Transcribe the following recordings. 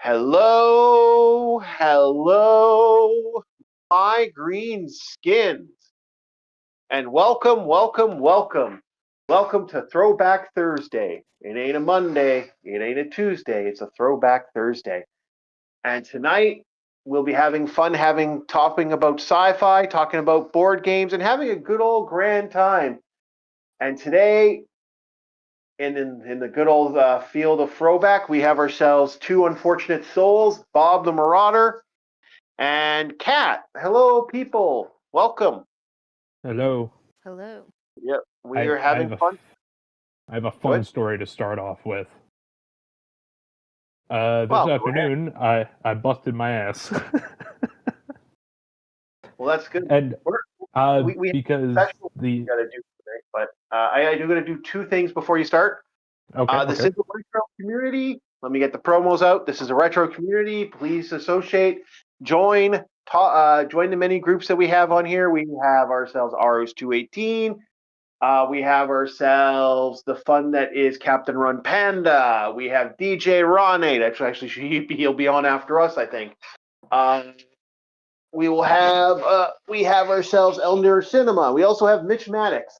Hello, hello, my green skins, and welcome to Throwback Thursday. It ain't a Monday, it ain't a Tuesday, it's a Throwback Thursday. And tonight we'll be having fun, talking about sci-fi, talking about board games, and having a good old grand time. And today, in the good old field of throwback, we have ourselves two unfortunate souls, Bob the Marauder and Kat. Hello, people. Welcome. Hello. Hello. Yep, we I, are I having have a, fun. I have a Go fun ahead. story to start off with. This Well, go ahead. afternoon, I busted my ass. Well, that's good. And We have because a special we the got to do today, but I do got to do two things before you start. This is a retro community. Let me get the promos out. This is a retro community. Please associate, join, join the many groups that we have on here. We have ourselves Aros 218. We have ourselves the fun that is Captain Run Panda. We have DJ Ronate. Actually, he'll be on after us, I think. We have ourselves Elder Cinema. We also have Mitch Maddox,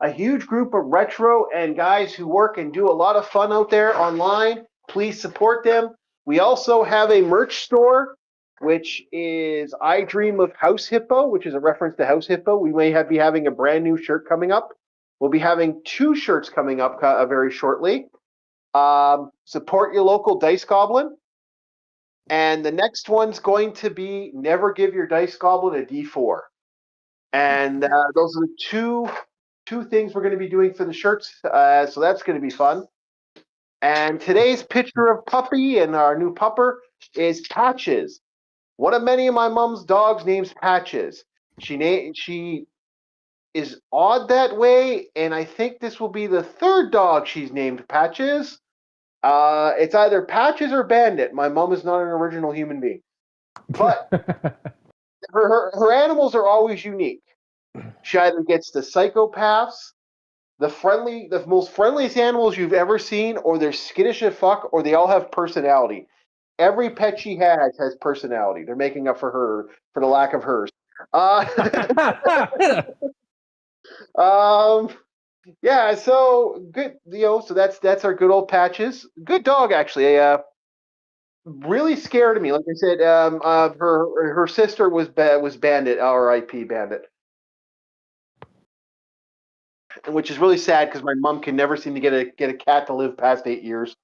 a huge group of retro and guys who work and do a lot of fun out there online. Please support them. We also have a merch store, which is I Dream of House Hippo, which is a reference to House Hippo. We may be having a brand new shirt coming up. We'll be having two shirts coming up very shortly. Support your local Dice Goblin. And the next one's going to be Never Give Your Dice Goblin a D4. And those are the two things we're going to be doing for the shirts. So that's going to be fun. And today's picture of Puppy and our new pupper is Patches. One of many of my mom's dogs names Patches. She is odd that way, and I think this will be the third dog she's named Patches. It's either Patches or Bandit. My mom is not an original human being. But her animals are always unique. She either gets the psychopaths, the most friendliest animals you've ever seen, or they're skittish as fuck, or they all have personality. Every pet she has personality. They're making up for the lack of hers. Yeah, so good. So that's our good old Patches. Good dog, actually. Really scared of me. Like I said, her sister was Bandit, R.I.P. Bandit, which is really sad because my mom can never seem to get a cat to live past 8 years.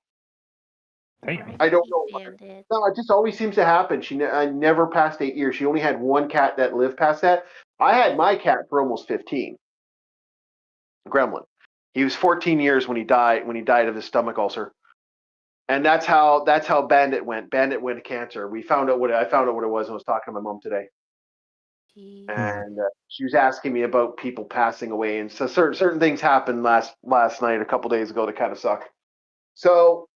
Damn. I don't know why. No, it just always seems to happen. I never passed 8 years. She only had one cat that lived past that. I had my cat for almost 15. Gremlin. He was 14 years when he died of his stomach ulcer. And that's how Bandit went. Bandit went to cancer. I found out what it was and was talking to my mom today. And she was asking me about people passing away, and so certain things happened last night, a couple days ago, that kind of suck. So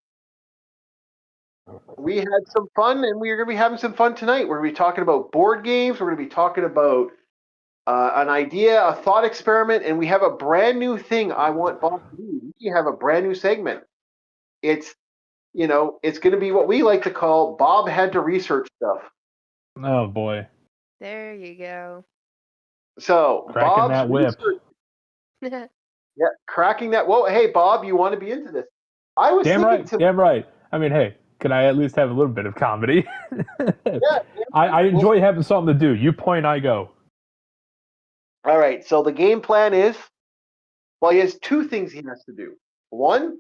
we had some fun, and we're going to be having some fun tonight. We're going to be talking about board games. We're going to be talking about an idea, a thought experiment, and we have a brand new thing I want Bob to do. We have a brand new segment. It's going to be what we like to call Bob had to research stuff. Oh boy. There you go. So cracking Bob's that whip. Yeah, cracking that. Well, hey Bob, you want to be into this? I was Damn thinking right. Damn right. I mean, hey, can I at least have a little bit of comedy? Yeah. I enjoy having something to do. You point, I go. All right. So the game plan is, well, he has two things he has to do. One,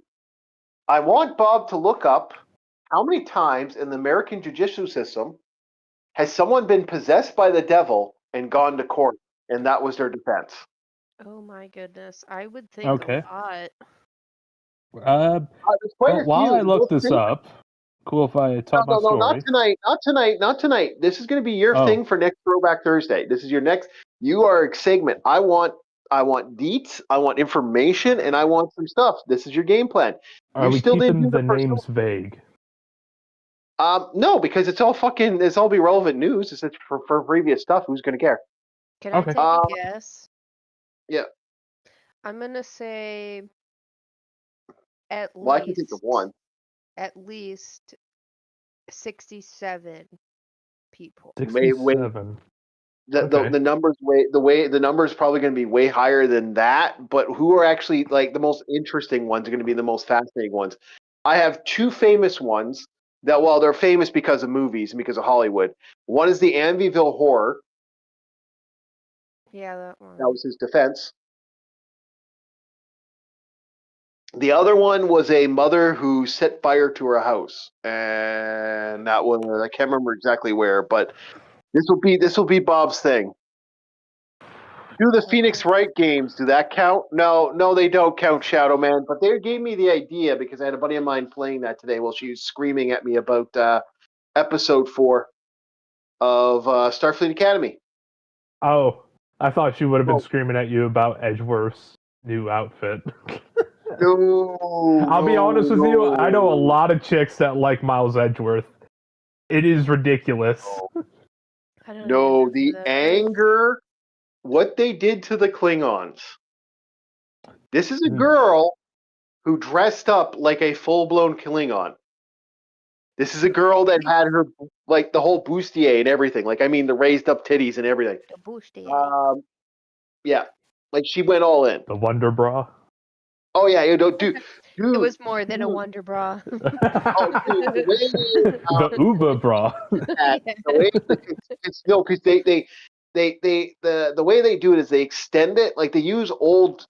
I want Bob to look up how many times in the American judicial system has someone been possessed by the devil and gone to court, and that was their defense. Oh my goodness. I would think Okay. a Well, while I look this up, cool if I tell my story. Not tonight. This is going to be your thing for next Throwback Thursday. This is your next. You are a segment. I want deets. I want information, and I want some stuff. This is your game plan. Are we keeping the names vague? No, because it's all be relevant news. It's for previous stuff. Who's going to care? Can I take a guess? Yeah. I'm going to say at I can think of one. At least 67 people. 67. The numbers probably going to be way higher than that, but who are actually like the most interesting ones are going to be the most fascinating ones. I have two famous ones that, well, they're famous because of movies and because of Hollywood. One is the Amityville Horror. Yeah, that one. That was his defense. The other one was a mother who set fire to her house, and that one I can't remember exactly where, but this will be Bob's thing. Do the Phoenix Wright games, do that count? No, they don't count, Shadow Man, but they gave me the idea because I had a buddy of mine playing that today while she was screaming at me about episode 4 of Starfleet Academy. Oh, I thought she would have been screaming at you about Edgeworth's new outfit. I'll be honest with you, I know a lot of chicks that like Miles Edgeworth. It is ridiculous. No, the anger, what they did to the Klingons. This is a girl who dressed up like a full-blown Klingon. This is a girl that had her, like, the whole bustier and everything. Like, I mean, the raised up titties and everything. The bustier. Yeah. Like, she went all in. The Wonder Bra? Oh, yeah. You know, dude. It was more than a Wonder Bra. The Uber Bra. No, because the way they do it is they extend it. Like, they use old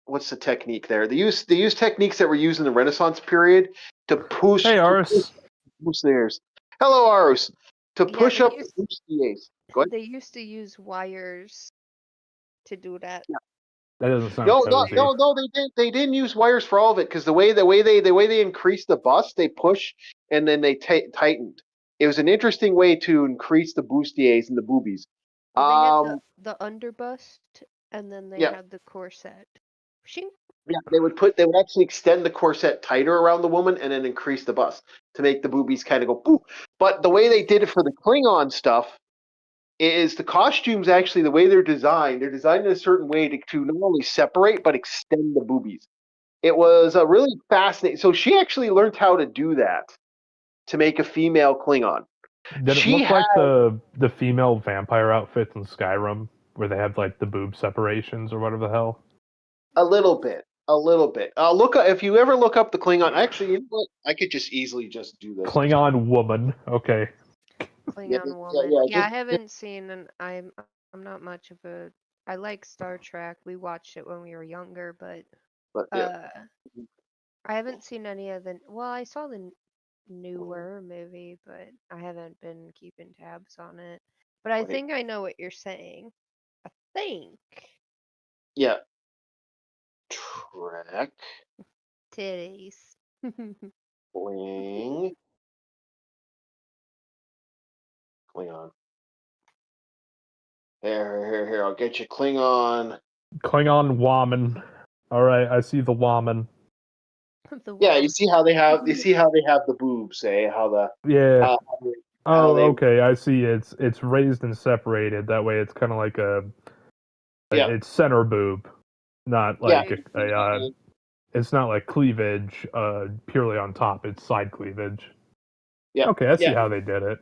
what's the technique there? They use techniques that were used in the Renaissance period to push. Hey, Arus. Bustiers. Hello, Arus. To push up the bustiers. Go ahead. They used to use wires to do that. Yeah. That doesn't sound cozy. No, they didn't use wires for all of it because the way they increased the bust, they push and then they tightened. It was an interesting way to increase the bustiers and the boobies. Well, they had the underbust, and then they had the corset. Yeah, they would actually extend the corset tighter around the woman and then increase the bust to make the boobies kind of go poof. But the way they did it for the Klingon stuff is the costumes actually the way they're designed in a certain way to not only separate but extend the boobies. It was a really fascinating. So she actually learned how to do that to make a female Klingon. Did it look like the female vampire outfits in Skyrim where they have like the boob separations or whatever the hell? A little bit. Look if you ever look up the Klingon. Actually, you know what? I could just easily just do this. Klingon woman. Okay. Klingon woman. Yeah, I haven't seen, and I'm not much of a. I like Star Trek. We watched it when we were younger, but I haven't seen any of the. Well, I saw the newer movie, but I haven't been keeping tabs on it. But I think I know what you're saying. I think. Yeah. Trek. Titties. Bling. Klingon. Here. I'll get you Klingon. Klingon woman. All right, I see the woman. Yeah, you see how they have the boobs, how the okay, I see. It's raised and separated. That way, it's kind of like it's center boob, not like it's not like cleavage purely on top. It's side cleavage. Yeah. Okay, I see how they did it.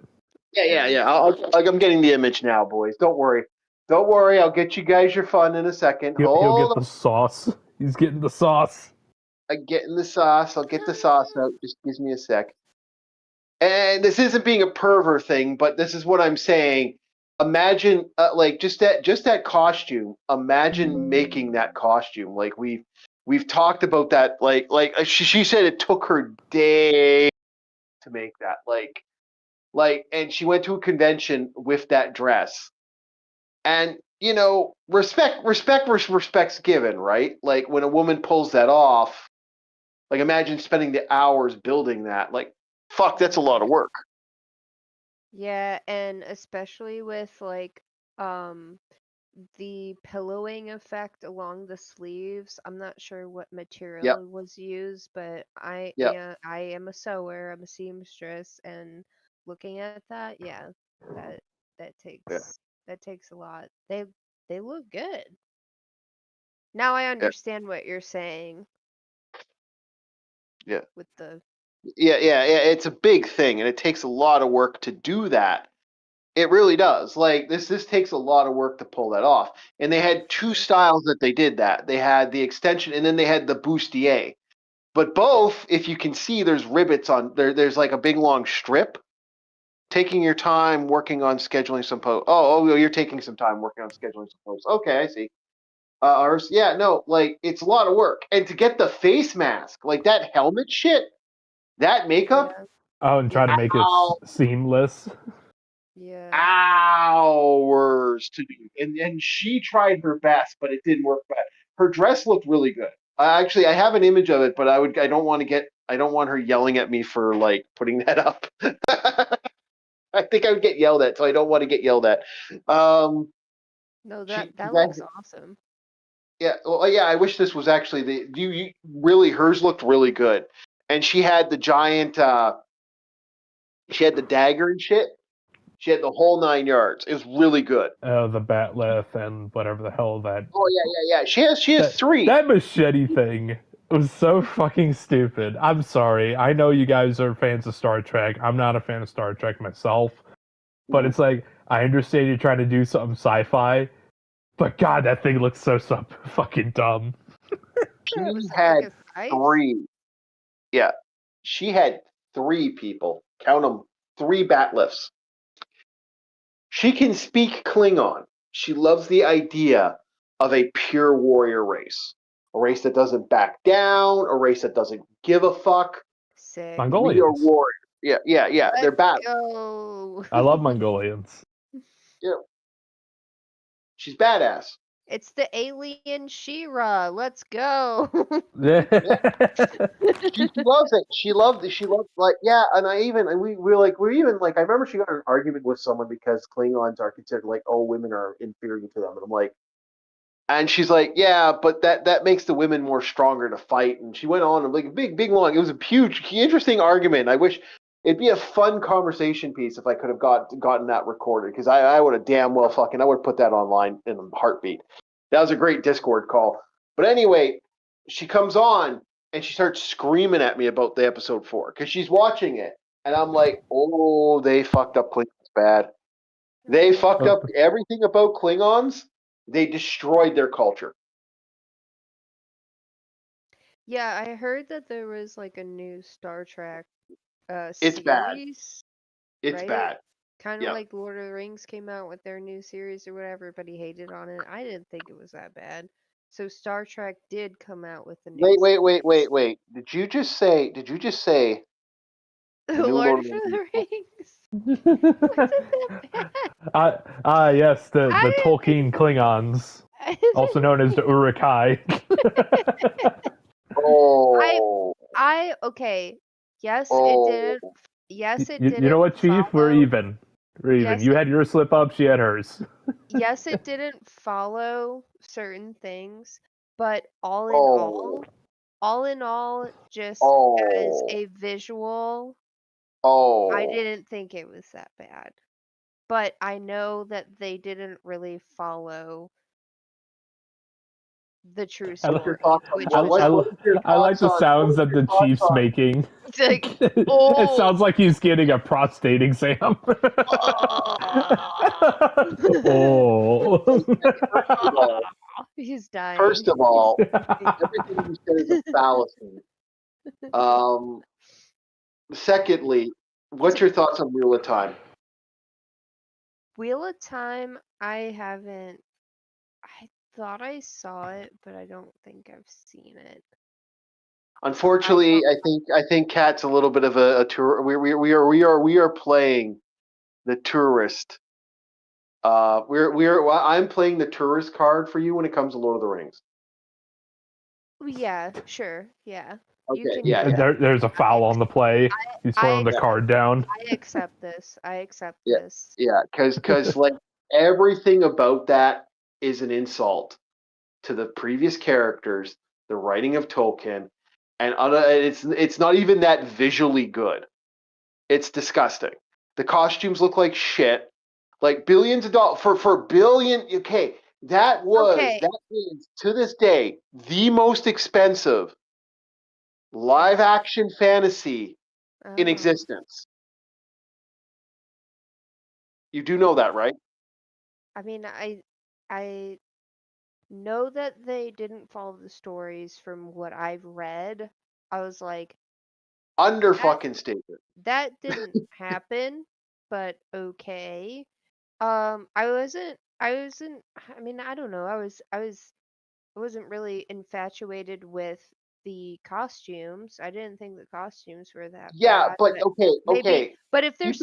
Yeah. I'm getting the image now, boys. Don't worry. I'll get you guys your fun in a second. He'll get the sauce. He's getting the sauce. I'm getting the sauce. I'll get the sauce out. Just gives me a sec. And this isn't being a pervert thing, but this is what I'm saying. Imagine, like just that costume. Imagine making that costume. Like we've talked about that. Like she said, it took her days to make that. Like, and she went to a convention with that dress. And, you know, respect's given, right? Like, when a woman pulls that off, like, imagine spending the hours building that. Like, fuck, that's a lot of work. Yeah, and especially with, like, the pillowing effect along the sleeves. I'm not sure what material was used, but I am a sewer, I'm a seamstress, and looking at that, that takes a lot. They look good. Now I understand what you're saying. Yeah. With the Yeah. It's a big thing, and it takes a lot of work to do that. It really does. Like this takes a lot of work to pull that off. And they had two styles that they did that. They had the extension, and then they had the bustier. But both, if you can see, there's rivets on there. There's like a big long strip. Taking your time working on scheduling some posts. Oh, you're taking some time working on scheduling some posts. Okay, I see. Yeah, no, like it's a lot of work, and to get the face mask, like that helmet shit, that makeup. Yeah. Oh, and try to make it seamless. Yeah. Hours to do, and she tried her best, but it didn't work. But her dress looked really good. Actually, I have an image of it, but I don't want her yelling at me for like putting that up. I think I would get yelled at, so I don't want to get yelled at. No, that looks awesome. Yeah, well, yeah. I wish this was actually you really hers looked really good, and she had the giant. She had the dagger and shit. She had the whole 9 yards. It was really good. The batleth and whatever the hell that. Oh yeah. She has 3. That machete thing was so fucking stupid. I'm sorry. I know you guys are fans of Star Trek. I'm not a fan of Star Trek myself. But it's like, I understand you're trying to do something sci-fi, but God, that thing looks so fucking dumb. She had 3. Yeah. She had 3 people. Count them. 3 batlifts. She can speak Klingon. She loves the idea of a pure warrior race. A race that doesn't back down, a race that doesn't give a fuck. Sick. Mongolians. We are warriors. Yeah. They're bad. I love Mongolians. Yeah. She's badass. It's the alien She-Ra. Let's go. Yeah. She loves it. She loved like, yeah, and we're even like, I remember she got in an argument with someone because Klingons are considered like, oh, women are inferior to them. And I'm like, and she's like, yeah, but that makes the women more stronger to fight. And she went on like a big long. It was a huge, interesting argument. I wish it'd be a fun conversation piece if I could have gotten that recorded, because I would have damn well I would have put that online in a heartbeat. That was a great Discord call. But anyway, she comes on and she starts screaming at me about the episode 4 because she's watching it, and I'm like, oh, they fucked up Klingons bad. They fucked up everything about Klingons. They destroyed their culture. Yeah, I heard that there was like a new Star Trek It's series. bad. It's right? bad. Kind of like Lord of the Rings came out with their new series or whatever, but he hated on it. I didn't think it was that bad. So Star Trek did come out with the new Wait. Did you just say the Lord of the Rings? Yes, the Tolkien Klingons, also known as the Uruk-hai. Okay. Yes, it did. Yes, it did. You know what, Chief? We're even. Yes, you had your slip up, she had hers. Yes, it didn't follow certain things, but all in all, just as a visual, I didn't think it was that bad. But I know that they didn't really follow the true story. I like the sounds that the Chief's making. It's like, it sounds like he's getting a prostate exam. He's dying. First of all, everything you said is a fallacy. Secondly, what's your thoughts on Wheel of Time? Wheel of Time, I thought I saw it, but I don't think I've seen it. Unfortunately, I think Kat's a little bit of a tour. We are playing the tourist. I'm playing the tourist card for you when it comes to Lord of the Rings. Yeah, sure, yeah. Okay, There's a foul on the play. He's throwing the card down. I accept this. This. Yeah, because like everything about that is an insult to the previous characters, the writing of Tolkien, and it's not even that visually good. It's disgusting. The costumes look like shit. Like billions of dollars for billion. Okay, that is to this day the most expensive live action fantasy in existence. You do know that, right? I mean, I know that they didn't follow the stories from what I've read. I was like, under fucking statement. That didn't happen, but okay. I mean, I don't know. I wasn't really infatuated with the costumes. I didn't think the costumes were that bad. But okay. But if they're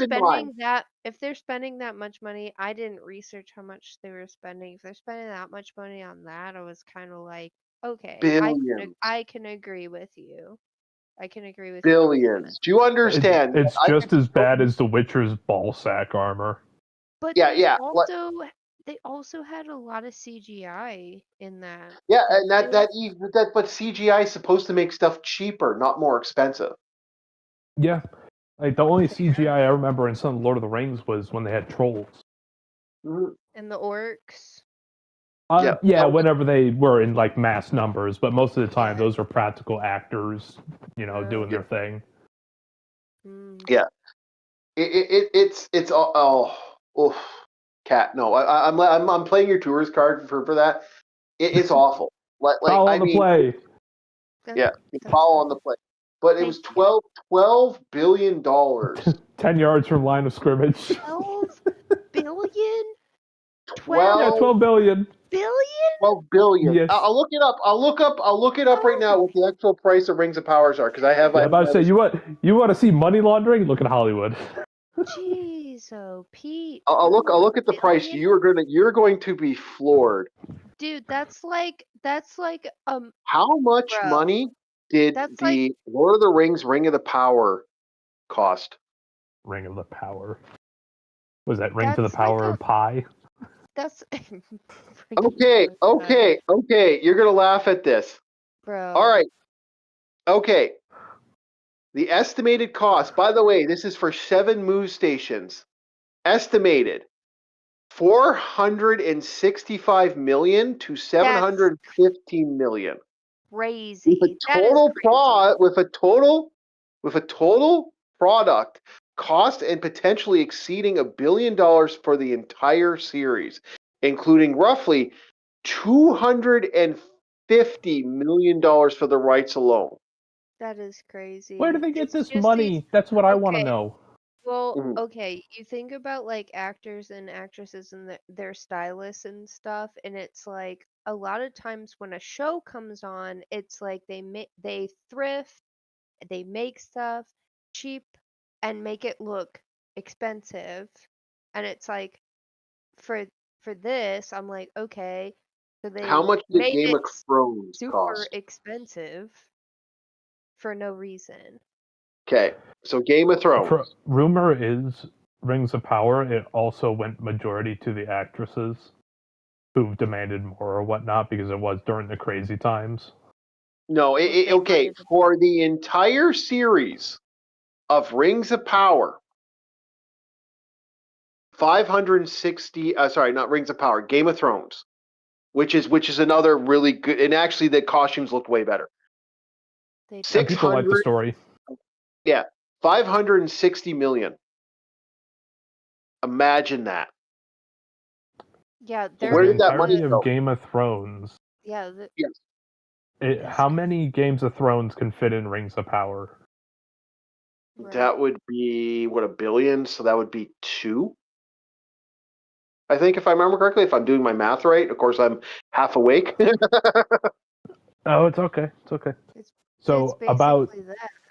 spending that much money, I didn't research how much they were spending. If they're spending that much money on that, I was kind of like, okay, billions. I can agree with you. I can agree with billions. Do you understand? It's just as bad as The Witcher's ball sack armor. But they also had a lot of CGI in that. Yeah, and but CGI is supposed to make stuff cheaper, not more expensive. Yeah, like the only CGI I remember in some Lord of the Rings was when they had trolls. And the orcs. Whenever they were in like mass numbers, but most of the time those were practical actors, doing their thing. Yeah, it's Cat. No, I'm playing your tourist card for that. It's awful. Follow on the play. Yeah, follow on the play. But it was $12 billion. 10 yards from line of scrimmage. 12 billion? 12 billion. Billion? 12 billion. Yes. I'll look it up. I'll look it up right now what the actual price of Rings of Powers are, because I have. I'm about to say, you want to see money laundering? Look at Hollywood. Jeez, Pete. I'll look at the price. You're going to be floored. Dude, that's like how much money did the Lord of the Rings Ring of the Power cost? Ring of the Power. Was that Ring to the Power of Pi? That's okay. You're gonna laugh at this, bro. All right. Okay. The estimated cost. By the way, this is for 7 Moose stations. Estimated $465 million to $715 million. Crazy. With a total product cost and potentially exceeding $1 billion for the entire series, including roughly $250 million for the rights alone. That is crazy. Where do they get this money? That's what I want to know. Well, okay, you think about like actors and actresses and their stylists and stuff, and it's like a lot of times when a show comes on, it's like they thrift, they make stuff cheap and make it look expensive, and it's like for this, I'm like, okay, so they how much did made Game it of Thrones super cost? Expensive for no reason. Okay, so Game of Thrones. Rumor is Rings of Power, it also went majority to the actresses who demanded more or whatnot because it was during the crazy times. No, okay, for the entire series of Rings of Power, 560, not Rings of Power, Game of Thrones, which is another really good, and actually the costumes look way better. People like the story. Yeah, 560 million. Imagine that. Yeah, where did that money go? Game of Thrones. Yeah. Yes. How many Games of Thrones can fit in Rings of Power? Right. That would be $1 billion, so that would be 2. I think, if I remember correctly, if I'm doing my math right. Of course, I'm half awake. Oh, it's okay. It's okay. So about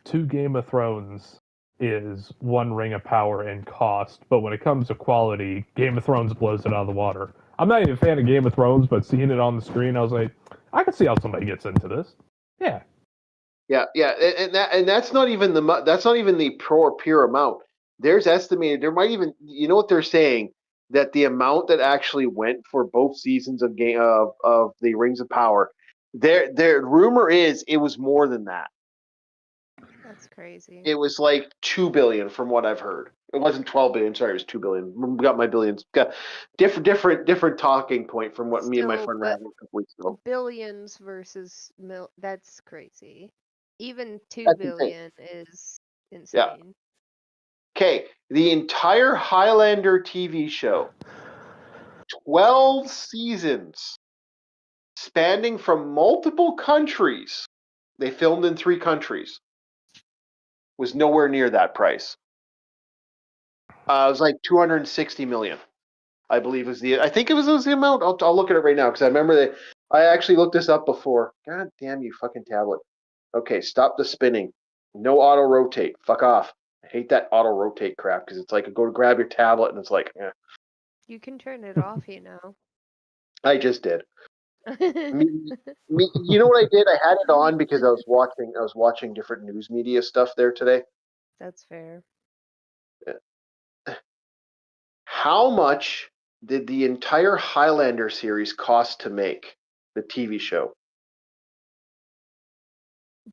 2 Game of Thrones is 1 Ring of Power in cost, but when it comes to quality, Game of Thrones blows it out of the water. I'm not even a fan of Game of Thrones, but seeing it on the screen, I was like, I can see how somebody gets into this. Yeah. Yeah, and that's not even the pure amount. There's estimated there might even, you know what they're saying, that the amount that actually went for both seasons of the Rings of Power, their rumor is it was more than that. That's crazy. It was like 2 billion from what I've heard. It wasn't 12 billion. Sorry, it was 2 billion. Got my billions. Got different talking point from what me and my friend were having a couple weeks ago. Billions versus that's crazy. Even 2 billion is insane. Yeah. Okay, the entire Highlander TV show, 12 seasons, spanning from multiple countries. They filmed in 3 countries. Was nowhere near that price. It was like 260 million, I believe was the. I think it was the amount. I'll look at it right now because I remember that I actually looked this up before. God damn you, fucking tablet. Okay, stop the spinning. No auto rotate. Fuck off. I hate that auto rotate crap because it's like I go to grab your tablet and it's like. You can turn it off, you know. I just did. You know what I did? I had it on because I was watching different news media stuff there today. That's fair. How much did the entire Highlander series cost to make, the TV show?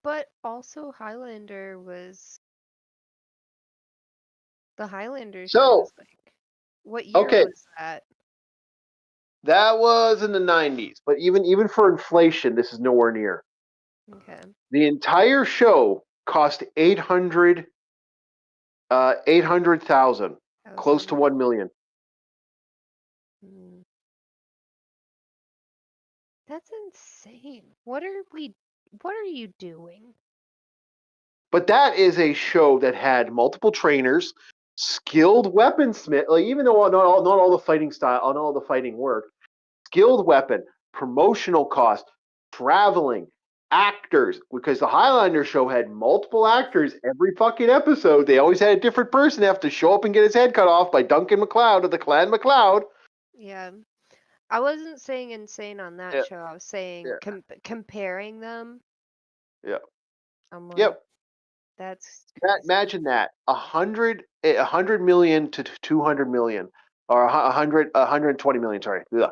But also Highlander was the Highlander show was like, what year was that? That was in the 90s, but even for inflation, this is nowhere near. Okay. The entire show cost 800,000, close to 1 million. That's insane. What are you doing? But that is a show that had multiple trainers, skilled weaponsmith, like even though not all the fighting style, not all the fighting work, skilled weapon, promotional cost, traveling, actors, because the Highlander show had multiple actors every fucking episode. They always had a different person have to show up and get his head cut off by Duncan MacLeod of the Clan MacLeod. Yeah. I wasn't saying insane on that show. I was saying comparing them. Yeah. I'm like, that's crazy. Imagine that 100 million to 200 million, or 120 million. Sorry, ugh.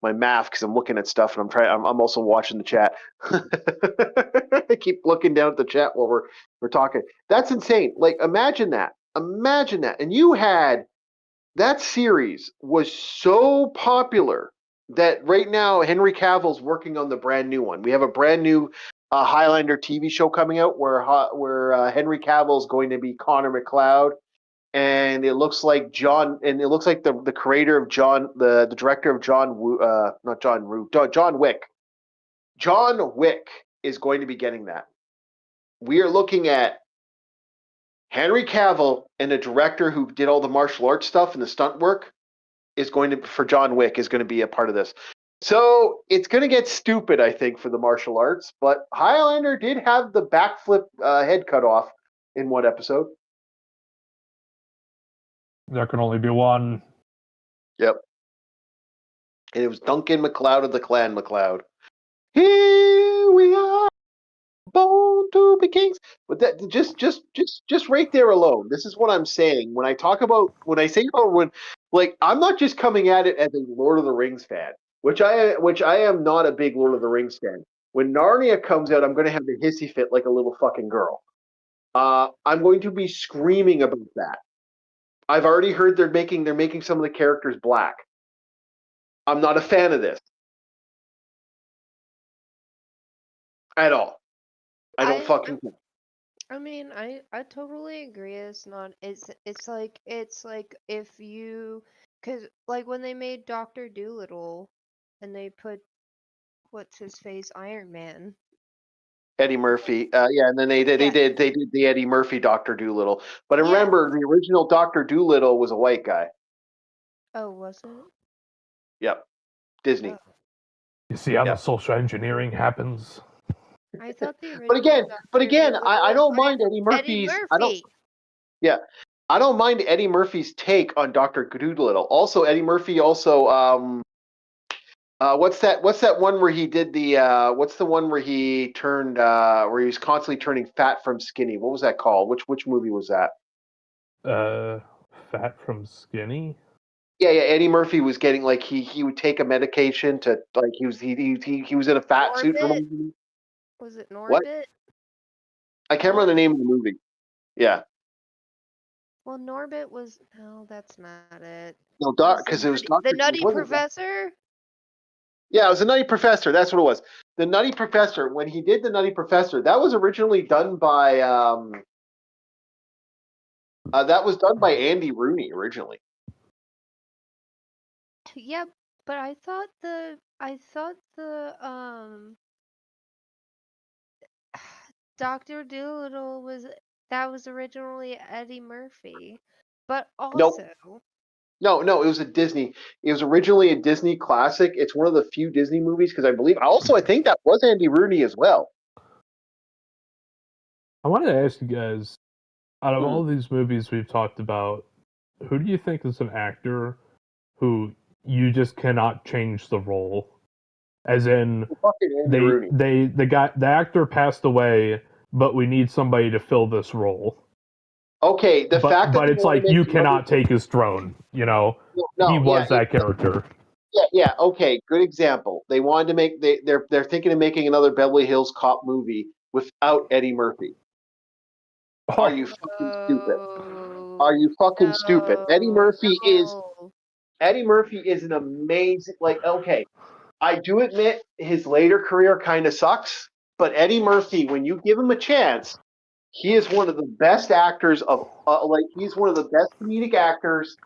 My math, because I'm looking at stuff and I'm also watching the chat. I keep looking down at the chat while we're talking. That's insane. Like imagine that, and you had that series was so popular that right now Henry Cavill's working on the brand new one. We have a brand new Highlander TV show coming out where Henry Cavill's going to be Connor MacLeod, and it looks like the creator of the director of John Wick. John Wick is going to be getting that. We are looking at Henry Cavill, and the director who did all the martial arts stuff and the stunt work for John Wick is going to be a part of this. So it's going to get stupid, I think, for the martial arts. But Highlander did have the backflip head cut off in one episode. There can only be one. Yep. And it was Duncan MacLeod of the Clan MacLeod. Here we are, born to be kings. But that just right there alone, this is what I'm saying when I say I'm not just coming at it as a Lord of the Rings fan, which I am not a big Lord of the Rings fan. When Narnia comes out, I'm going to have a hissy fit like a little fucking girl. I'm going to be screaming about that. I've already heard they're making some of the characters black. I'm not a fan of this at all. I don't fucking. I mean, I totally agree. It's like if you, cause like when they made Dr. Dolittle, and they put what's his face Iron Man. Eddie Murphy, and then they did the Eddie Murphy Dr. Dolittle. But remember, the original Dr. Dolittle was a white guy. Oh, was it? Yep, Disney. Oh. You see how the social engineering happens. I thought the original. But again, I don't mind Eddie Murphy's. I don't mind Eddie Murphy's take on Dr. Dolittle. Also, Eddie Murphy what's that one where he did what's the one where he turned where he was constantly turning fat from skinny? What was that called? Which movie was that? Fat from Skinny? Yeah, Eddie Murphy was getting like he would take a medication to like he was in a fat suit for one movie. Was it Norbit? What? I can't remember the name of the movie. Yeah. Well, Norbit was no, that's not it. No, because it was the Nutty Professor. Yeah, it was the Nutty Professor. That's what it was. The Nutty Professor. When he did the Nutty Professor, that was originally done by That was done by Andy Rooney originally. Yeah, but I thought the Dr. Dolittle was originally Eddie Murphy, but also No, it was a Disney. It was originally a Disney classic. It's one of the few Disney movies because I think that was Andy Rooney as well. I wanted to ask you guys, out of all these movies we've talked about, who do you think is an actor who you just cannot change the role? As in, the actor passed away, but we need somebody to fill this role. Okay, but it's like you cannot take his throne. You know, he was that character. Yeah. Okay, good example. They wanted to make they're thinking of making another Beverly Hills Cop movie without Eddie Murphy. Are you fucking stupid? Are you fucking stupid? Eddie Murphy is an amazing, okay, I do admit his later career kind of sucks, but Eddie Murphy, when you give him a chance, he is one of the best actors of he's one of the best comedic actors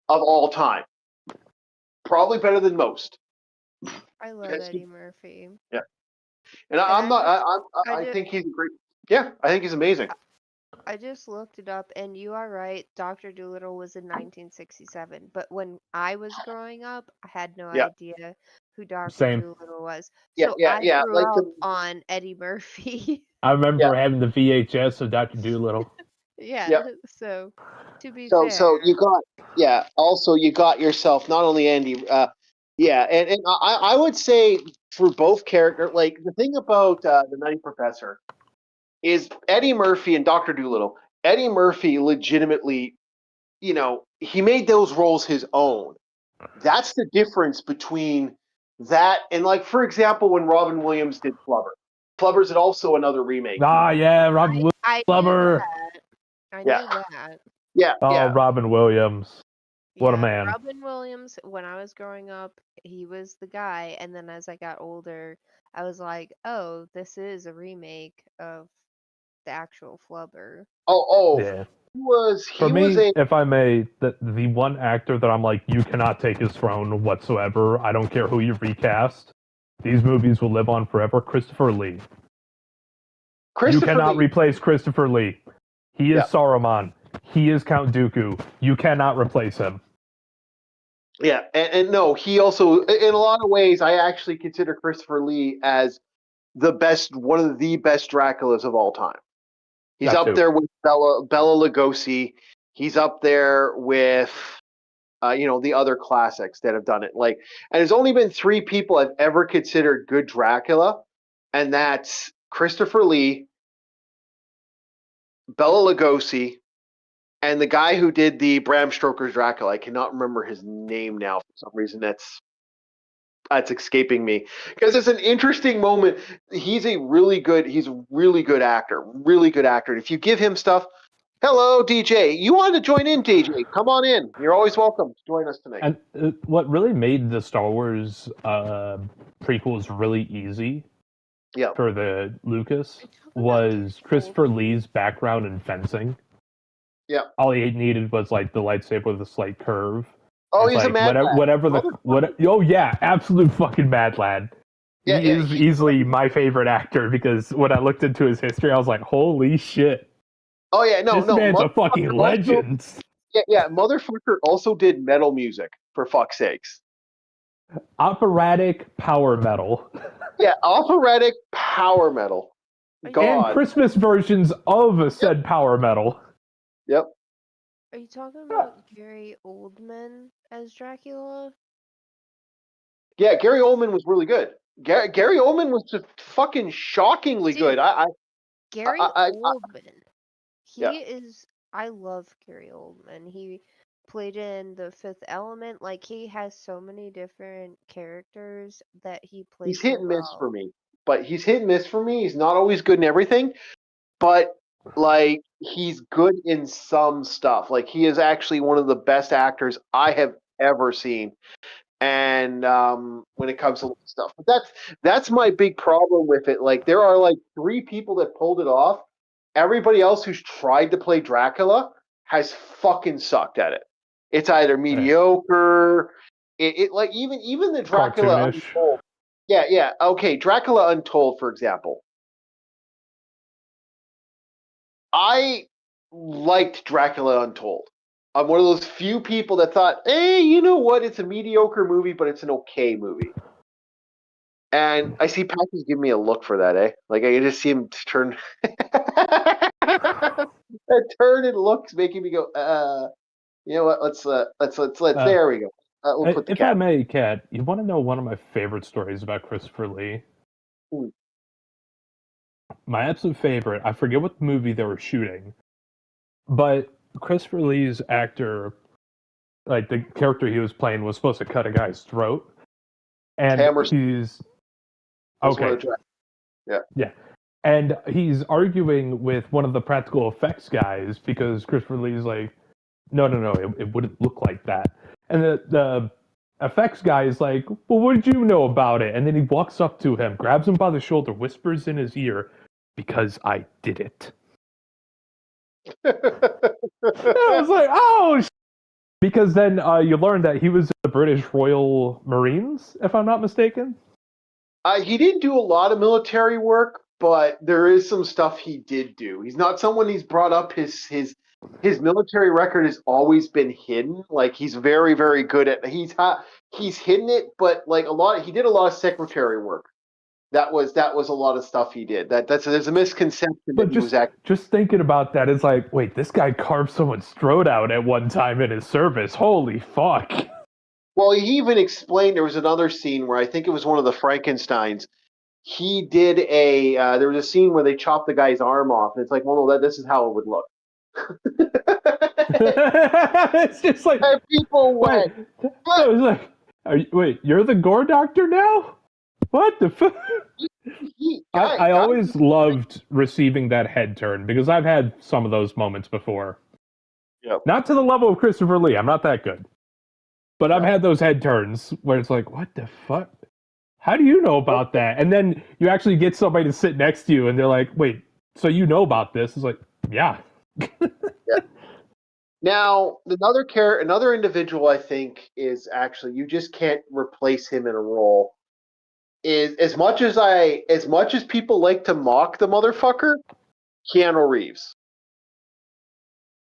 of all time. Probably better than most. I love Eddie Murphy. Yeah. And I think he's great. Yeah, I think he's amazing. I just looked it up, and you are right. Dr. Dolittle was in 1967, but when I was growing up, I had no idea who Dr. Dolittle was. So I grew up on Eddie Murphy. I remember having the VHS of Dr. Dolittle. Yeah. So to be fair. So you got also you got yourself not only Andy. And I would say for both characters, like the thing about the Nutty Professor is Eddie Murphy and Dr. Dolittle. Eddie Murphy legitimately, he made those roles his own. That's the difference between that and, like, for example, when Robin Williams did Flubber. Flubber's also another remake. Robin Williams. Flubber. I knew that. Yeah. Robin Williams. What a man. Robin Williams, when I was growing up, he was the guy, and then as I got older, I was like, oh, this is a remake of the actual Flubber. Yeah. For me, if I may, the one actor that I'm like, you cannot take his throne whatsoever. I don't care who you recast. These movies will live on forever. Christopher Lee. You cannot replace Christopher Lee. He is Saruman. He is Count Dooku. You cannot replace him. Yeah, and no, he also, in a lot of ways, I actually consider Christopher Lee as one of the best Draculas of all time. He's up there with Bela Lugosi. He's up there with, the other classics that have done it. And there's only been 3 people I've ever considered good Dracula, and that's Christopher Lee, Bela Lugosi, and the guy who did the Bram Stoker's Dracula. I cannot remember his name now for some reason. That's escaping me because it's an interesting moment. He's a really good actor. Really good actor. If you give him stuff, hello DJ, you want to join in, DJ? Come on in. You're always welcome to join us tonight. And what really made the Star Wars prequels really easy for the Lucas was Christopher Lee's background in fencing. Yeah. All he needed was like the lightsaber with a slight curve. Oh, he's a mad lad. Absolute fucking mad lad. He is easily my favorite actor because when I looked into his history, I was like, holy shit. Oh yeah, this man's a fucking legend. Motherfucker also did metal music, for fuck's sakes. Operatic power metal. Operatic power metal. God. And Christmas versions of said power metal. Yep. Are you talking about Gary Oldman as Dracula? Yeah, Gary Oldman was really good. Gary Oldman was just fucking shockingly good. Gary Oldman. I love Gary Oldman. He played in The Fifth Element. Like, he has so many different characters that he plays. He's hit and miss for me. He's not always good in everything. But, like, he's good in some stuff. Like, he is actually one of the best actors I have ever seen. And when it comes to stuff, but that's my big problem with it. Like, there are like 3 people that pulled it off. Everybody else who's tried to play Dracula has fucking sucked at it. It's either mediocre. It like even the Dracula cartoonish. Untold. Yeah. Okay, Dracula Untold, for example. I liked Dracula Untold. I'm one of those few people that thought, hey, you know what? It's a mediocre movie, but it's an okay movie. And I see Patrick give me a look for that, eh? Like I just see him turn, that turn and looks, making me go, you know what? Let's. There we go. We'll put the if I may, Kat, you want to know one of my favorite stories about Christopher Lee? My absolute favorite. I forget what movie they were shooting, but Christopher Lee's actor, like the character he was playing, was supposed to cut a guy's throat, and he's okay. Yeah, and he's arguing with one of the practical effects guys because Christopher Lee's like, no, it wouldn't look like that, and the effects guy is like, well, what did you know about it? And then he walks up to him, grabs him by the shoulder, whispers in his ear, because I did it. I was like, oh, because then you learn that he was in the British Royal Marines, if I'm not mistaken. He didn't do a lot of military work, but there is some stuff he did do. He's not someone he's brought up. His military record has always been hidden. Like he's very, very good at he's hidden it, but like he did a lot of secretary work. That was a lot of stuff he did. There's a misconception. But just thinking about that, it's like, wait, this guy carved someone's throat out at one time in his service. Holy fuck. Well, he even explained there was another scene where I think it was one of the Frankensteins. He did there was a scene where they chopped the guy's arm off, and it's like, well, no, this is how it would look. It's just like and people went. Wait, you're the gore doctor now? What the fuck? I always loved receiving that head turn because I've had some of those moments before. Yep. Not to the level of Christopher Lee. I'm not that good. But I've had those head turns where it's like, what the fuck? How do you know about that? And then you actually get somebody to sit next to you and they're like, wait, so you know about this? It's like, yeah. Now, another individual I think is actually, you just can't replace him in a role. Is as much as people like to mock the motherfucker, Keanu Reeves.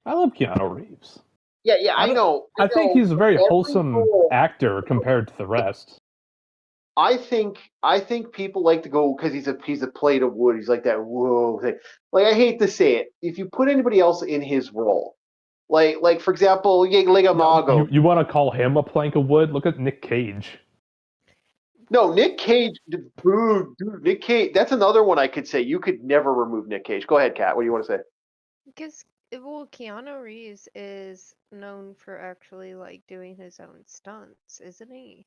I love Keanu Reeves. Yeah, I know. I think he's a very wholesome actor compared to the rest. I think people like to go because he's a plate of wood. He's like that whoa thing. Like I hate to say it, if you put anybody else in his role, like for example, Ligamago. You want to call him a plank of wood? Look at Nick Cage. No, Nick Cage, dude, Nick Cage. That's another one I could say. You could never remove Nick Cage. Go ahead, Kat. What do you want to say? Because Keanu Reeves is known for actually like doing his own stunts, isn't he?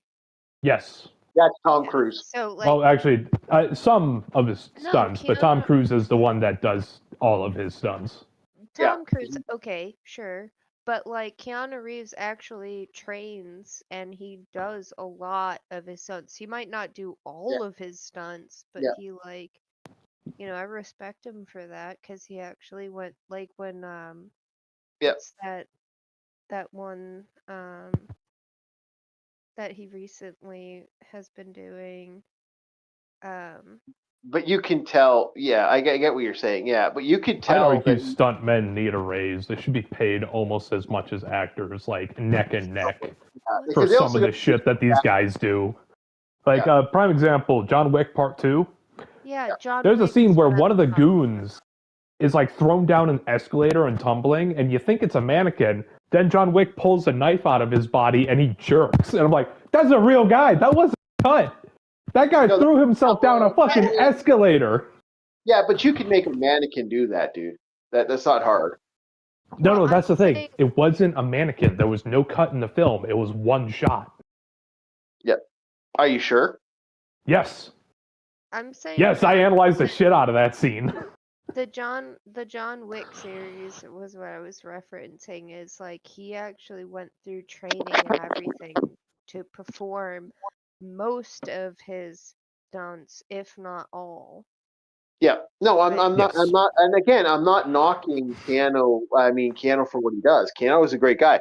Yes. That's Tom Cruise. So, like, well, actually, some of his stunts, but Tom Cruise is the one that does all of his stunts. Tom Cruise, okay, sure. But, like, Keanu Reeves actually trains and he does a lot of his stunts. He might not do all of his stunts, but he, like, you know, I respect him for that because he actually went, like, when, what's that one, that he recently has been doing, But you can tell, I get what you're saying, but you could tell. I argue stuntmen need a raise. They should be paid almost as much as actors, like neck and neck, for some of the shit that these guys do. Like, prime example, John Wick Part 2. Yeah, John There's Wick a scene where one of the goons is, like, thrown down an escalator and tumbling, and you think it's a mannequin. Then John Wick pulls a knife out of his body, and he jerks. And I'm like, that's a real guy. That wasn't cut. That guy threw himself down a fucking escalator. Yeah, but you can make a mannequin do that, dude. That's not hard. No, that's the thing. It wasn't a mannequin. There was no cut in the film. It was one shot. Yep. Are you sure? Yes. I'm saying. Yes, I analyzed the shit out of that scene. The John Wick series was what I was referencing. Is like he actually went through training and everything to perform most of his stunts, if not all. Yeah, no, I'm not. Yes. I'm not. And again, I'm not knocking Keanu. I mean, Keanu for what he does. Keanu is a great guy.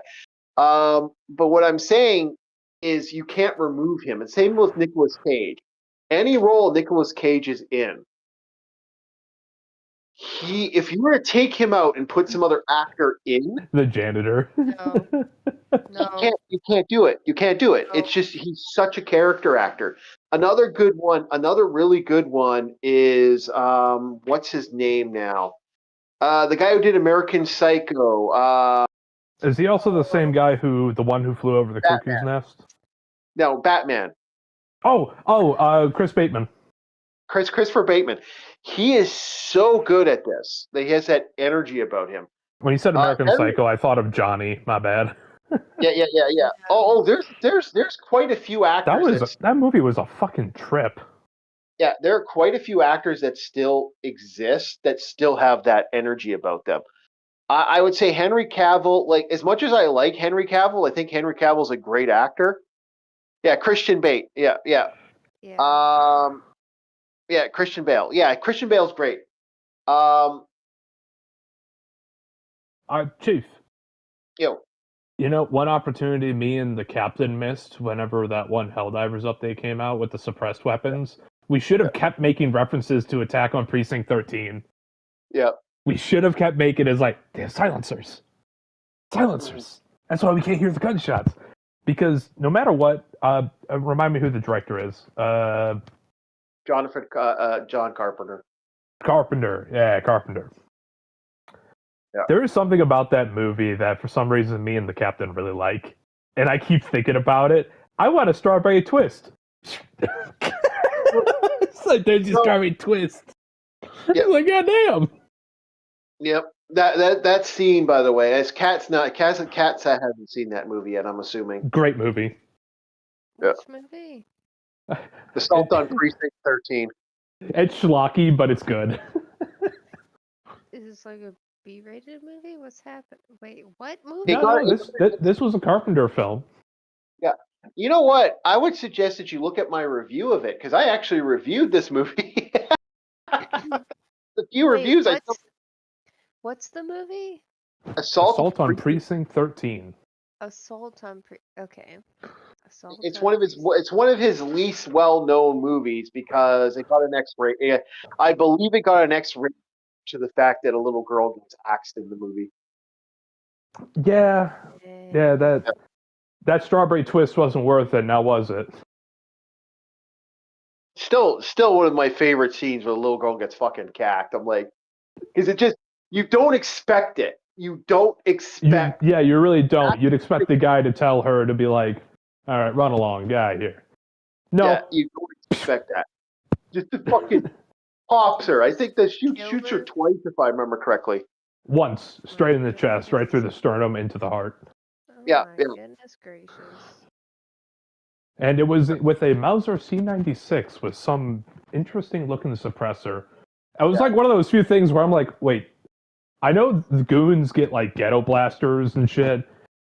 But what I'm saying is you can't remove him. And same with Nicolas Cage. Any role Nicolas Cage is in, if you were to take him out and put some other actor in, the janitor. No. No. you can't do it. You can't do it. No. It's just he's such a character actor. Another good one, another really good one is what's his name now? The guy who did American Psycho. Is he also the same guy the one who flew over the cuckoo's nest? No, Batman. Chris Bateman. Christopher Bateman. He is so good at this. He has that energy about him. When he said American Psycho, I thought of Johnny. My bad. Yeah. Oh, there's quite a few actors. That movie was a fucking trip. Yeah, there are quite a few actors that still exist that still have that energy about them. I would say Henry Cavill. Like, as much as I like Henry Cavill, I think Henry Cavill's a great actor. Yeah, Christian Bale. Yeah. Yeah, Christian Bale. Yeah, Christian Bale's great. Chief. You know, one opportunity me and the captain missed whenever that one Helldivers update came out with the suppressed weapons. We should have kept making references to Attack on Precinct 13. Yeah. We should have kept making it as like, they have silencers. Silencers. That's why we can't hear the gunshots. Because no matter what, remind me who the director is. John Carpenter. Carpenter. Yeah, Carpenter. Yeah. There is something about that movie that for some reason me and the captain really like. And I keep thinking about it. I want a strawberry twist. It's like there's a strawberry twist. Yep. Like, goddamn. Yep. That scene, by the way, as Cats hasn't seen that movie yet, I'm assuming. Great movie. Which movie? Assault on Precinct 13. It's schlocky, but it's good. Is this like a B-rated movie? What's happening? Wait, what movie? No, this was a Carpenter film. Yeah. You know what? I would suggest that you look at my review of it, because I actually reviewed this movie. A few reviews. What's the movie? Assault on Precinct 13. Okay. It's one of his least well-known movies because it got an X rating. I believe it got an X rating to the fact that a little girl gets axed in the movie. Yeah, that strawberry twist wasn't worth it. Now was it? Still one of my favorite scenes where the little girl gets fucking cacked. I'm like, because it just, you don't expect it. You don't expect. You really don't. You'd expect the guy to tell her to be like, all right, run along, guy here. No. Yeah, you don't expect that. Just fucking pops her. I think that shoots her twice, if I remember correctly. Once, straight in the chest, right through the sternum, into the heart. Oh, yeah. Goodness gracious. And it was with a Mauser C96 with some interesting looking suppressor. It was like one of those few things where I'm like, wait, I know the goons get like ghetto blasters and shit,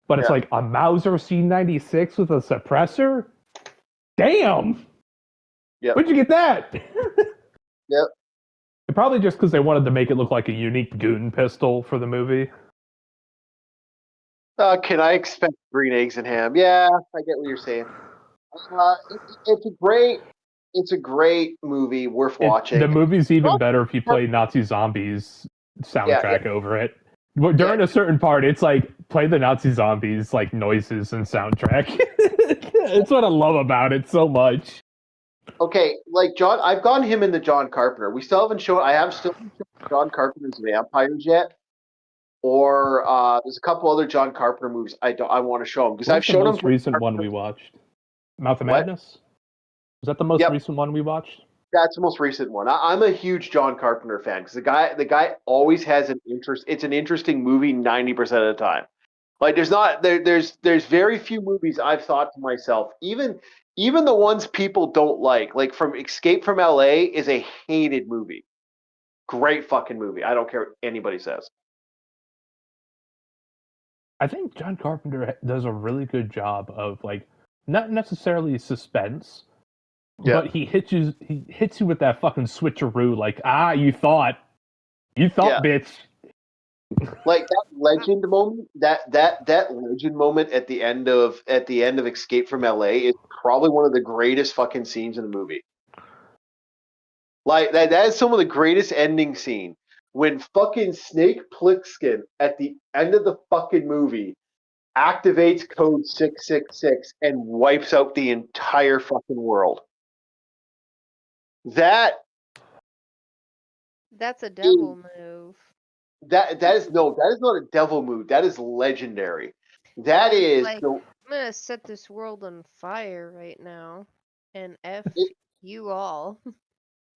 but it's like a Mauser C96 with a suppressor? Damn! Yep. Where'd you get that? Yep. Probably just because they wanted to make it look like a unique goon pistol for the movie. Can I expect green eggs and ham? Yeah, I get what you're saying. It's a great movie, worth watching. The movie's even better if you play Nazi Zombies soundtrack over it. During a certain part, it's like play the Nazi Zombies like noises and soundtrack. It's what I love about it so much. Okay, like John, I've gotten him into John Carpenter. We still haven't shown. I have still shown John Carpenter's Vampires yet, or there's a couple other John Carpenter movies I want to show him because I've shown him. The most recent one we watched, Mouth of Madness. Was that the most recent one we watched? That's the most recent one. I'm a huge John Carpenter fan because the guy always has an interest. It's an interesting movie 90% of the time. Like there's very few movies I've thought to myself, even the ones people don't like from Escape from LA is a hated movie. Great fucking movie. I don't care what anybody says. I think John Carpenter does a really good job of like not necessarily suspense, But he hits you with that fucking switcheroo, like, you thought, bitch. Like that legend moment, that legend moment at the end of Escape from LA is probably one of the greatest fucking scenes in the movie. Like that is some of the greatest ending scene when fucking Snake Plissken at the end of the fucking movie activates code 666 and wipes out the entire fucking world. That's a devil move. That is not a devil move. That is legendary. That is like, I'm gonna set this world on fire right now, and you all.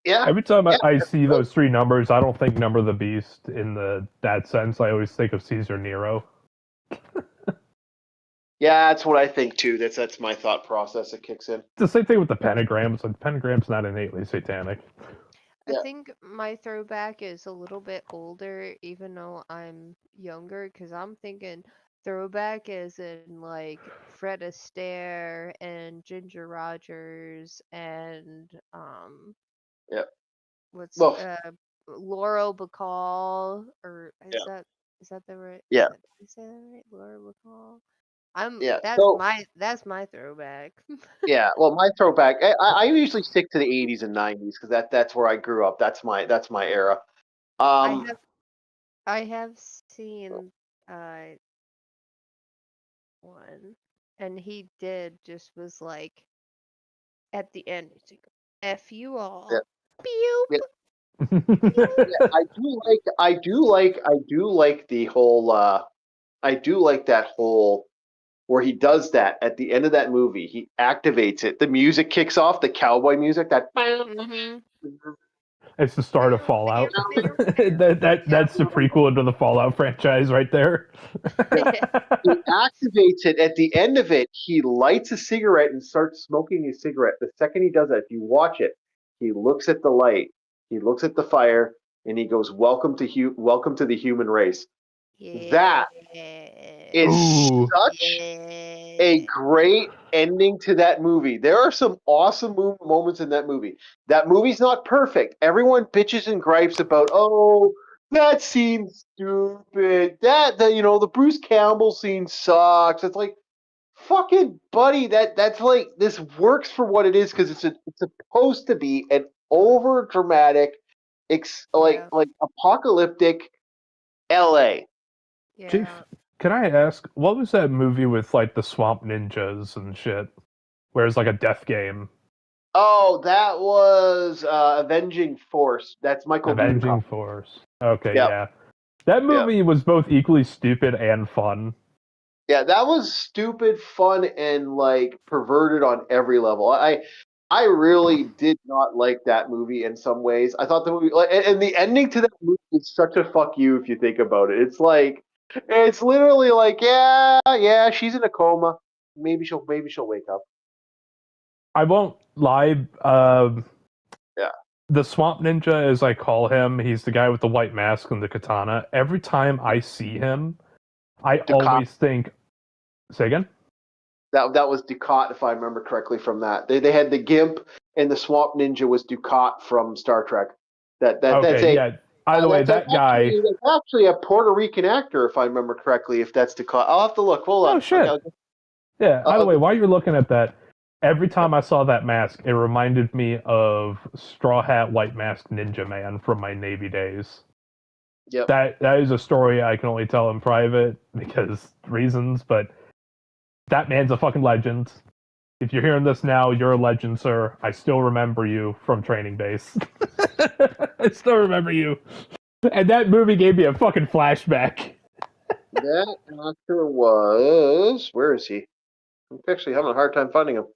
Yeah. Every time I see those three numbers, I don't think Number of the Beast in that sense. I always think of Caesar Nero. Yeah, that's what I think too. That's my thought process that kicks in. It's the same thing with the pentagrams. Like, the pentagram's not innately satanic. I think my throwback is a little bit older, even though I'm younger, because I'm thinking throwback as in like Fred Astaire and Ginger Rogers and what's Laura Bacall, or is that the right? Yeah. Did I say that right? Laura Bacall. That's my throwback. Yeah, well, my throwback, I usually stick to the 80s and 90s because that's where I grew up. That's my era. I have seen one, and he just was like at the end, he's like, "F you all." Yeah. Pew. Yeah. I do like the whole I do like that whole where he does that at the end of that movie. He activates it. The music kicks off, the cowboy music. It's the start of Fallout. That's the prequel into the Fallout franchise right there. He activates it. At the end of it, he lights a cigarette and starts smoking a cigarette. The second he does that, if you watch it, he looks at the light, he looks at the fire, and he goes, welcome to the human race." That is such a great ending to that movie. There are some awesome moments in that movie. That movie's not perfect. Everyone bitches and gripes about, oh, that scene's stupid. The Bruce Campbell scene sucks. It's like, fucking buddy, that's like, this works for what it is because it's supposed to be an over dramatic, like apocalyptic LA. Yeah. Chief, can I ask, what was that movie with like the swamp ninjas and shit? Where it's like a death game. Oh, that was Avenging Force. That's Michael Avenging Dudikoff. Force. Okay, yeah. That movie was both equally stupid and fun. Yeah, that was stupid, fun, and like perverted on every level. I really did not like that movie in some ways. I thought the movie, and the ending to that movie is such a fuck you if you think about it. It's like, it's literally like, yeah, she's in a coma. Maybe she'll wake up. I won't lie. The Swamp Ninja, as I call him, he's the guy with the white mask and the katana. Every time I see him, I always think. Say again? That was Dukat, if I remember correctly from that. They had the Gimp, and the Swamp Ninja was Dukat from Star Trek. Either way, that guy. That's actually a Puerto Rican actor, if I remember correctly. If that's Dukat, I'll have to look. Hold on. Oh shit. Yeah. By the way, while you're looking at that, every time I saw that mask, it reminded me of Straw Hat White Mask Ninja Man from my Navy days. Yep. That is a story I can only tell in private because reasons, but that man's a fucking legend. If you're hearing this now, you're a legend, sir. I still remember you from Training Base. I still remember you. And that movie gave me a fucking flashback. That actor was... Where is he? I'm actually having a hard time finding him.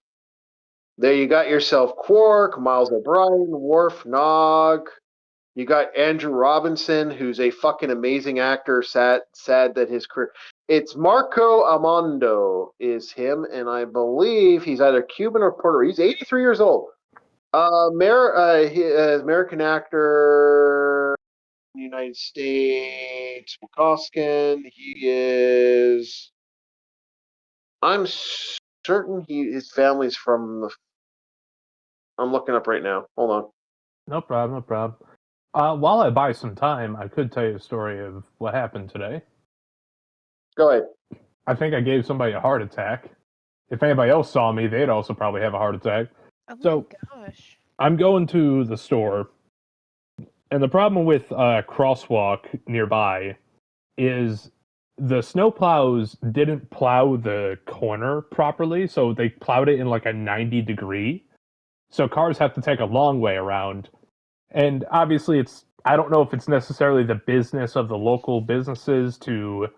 There you got yourself Quark, Miles O'Brien, Worf, Nog. You got Andrew Robinson, who's a fucking amazing actor. Sad that his career... It's Marco Armando is him, and I believe he's either Cuban or Puerto Rican. He's 83 years old. American actor in the United States. Wachowski. He is... I'm certain his family's from I'm looking up right now. Hold on. No problem. While I buy some time, I could tell you a story of what happened today. Go ahead. I think I gave somebody a heart attack. If anybody else saw me, they'd also probably have a heart attack. Oh my gosh. I'm going to the store, and the problem with crosswalk nearby is the snowplows didn't plow the corner properly, so they plowed it in like a 90 degree. So cars have to take a long way around. And obviously I don't know if it's necessarily the business of the local businesses to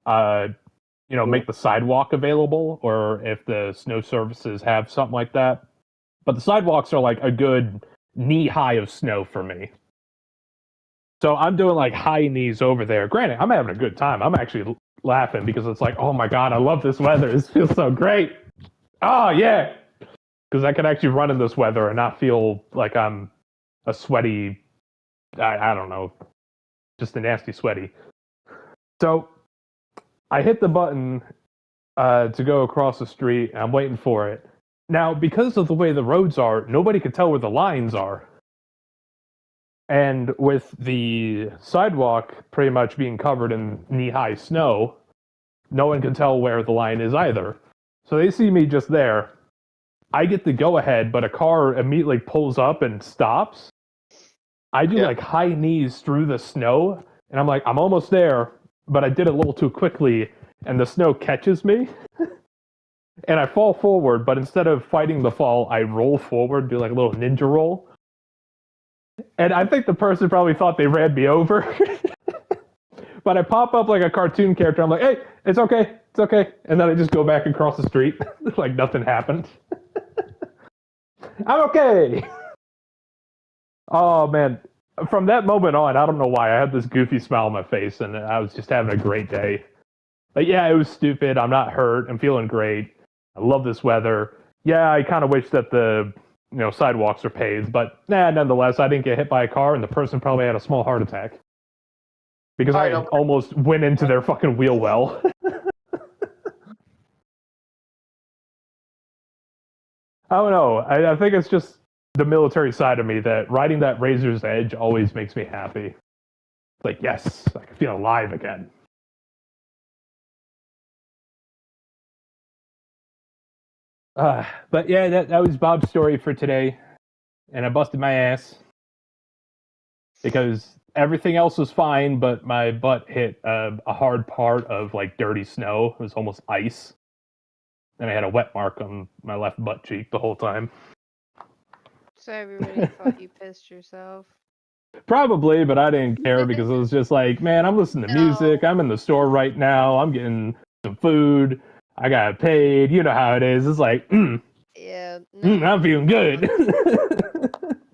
make the sidewalk available, or if the snow services have something like that. But the sidewalks are like a good knee high of snow for me. So I'm doing like high knees over there. Granted, I'm having a good time. I'm actually laughing because it's like, oh my God, I love this weather. This feels so great. Oh, yeah. Because I can actually run in this weather and not feel like I'm a sweaty, I don't know, just a nasty sweaty. So I hit the button to go across the street, and I'm waiting for it. Now, because of the way the roads are, nobody can tell where the lines are. And with the sidewalk pretty much being covered in knee-high snow, no one can tell where the line is either. So they see me just there. I get the go-ahead, but a car immediately pulls up and stops. I do like high knees through the snow, and I'm like, I'm almost there, but I did it a little too quickly, and the snow catches me. And I fall forward, but instead of fighting the fall, I roll forward, do like a little ninja roll. And I think the person probably thought they ran me over. But I pop up like a cartoon character. I'm like, hey, it's okay. And then I just go back across the street like nothing happened. I'm okay. Oh, man. From that moment on, I don't know why, I had this goofy smile on my face, and I was just having a great day. But yeah, it was stupid. I'm not hurt. I'm feeling great. I love this weather. Yeah, I kind of wish that the sidewalks are paved, but nonetheless, I didn't get hit by a car, and the person probably had a small heart attack. Because I almost went into their fucking wheel well. I don't know. I think it's just the military side of me that riding that Razor's Edge always makes me happy. It's like, yes, I can feel alive again. But yeah, that was Bob's story for today. And I busted my ass. Because everything else was fine, but my butt hit a hard part of like dirty snow. It was almost ice. And I had a wet mark on my left butt cheek the whole time. So everybody thought you pissed yourself? Probably, but I didn't care because it was just like, man, I'm listening to music. I'm in the store right now. I'm getting some food. I got paid. You know how it is. It's like, yeah, I'm feeling good.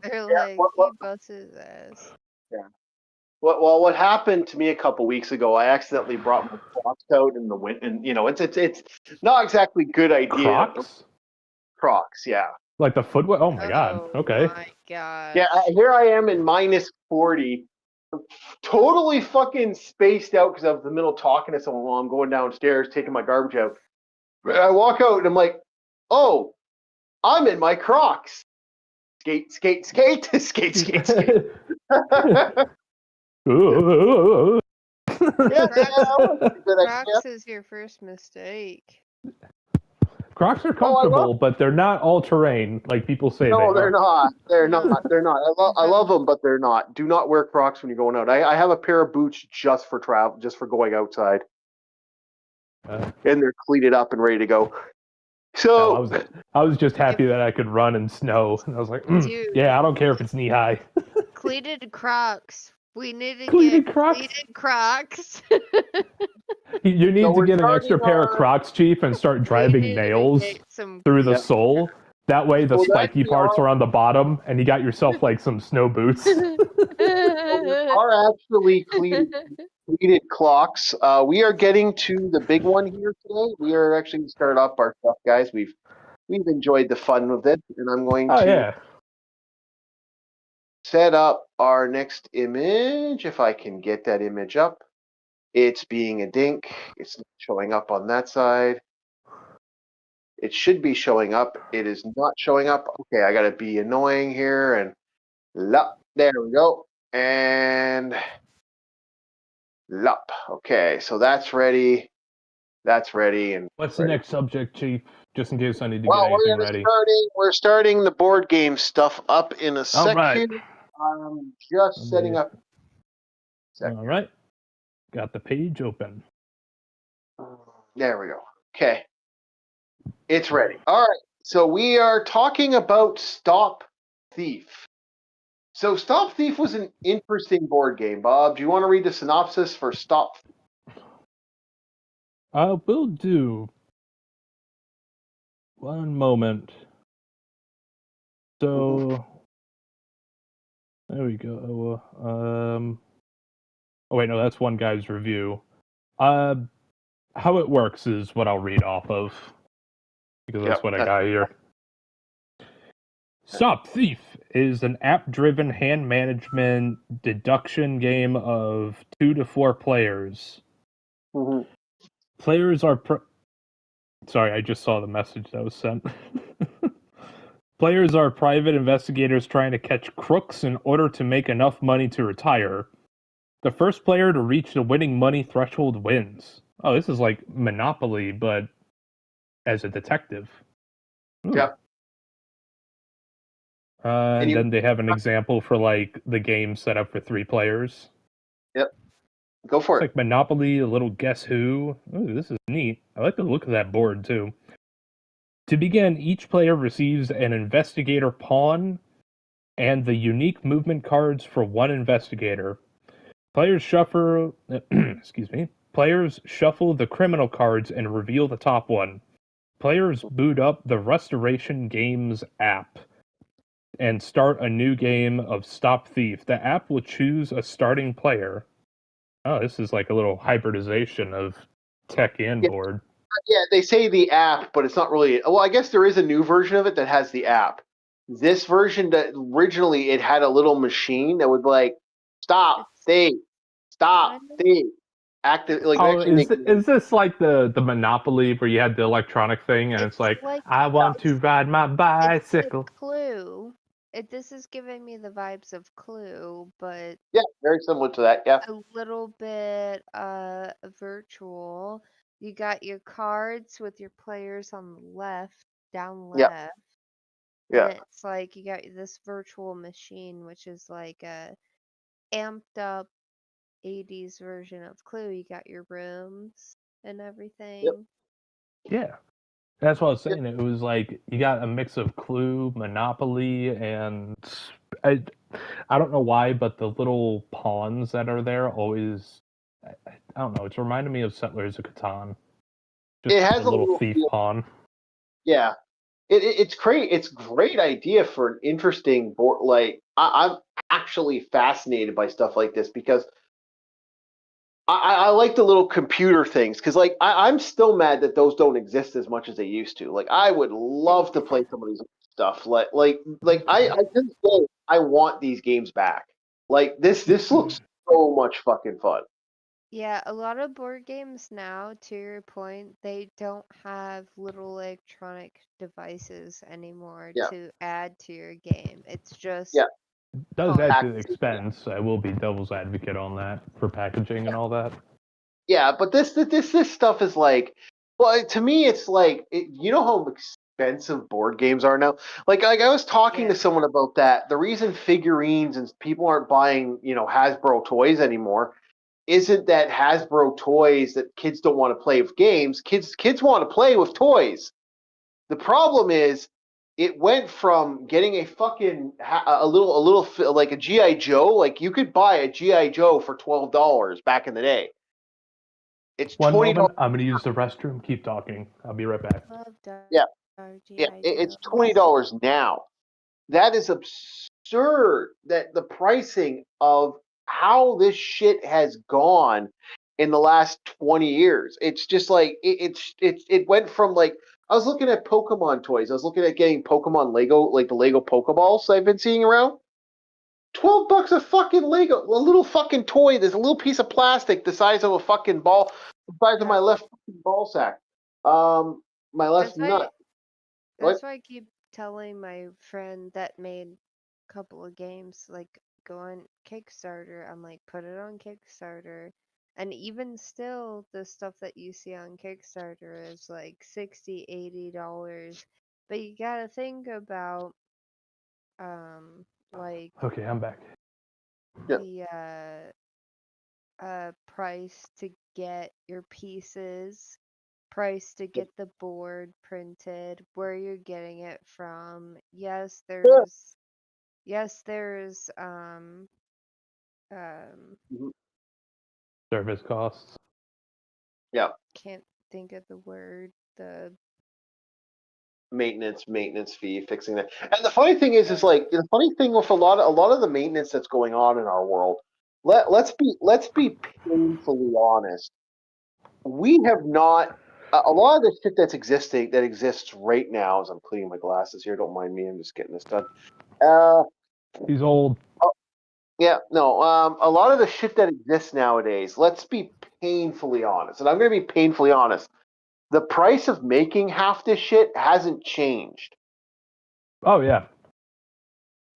They're like, he busted his ass. Yeah. Well, what happened to me a couple weeks ago? I accidentally brought my Crocs out in the winter, and it's not exactly a good idea. Crocs, yeah. Like the footwear? Oh my god. Okay. Oh my god. Yeah, here I am in -40, totally fucking spaced out because I was in the middle talking to someone while I'm going downstairs taking my garbage out. I walk out and I'm like, oh, I'm in my Crocs. Skate, skate, skate, skate, skate, skate. Crocs is your first mistake. Crocs are comfortable, but they're not all-terrain like people say. No, they're not. They're not. They're not. I love them, but they're not. Do not wear Crocs when you're going out. I have a pair of boots just for travel, just for going outside. And they're cleated up and ready to go. So no, I was just happy that I could run in snow. And I was like, yeah, I don't care if it's knee-high. Cleated Crocs. We need to cleated get Crocs? cleated Crocs. You need to get an extra pair of Crocs, Chief, and start driving nails through the sole. That way the spiky parts are on the bottom, and you got yourself like some snow boots. Are actually cleated clocks. We are getting to the big one here today. We are actually starting off our stuff, guys. We've enjoyed the fun with it, and I'm going to set up our next image, if I can get that image up. It's being a dink. It's not showing up on that side. It should be showing up. It is not showing up. Okay, I gotta be annoying here and there we go. And okay, so that's ready. That's ready. And what's the next subject, Chief? Just in case I need to well, get anything ready. We're starting the board game stuff up in a second. Right. I'm just setting up. All right. Got the page open. There we go. Okay. It's ready. All right. So we are talking about Stop Thief. So Stop Thief was an interesting board game. Bob, do you want to read the synopsis for Stop Thief? Will do. One moment. So, there we go. Oh wait, no, that's one guy's review. How it works is what I'll read off of, because that's what I got here. Stop Thief is an app-driven hand management deduction game of 2 to 4 players. Mm-hmm. Players are Sorry, I just saw the message that was sent. Players are private investigators trying to catch crooks in order to make enough money to retire. The first player to reach the winning money threshold wins. Oh, this is like Monopoly, but as a detective. Ooh. Yeah. And then they have an example for like the game set up for 3 players. Yep. Go for it's it. Like Monopoly, a little Guess Who. Ooh, this is neat. I like the look of that board too. To begin, each player receives an investigator pawn and the unique movement cards for one investigator. Players shuffle Players shuffle the criminal cards and reveal the top one. Players boot up the Restoration Games app and start a new game of Stop Thief. The app will choose a starting player. Oh, this is like a little hybridization of tech and board. Yeah, they say the app, but it's not really. Well, I guess there is a new version of it that has the app. This version, that originally it had a little machine that would be like, stop, thief, stop, thief. Active, like, is this like the Monopoly where you had the electronic thing and it's like I want to ride my bicycle? It's Clue. This is giving me the vibes of Clue, but yeah, very similar to that. Yeah, a little bit virtual. You got your cards with your players on the left, down left. Yeah. And it's like you got this virtual machine, which is like a amped up 80s version of Clue. You got your rooms and everything. Yep. Yeah. That's what I was saying. It was like you got a mix of Clue, Monopoly, and I don't know why, but the little pawns that are there always, I don't know, it's reminded me of Settlers of Catan. Just it has a little thief pawn. Yeah. It's great. It's a great idea for an interesting board. Like, I'm actually fascinated by stuff like this because I like the little computer things. Because, like, I'm still mad that those don't exist as much as they used to. Like, I would love to play some of these stuff. Like I just say I want these games back. Like, this looks so much fucking fun. Yeah, a lot of board games now, to your point, they don't have little electronic devices anymore to add to your game. It's just it does add to the expense. I will be devil's advocate on that for packaging and all that. Yeah, but this stuff is like, well, to me, it's like, you know how expensive board games are now. Like I was talking to someone about that. The reason figurines and people aren't buying, Hasbro toys anymore isn't that Hasbro toys that kids don't want to play with games. Kids want to play with toys. The problem is, it went from getting a fucking a little like a G.I. Joe. Like, you could buy a G.I. Joe for $12 back in the day. It's $20. I'm going to use the restroom. Keep talking. I'll be right back. Yeah, it's $20 now. That is absurd. That the pricing of how this shit has gone in the last 20 years. It's just like it went from, like, I was looking at Pokemon toys. I was looking at getting Pokemon Lego, like the Lego Pokeballs I've been seeing around. $12 a fucking Lego, a little fucking toy. There's a little piece of plastic the size of a fucking ball, the size of my left ball sack. My left nut. That's why I keep telling my friend that made a couple of games, like, go on Kickstarter. I'm like, put it on Kickstarter. And even still, the stuff that you see on Kickstarter is like $60, $80. But you gotta think about, like, Okay, I'm back. the price to get your pieces, price to get the board printed, where you're getting it from. Yes, there's Service costs. Yeah. Can't think of the word. The maintenance fee, fixing that. And the funny thing is like the funny thing with a lot of the maintenance that's going on in our world. Let's be painfully honest. We have not a lot of the shit that exists right now. As I'm cleaning my glasses here, don't mind me. I'm just getting this done. He's old. Yeah, no. A lot of the shit that exists nowadays. Let's be painfully honest, and I'm going to be painfully honest. The price of making half this shit hasn't changed. Oh yeah.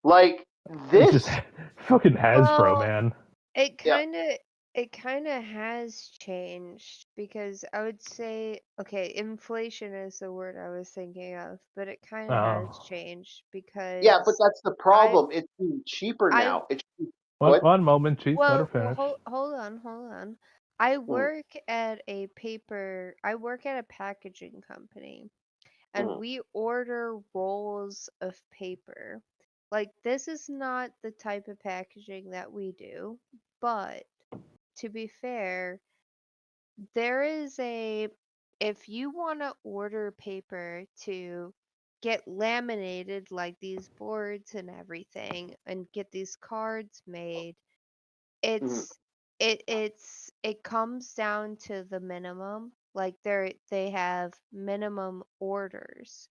Like this, it's just fucking Hasbro, man. It kind of has changed, because I would say, okay, inflation is the word I was thinking of, but it kind of has changed because but that's the problem. It's cheaper now. It's one moment, Chief. Let her finish. Hold on. I work at a packaging company, and we order rolls of paper. Like, this is not the type of packaging that we do, but to be fair, if you want to order paper to get laminated, like these boards and everything, and get these cards made, it comes down to the minimum. Like, they have minimum orders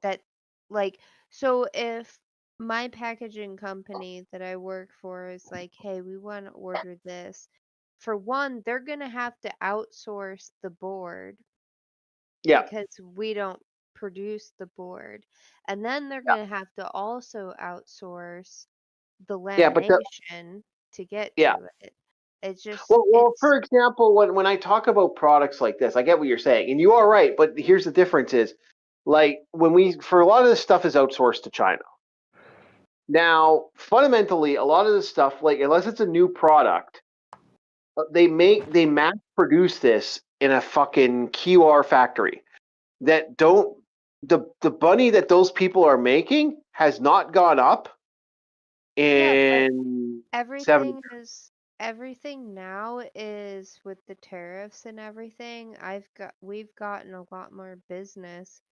that, like, so if my packaging company that I work for is like, hey, we want to order this, for one, they're gonna have to outsource the board, because we don't produce the board, and then they're gonna have to also outsource the lamination to get to it. It's just for example, when I talk about products like this, I get what you're saying, and you are right. But here's the difference: is like for a lot of this stuff is outsourced to China. Now, fundamentally, a lot of this stuff, like unless it's a new product, they mass produce this in a fucking QR factory. That don't the money that those people are making has not gone up in everything now is with the tariffs and everything. We've gotten a lot more business,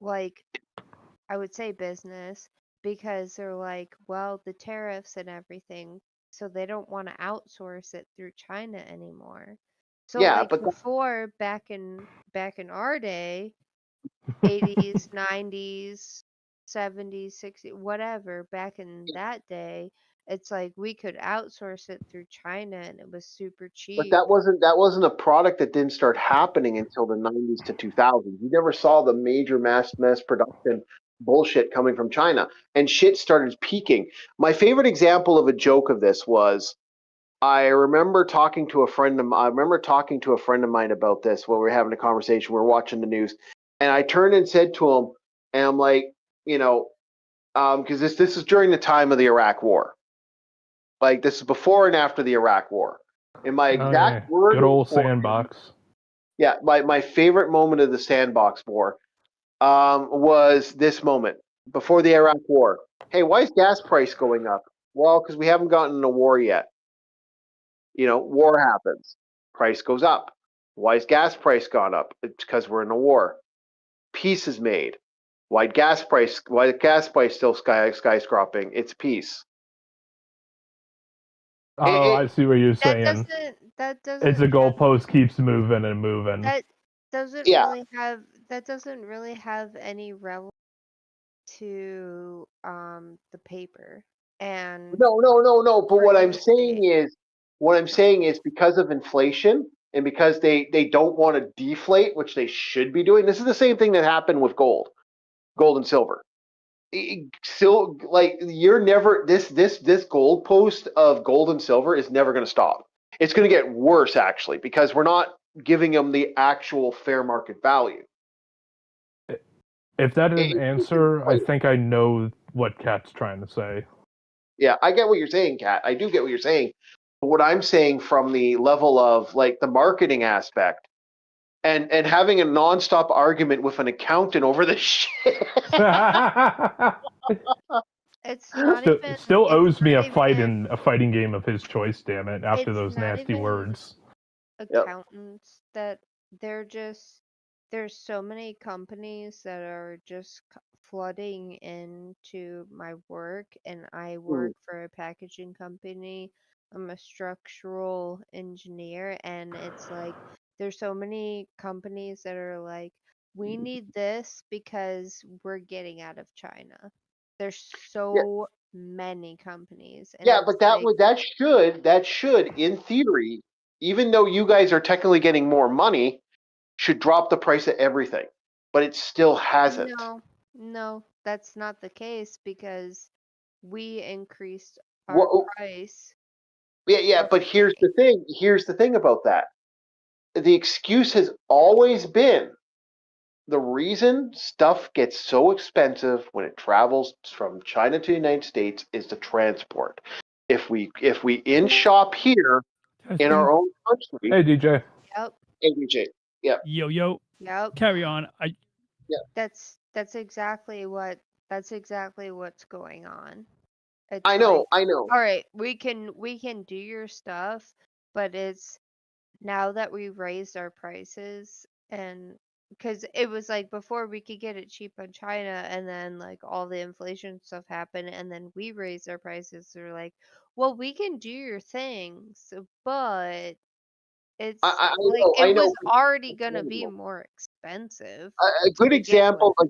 like, I would say business, because they're like, well, the tariffs and everything, so they don't want to outsource it through China anymore. So but before, back in our day, 80s, 90s, 70s, 60s, whatever, back in that day, it's like we could outsource it through China and it was super cheap. But that wasn't a product that didn't start happening until the 90s to 2000s. You never saw the major mass production bullshit coming from China, and shit started peaking. My favorite example of a joke of this was I remember talking to a friend of mine about this while we were having a conversation. We were watching the news, and I turned and said to him, and I'm like, because this is during the time of the Iraq War. Like, this is before and after the Iraq War. In my exact word, good old sandbox. Yeah, my favorite moment of the sandbox war was this moment before the Iraq War. Hey, why is gas price going up? Well, because we haven't gotten in a war yet. War happens, price goes up. Why is gas price gone up? It's because we're in a war. Peace is made. Why gas price still skyscraping? It's peace. I see what you're saying. That doesn't. It's a goalpost keeps moving and moving. That doesn't really have any relevance to the paper. And no. But what I'm saying is because of inflation and because they don't want to deflate, which they should be doing. This is the same thing that happened with gold. gold and silver. So like you're never this goalpost of gold and silver is never going to stop. It's going to get worse actually because we're not giving them the actual fair market value. If that is an answer, I think I know what Kat's trying to say. Yeah, I get what you're saying, Kat. I do get what you're saying. But what I'm saying from the level of like the marketing aspect and having a nonstop argument with an accountant over this shit. It's not still owes me a fighting game of his choice, damn it, after those nasty words. Accountants that there's so many companies that are just flooding into my work, and I work for a packaging company. I'm a structural engineer, and it's like there's so many companies that are like, we need this because we're getting out of China. There's so many companies. And but that should, in theory, even though you guys are technically getting more money, should drop the price of everything. But it still hasn't. No, that's not the case because we increased our price. Yeah, but here's the thing. Here's the thing about that. The excuse has always been the reason stuff gets so expensive when it travels from China to the United States is the transport. If we in shop here in our own country. Hey DJ. Yep. Hey DJ. Yep. Yo. Yep. Carry on. Yeah. That's exactly what's going on. It's I know. All right, we can do your stuff, but it's now that we raised our prices, and because it was like before we could get it cheap in China, and then like all the inflation stuff happened, and then we raised our prices. They're like, well, we can do your things, but it's it was already gonna be more expensive. A good example of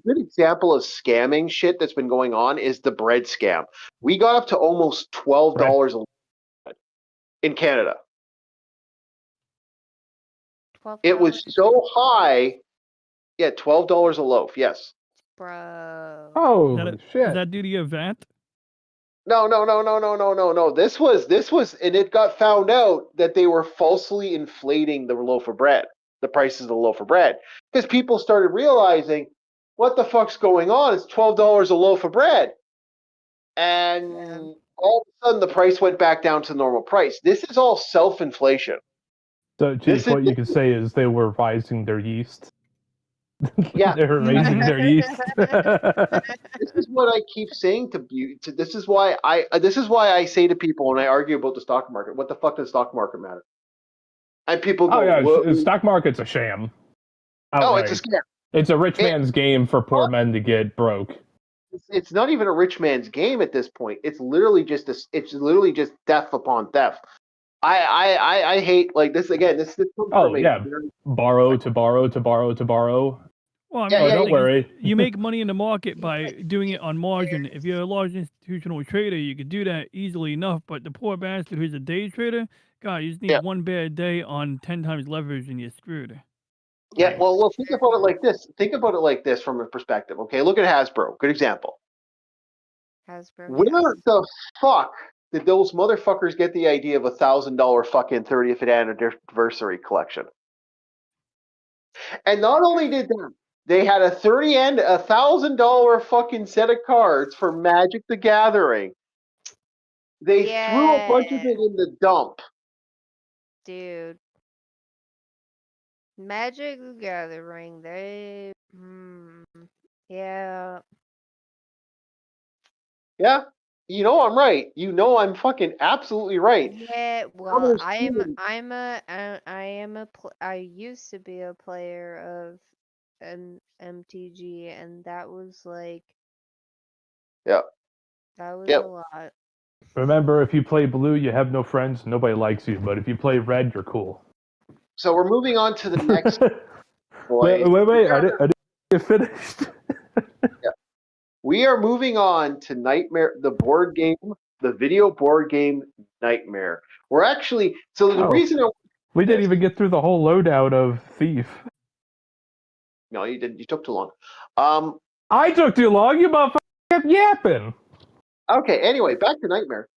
scamming shit that's been going on is the bread scam. We got up to almost $12 a loaf in Canada. It was so high. Yeah, $12 a loaf. Yes. Bro. Oh shit! Is that due to your VAT? No. This was, and it got found out that they were falsely inflating the loaf of bread, the prices of the loaf of bread, because people started realizing what the fuck's going on. It's $12 a loaf of bread, and all of a sudden the price went back down to the normal price. This is all self-inflation. So, Chief, what you could say is they were rising their yeast. Yeah, they're raising their yeast. This is what I keep saying this is why I say to people when I argue about the stock market, what the fuck does the stock market matter? And people go, the stock market's a sham. Oh, it's a scam. It's a rich man's game for poor men to get broke. It's not even a rich man's game at this point. It's literally just theft upon theft. I hate like this again. This comes from borrow to borrow to borrow to borrow. Well, I mean, don't worry. You make money in the market by doing it on margin. If you're a large institutional trader, you could do that easily enough. But the poor bastard who's a day trader, God, you just need one bad day on 10 times leverage and you're screwed. Yeah, well, think about it like this. Think about it like this from a perspective. Okay, look at Hasbro. Good example. Hasbro. Where the fuck did those motherfuckers get the idea of $1,000 fucking 30th anniversary collection? And not only did that, they had a $1,000 fucking set of cards for Magic the Gathering. They threw a bunch of it in the dump. Dude. Magic the Gathering, yeah. Yeah, you know I'm right. You know I'm fucking absolutely right. Yeah, well, I used to be a player of an MTG, and that was like, that was a lot. Remember, if you play blue, you have no friends. Nobody likes you. But if you play red, you're cool. So we're moving on to the next. Wait! I didn't get finished. We are moving on to Nightmare, the board game, the video board game Nightmare. We're actually the reason we didn't even get through the whole loadout of Thief. No, you didn't. You took too long. I took too long. You motherfucker kept yapping. Okay, anyway, back to Nightmare.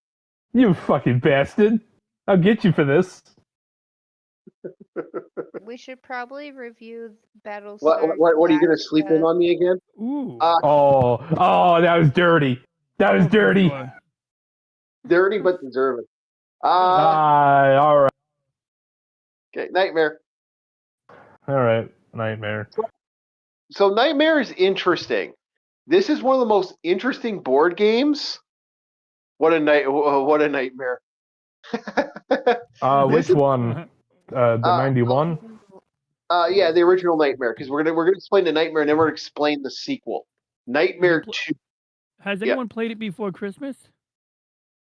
You fucking bastard. I'll get you for this. We should probably review Battlestar. What are you going to sleep in on me again? Ooh. Oh, that was dirty. That was dirty. Dirty but deserving. All right. Okay, Nightmare. All right, Nightmare. So Nightmare is interesting. This is one of the most interesting board games. What a nightmare. Which one? The 91? Yeah, the original Nightmare, because we're gonna explain the Nightmare and then we're gonna explain the sequel. Nightmare 2. Has anyone played it before Christmas?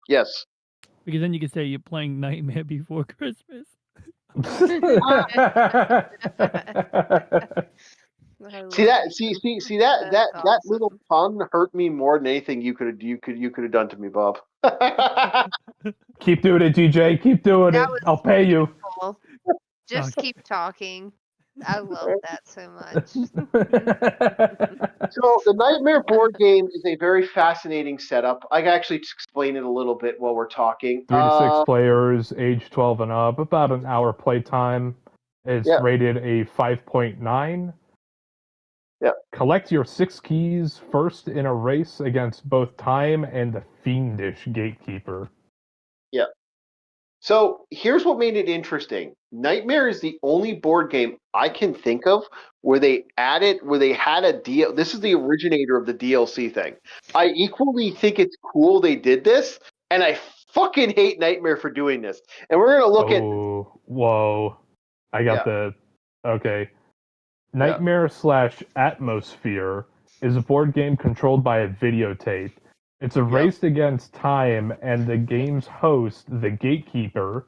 Yes. Because then you can say you're playing Nightmare Before Christmas. See that awesome. little pun hurt me more than anything you could have done to me, Bob. Keep doing it, DJ. Keep doing it. I'll pay you. Cool. Just keep talking. I love that so much. So the Nightmare board game is a very fascinating setup. I can actually explain it a little bit while we're talking. 3 to 6 players, age 12 and up, about an hour playtime. It's rated a 5.9. Yeah. Collect your 6 keys first in a race against both Time and the Fiendish Gatekeeper. Yeah. So here's what made it interesting. Nightmare is the only board game I can think of where they had a deal. This is the originator of the DLC thing. I equally think it's cool they did this, and I fucking hate Nightmare for doing this. And we're gonna look at. Whoa! I got okay. Nightmare / Atmosphere is a board game controlled by a videotape. It's a race against Time and the game's host, the Gatekeeper.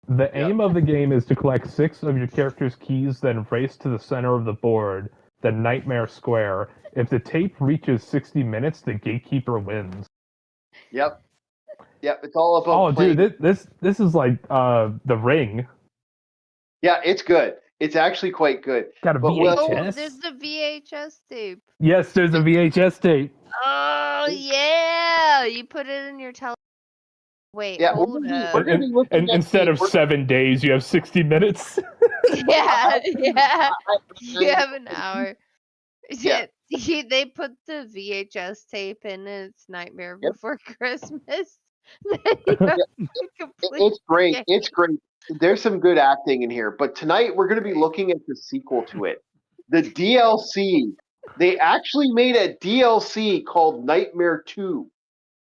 The aim of the game is to collect 6 of your character's keys, then race to the center of the board, the Nightmare Square. If the tape reaches 60 minutes, the Gatekeeper wins. Yep, it's all about playing. Dude, this is like The Ring. Yeah, it's good. It's actually quite good. Got a VHS? Oh, there's the VHS tape. Yes, there's a VHS tape. Oh, yeah! You put it in your television. Wait, hold up. And instead of 7 days, you have 60 minutes? Yeah. You have an hour. Yeah. They put the VHS tape in, and it's Nightmare Before Christmas. It's great. Game. It's great. There's some good acting in here, but tonight we're going to be looking at the sequel to it, the DLC. They actually made a DLC called Nightmare 2.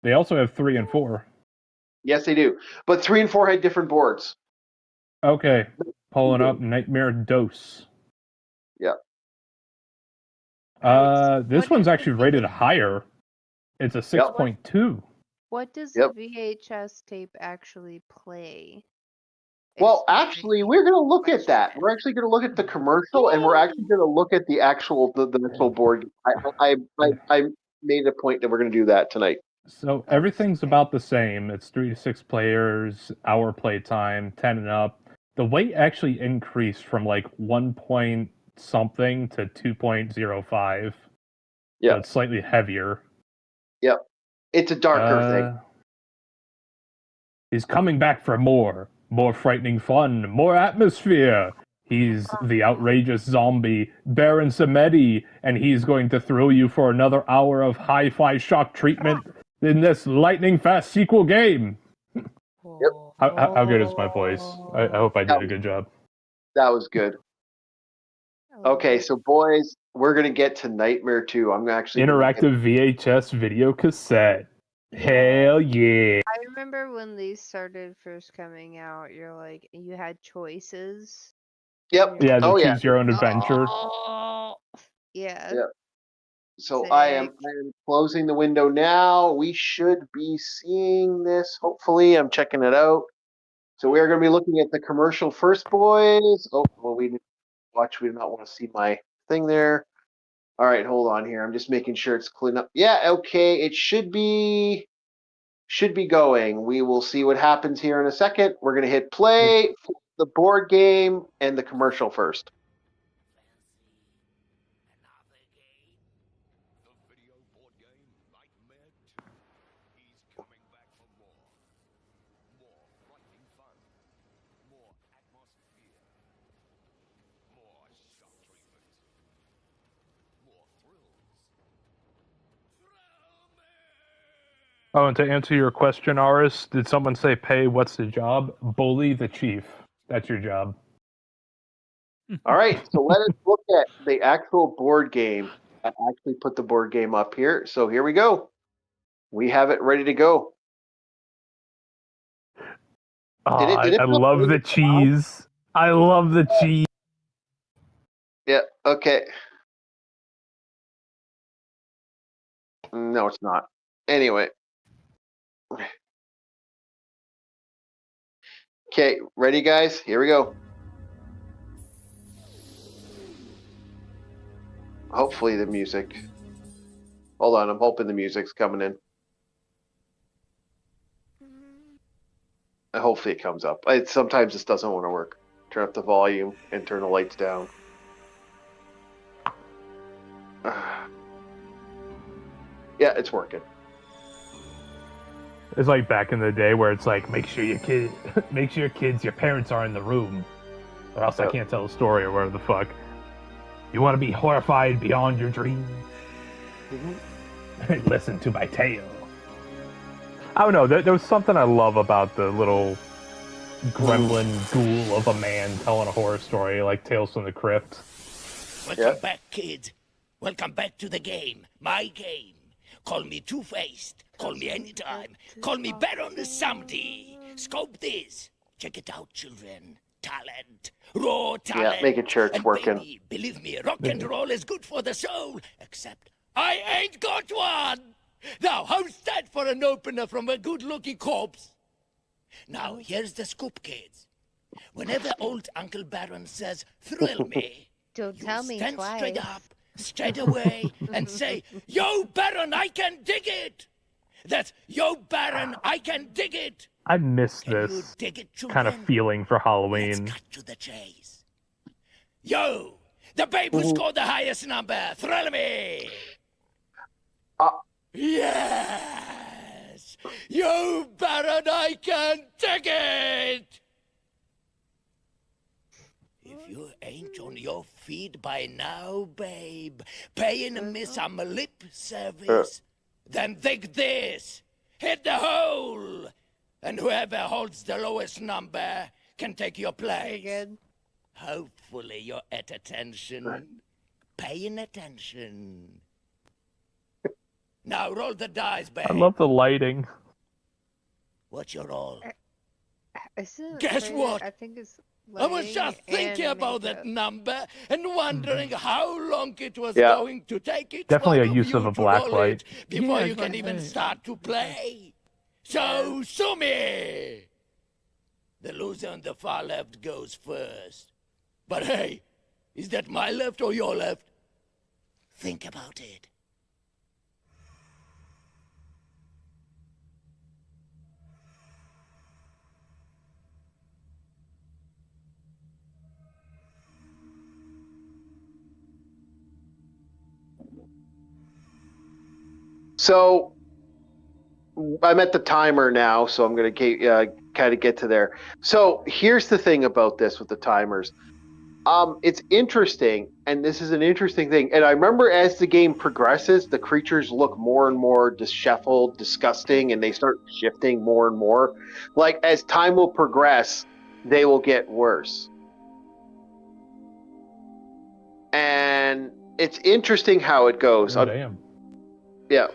They also have 3 and 4. Yes, they do. But 3 and 4 had different boards. Okay. Pulling up Nightmare Dose. Yeah. This one's actually rated higher. It's a 6.2. What does the VHS tape actually play? Well, actually, we're going to look at that. We're actually going to look at the commercial, and we're actually going to look at the actual board. I made a point that we're going to do that tonight. So everything's about the same. It's 3 to 6 players, hour play time, 10 and up. The weight actually increased from like 1 point something to 2.05. Yeah, so it's slightly heavier. Yep, it's a darker thing. He's coming back for more frightening fun, more atmosphere. He's the outrageous zombie Baron Samedi, and he's going to thrill you for another hour of hi-fi shock treatment in this lightning-fast sequel game. Yep. How good is my voice? I hope I did a good job. That was good. Okay, so boys, we're going to get to Nightmare 2. I'm actually... Interactive VHS video cassette. Hell yeah. I remember when these started first coming out, you had choices. Yep. Yeah, choose your own adventure. Yeah. Yep. So I am closing the window now. We should be seeing this, hopefully. I'm checking it out. So we are going to be looking at the commercial first, boys. Oh, well, we do not want to see my thing there. All right, hold on here. I'm just making sure it's clean up. Yeah, okay. It should be going. We will see what happens here in a second. We're going to hit play for the board game and the commercial first. Oh, and to answer your question, Aris, did someone say pay? What's the job? Bully the chief. That's your job. All right, so let us look at the actual board game. I actually put the board game up here. So here we go. We have it ready to go. I love the cheese. I love the cheese. Yeah, okay. No, it's not. Anyway. Okay, ready, guys? Here we go. Hopefully the music. Hold on, I'm hoping the music's coming in. Hopefully it comes up. Sometimes this doesn't want to work. Turn up the volume and turn the lights down. Yeah, it's working. It's like back in the day where it's like, make sure your parents are in the room, or else I can't tell a story or whatever the fuck. You want to be horrified beyond your dreams? Listen to my tale. I don't know. There was something I love about the little gremlin ghoul of a man telling a horror story like Tales from the Crypt. Welcome back, kids. Welcome back to the game. My game. Call me Two-Faced. Call me anytime. Call me Baron Samedi. Scope this. Check it out, children. Talent. Raw talent. Yeah, making sure it's working. Baby, believe me, rock and roll is good for the soul. Except I ain't got one. Now, how's that for an opener from a good-looking corpse? Now, here's the scoop, kids. Whenever old Uncle Baron says, thrill me, Don't tell me stand twice. straight up, straight away, and say, yo, Baron, I can dig it! That's, yo, Baron, I can dig it! I miss this kind of feeling for Halloween. Let's cut to the chase. Yo, the babe who scored the highest number, thrill me! Yes! Yo, Baron, I can dig it! If you ain't on your feet by now, babe, paying me some lip service, then dig this. Hit the hole! And whoever holds the lowest number can take your place. Good. Hopefully you're at attention. Paying attention. Now roll the dice, babe. I love the lighting. What's your roll? Guess what? I think it's I was just thinking about that number and wondering how long it was going to take it. Definitely a use of a black light. Before you can even start to play. So, sue me! The loser on the far left goes first. But hey, is that my left or your left? Think about it. So I'm at the timer now, so I'm going to kind of get to there. So here's the thing about this with the timers. It's interesting, and this is an interesting thing. And I remember as the game progresses, the creatures look more and more disheveled, disgusting, and they start shifting more and more. Like, as time will progress, they will get worse. And it's interesting how it goes. Oh, damn. Yeah.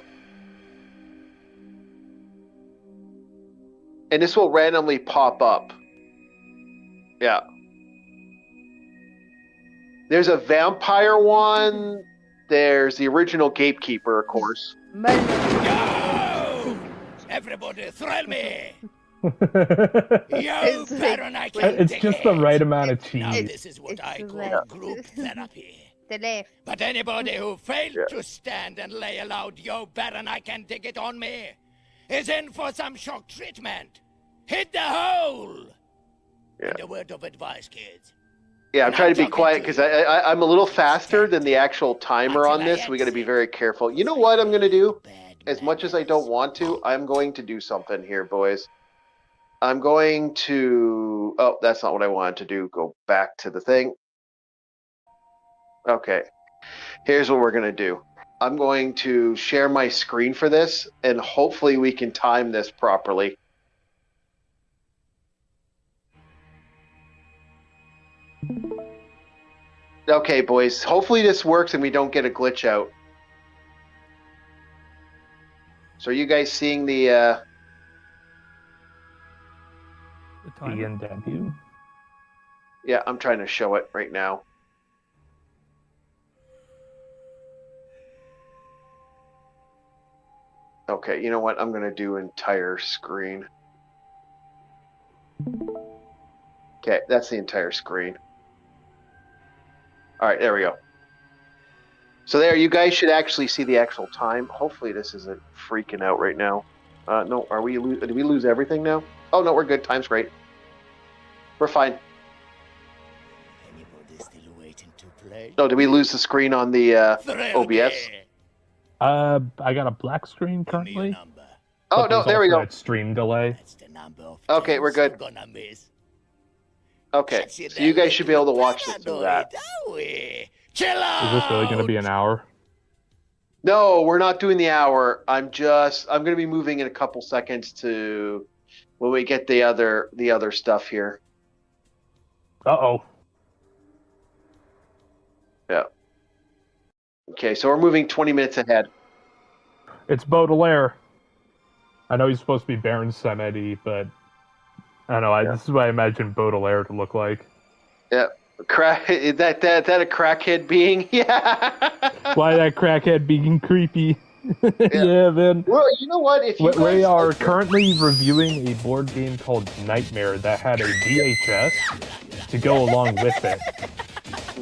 And this will randomly pop up. Yeah. There's a vampire one. There's the original Gatekeeper, of course. Yo! Everybody, thrill me! Yo, Baron, I can It's just the right amount of cheese. Now, this is what I call group therapy. The left. But anybody who failed to stand and lay aloud, yo, Baron, I can dig it on me, is in for some shock treatment. Hit the hole! Yeah. And a word of advice, kids. Yeah, I'm trying to be quiet because I'm a little faster than the actual timer on this. We got to be very careful. You know what I'm going to do? As much as I don't want to, I'm going to do something here, boys. I'm going to... Oh, that's not what I wanted to do. Go back to the thing. Okay. Here's what we're going to do. I'm going to share my screen for this, and hopefully we can time this properly. Okay, boys. Hopefully this works and we don't get a glitch out. So are you guys seeing the DNW? Yeah, I'm trying to show it right now. Okay, you know what? I'm going to do entire screen. Okay, that's the entire screen. All right, there we go. So there, you guys should actually see the actual time. Hopefully this isn't freaking out right now. No, are we? Did we lose everything now? Oh no, we're good. Time's great. We're fine. Anybody still waiting to play? No, did we lose the screen on the OBS? I got a black screen currently. Oh no, there we go. That stream delay. Okay, we're good. Okay, so you guys should be able to watch this through that. Chill out. Is this really going to be an hour? No, we're not doing the hour. I'm going to be moving in a couple seconds to when we get the other stuff here. Uh-oh. Yeah. Okay, so we're moving 20 minutes ahead. It's Baudelaire. I know he's supposed to be Baron Samedi, but I don't know. This is what I imagine Baudelaire to look like. Yeah. Is that a crackhead being? Yeah. Why that crackhead being creepy? Yeah, man. Well, you know what? If you we are currently reviewing a board game called Nightmare that had a VHS to go along with it.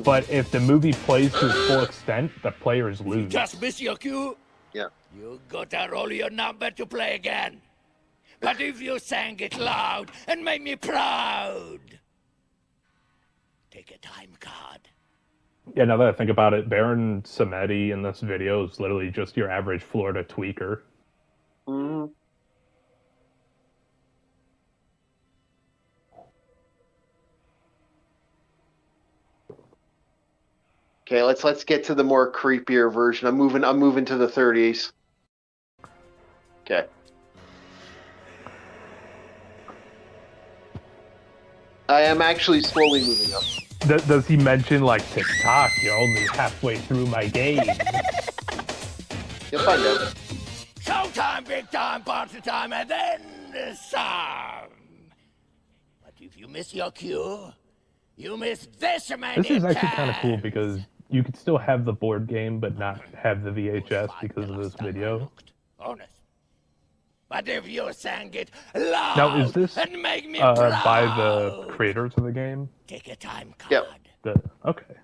But if the movie plays to its full extent, the players lose. Just miss your cue? Yeah. You gotta roll your number to play again. But if you sang it loud and made me proud, take a time card. Yeah, now that I think about it, Baron Samedi in this video is literally just your average Florida tweaker. Mm-hmm. Okay, let's get to the more creepier version. I'm moving to the 30s. Okay. I am actually slowly moving up. Does he mention, like, TikTok? You're only halfway through my game. You'll find out. Showtime, big time, party time, and then some. But if you miss your cue, you miss this man. This is actually kind of cool because you could still have the board game but not have the VHS because of this video. Honest. But if you sang it loud now, is this and make me proud, by the creators of the game? Take a time card. Yep. Okay.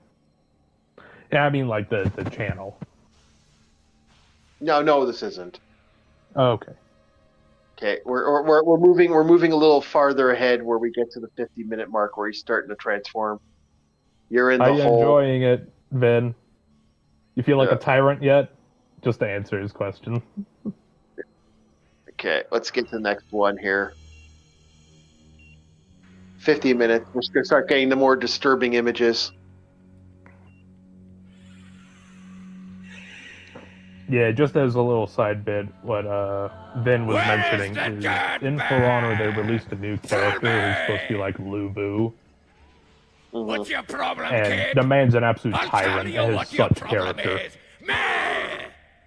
Yeah, I mean like the channel. No, this isn't. Oh, okay. Okay, we're moving a little farther ahead where we get to the 50-minute mark where he's starting to transform. You're in the Are you hole. enjoying it, Vin? You feel like a tyrant yet? Just to answer his question. Okay, let's get to the next one here. 50 minutes. We're going to start getting the more disturbing images. Yeah, just as a little side bit, what Vin was mentioning is in For Honor they released a new character who's supposed to be like Lubu. What's your problem, and kid? the man's an absolute I'll tyrant tell you and what has your such problem character. is. Me!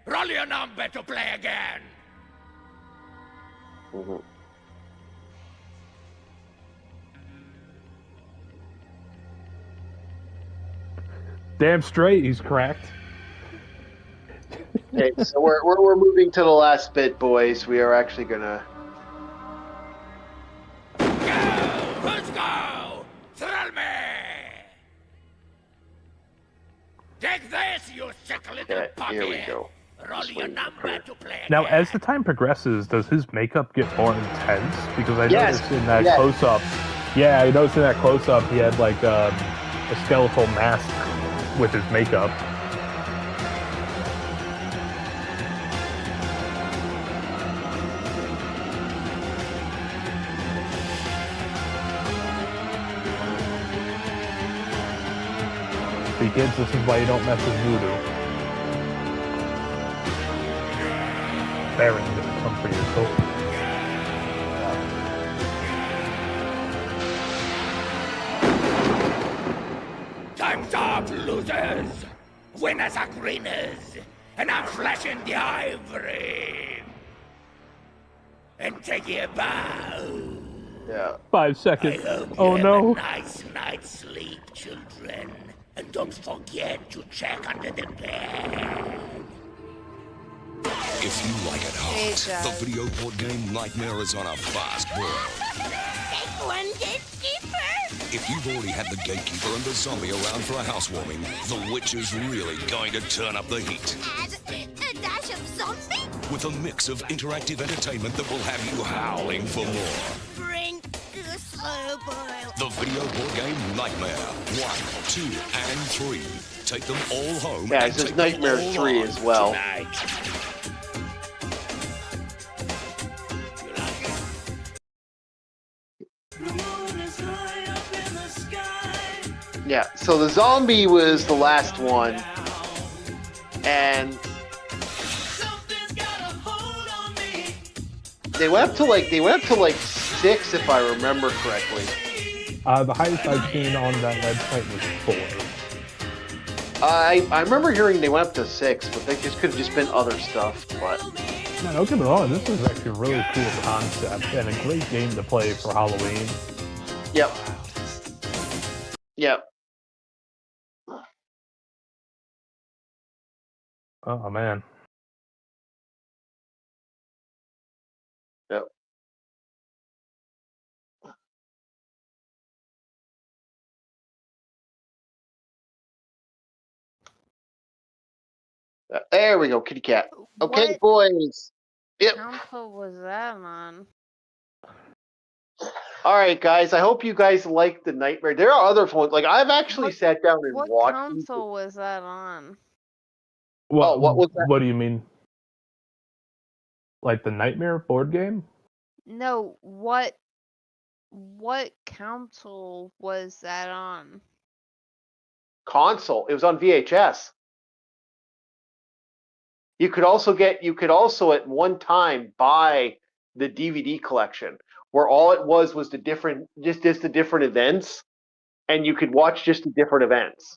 Roll your number to play again. Mm-hmm. Damn straight, he's cracked. Okay, so we're moving to the last bit, boys. We are actually gonna. Go! Let's go! Thrill me! Take this, you sick little Okay, puppy! here we go. Roll your number to play again. Now, as the time progresses, does his makeup get more intense? Because I Yes, noticed in that yes. close-up, yeah, I noticed in that close-up he had like a skeletal mask with his makeup. See, kids, this is why you don't mess with voodoo. Baron's gonna come for your soul. Time's up, losers! Winners are grinners, and I'm flashing the ivory! And take your bow! Yeah. 5 seconds. I hope you Oh have no. a nice night's sleep, children. And don't forget to check under the bed. If you like it hot, the video board game Nightmare is on a fast boil. Take one, Gatekeeper! If you've already had the Gatekeeper and the zombie around for a housewarming, The Witch is really going to turn up the heat. Add a dash of zombie? With a mix of interactive entertainment that will have you howling for more. Bring the slow boil. The video board game Nightmare 1, 2, and 3. Take them all home. Yeah, and it's just take them Nightmare all 3 on as well. tonight. Yeah, so the zombie was the last one, and they went up to like 6 if I remember correctly. The highest I've seen on that website was 4. I remember hearing they went up to 6, but they just could have just been other stuff. But No, don't get me wrong, this is actually a really cool concept and a great game to play for Halloween. yep, yep. Oh man. Yep. There we go, kitty cat. Okay, What boys. Yep. console was that on? All right, guys. I hope you guys liked the Nightmare. There are other phones. Like I've actually What- sat down and What watched. console was that on? What was that? What do you mean? Like the Nightmare board game? No, what console was that on? Console. It was on VHS. You could also at one time buy the DVD collection where all it was the different the different events, and you could watch just the different events.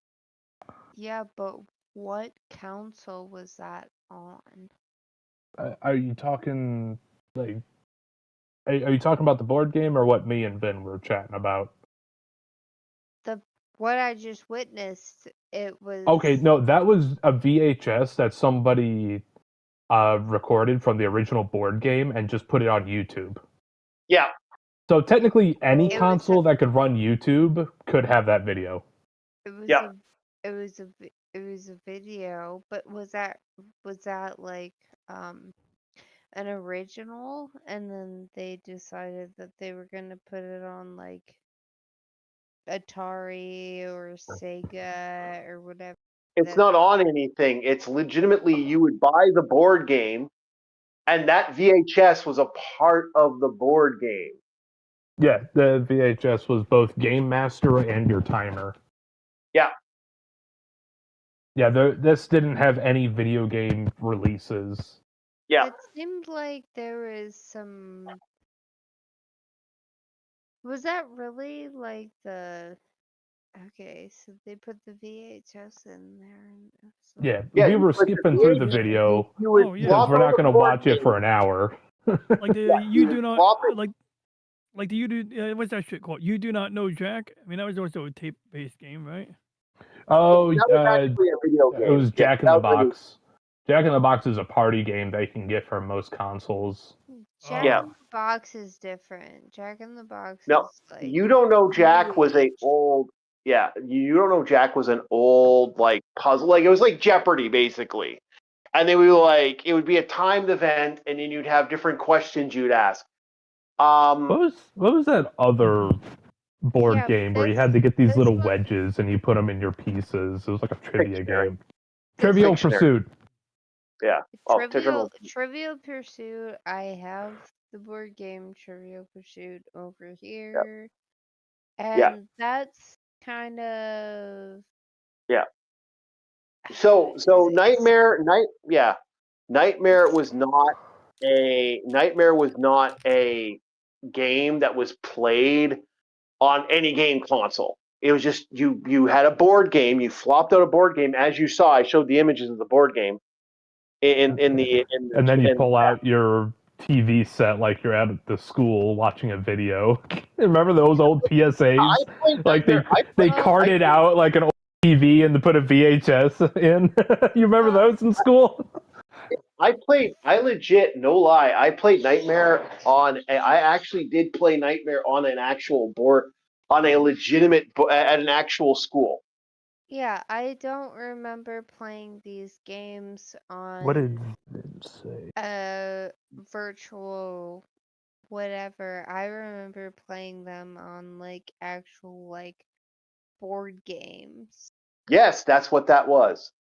Yeah, but what console was that on? Are you talking like? Are you talking about the board game or what me and Ben were chatting about? What I just witnessed, it was Okay, no, that was a VHS that somebody recorded from the original board game and just put it on YouTube. Yeah. So technically, any It was console a- that could run YouTube could have that video. It was Yeah. it was a video, but was that like an original, and then they decided that they were gonna put it on like Atari or Sega or whatever. It's not on anything. It's legitimately you would buy the board game, and that VHS was a part of the board game. Yeah, the VHS was both Game Master and your timer. Yeah. Yeah, this didn't have any video game releases. Yeah. It seemed like there was some. Was that really like the? Okay, so they put the VHS in there. And so... Yeah, Yeah, we you were put the skipping through the VHS video You would Oh, yeah. flop because we're on not the going to board watch it game. for an hour. Like the Yeah, you you do not flop it. like the you do what's that shit called? You Do Not Know Jack. I mean that was also a tape-based game, right? Oh, That was actually a video game. it was Yeah, Jack in that the was a- Box. Jack in the Box is a party game that you can get from most consoles. Jack Yeah. in the Box is different. Jack in the Box No, is like You don't know Jack was a huge. old. Yeah, you don't know Jack was an old like puzzle. Like it was like Jeopardy basically, and they would like it would be a timed event, and then you'd have different questions you'd ask. What was that other board Yeah, game where you this- had to get these this little one- wedges and you put them in your pieces? It was like a trivia Pictionary. game. Trivial Pictionary. Pursuit. Yeah. Oh, Trivial Pursuit. I have the board game Trivial Pursuit over here, and Yeah. that's kind of So Nightmare was not Nightmare was not a game that was played on any game console. It was just you had a board game. You flopped out a board game, as you saw. I showed the images of the board game. And then you pull out your TV set like you're at the school watching a video. Remember those old PSAs? Like they carted out like an old TV and to put a VHS in. You remember those in school? I legit, no lie, I played Nightmare I actually did play Nightmare on an actual board, on a legitimate, at an actual school. Yeah, I don't remember playing these games on what did it say? Virtual whatever. I remember playing them on like actual like board games. Yes, that's what that was.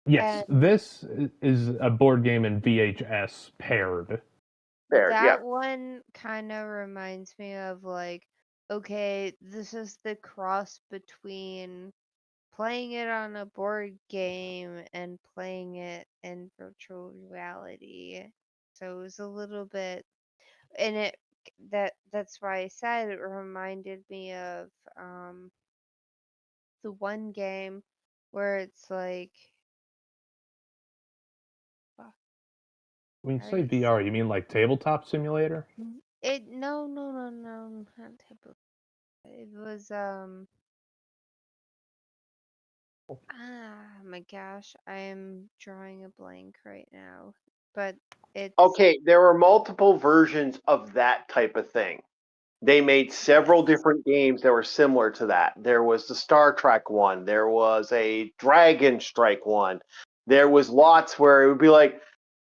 Yes, this is a board game in VHS paired. That one kind of reminds me of like, okay, this is the cross between playing it on a board game and playing it in virtual reality. So it was a little bit, and that's why I said it reminded me of the one game where it's like, when you say VR, you mean like tabletop simulator? No, not tabletop. It was my gosh, I am drawing a blank right now. But it's okay. There were multiple versions of that type of thing. They made several different games that were similar to that. There was the Star Trek one. There was a Dragon Strike one. There was lots where it would be like,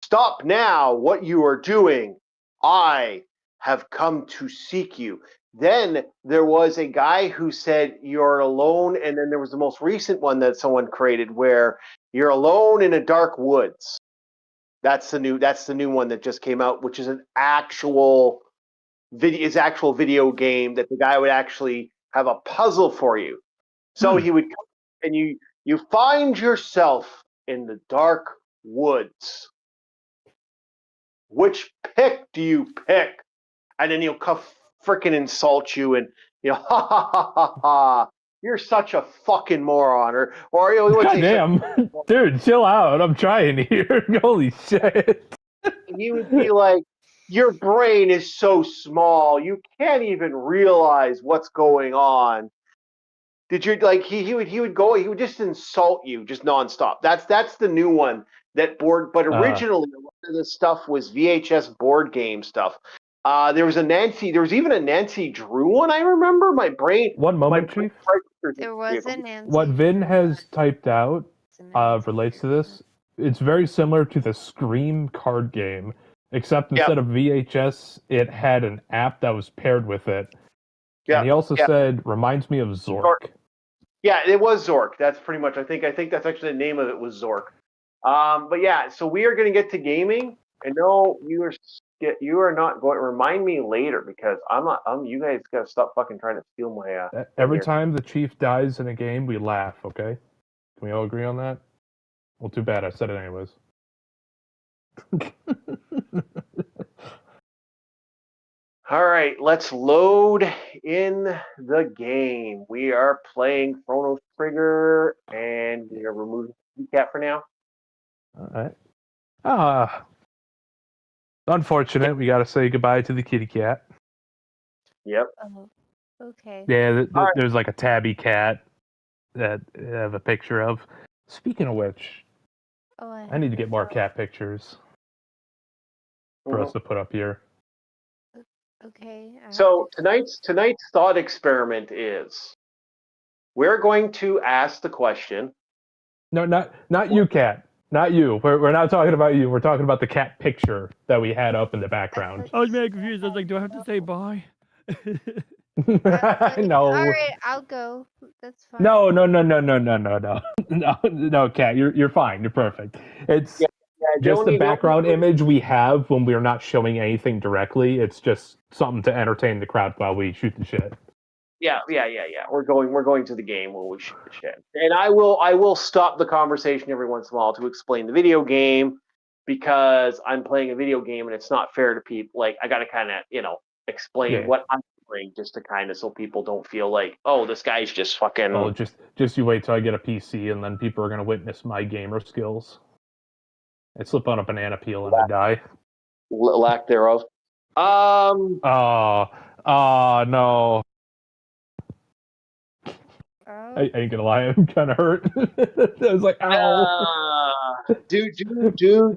stop now what you are doing. I have come to seek you. Then there was a guy who said you're alone, and then there was the most recent one that someone created where you're alone in a dark woods. That's the new one that just came out, which is an actual video game that the guy would actually have a puzzle for you. So he would come and you find yourself in the dark woods. Which pick do you pick? And then he'll freaking insult you and ha ha ha ha ha. You're such a fucking moron, or he would say, damn, dude, chill out. I'm trying here. Holy shit. He would be like, your brain is so small, you can't even realize what's going on. Did you like he would just insult you just nonstop. That's the new one but originally a lot of the stuff was VHS board game stuff. There was even a Nancy Drew one, I remember. My brain. One moment, Chief. There was a Nancy. What Vin has typed out relates to this. It's very similar to the Scream card game, except instead of VHS, it had an app that was paired with it. Yeah. And he also said, reminds me of Zork. Yeah, it was Zork. That's pretty much. I think that's actually the name of it was Zork. But yeah, so we are going to get to gaming. I know you are not going to remind me later because I'm not. You guys got to stop fucking trying to steal my. Every time the Chief dies in a game, we laugh. Okay, can we all agree on that? Well, too bad. I said it anyways. All right, let's load in the game. We are playing Chrono Trigger, and we are removing the cat for now. All right. Unfortunate. We got to say goodbye to the kitty cat. Yep. Oh, okay. Yeah, there's like a tabby cat that I have a picture of. Speaking of which, I need to get more cat pictures for us to put up here. Okay. So tonight's thought experiment is we're going to ask the question. No, not you, Cat. Not you. We're not talking about you. We're talking about the cat picture that we had up in the background. I was very confused. I was like, do I have to say bye? No. All right, I'll go. That's fine. No, Cat. You're fine. You're perfect. It's just the background image we have when we're not showing anything directly. It's just something to entertain the crowd while we shoot the shit. Yeah. We're going to the game while we shoot the shit. And I will stop the conversation every once in a while to explain the video game. because I'm playing a video game and it's not fair to people. Like, I got to kind of, explain what I'm doing just to kind of so people don't feel like, oh, this guy's just fucking. Oh, just you wait till I get a PC and then people are going to witness my gamer skills. I slip on a banana peel and I die. Lack thereof. Oh, no. I ain't gonna lie, I'm kind of hurt. I was like, ow. Dude.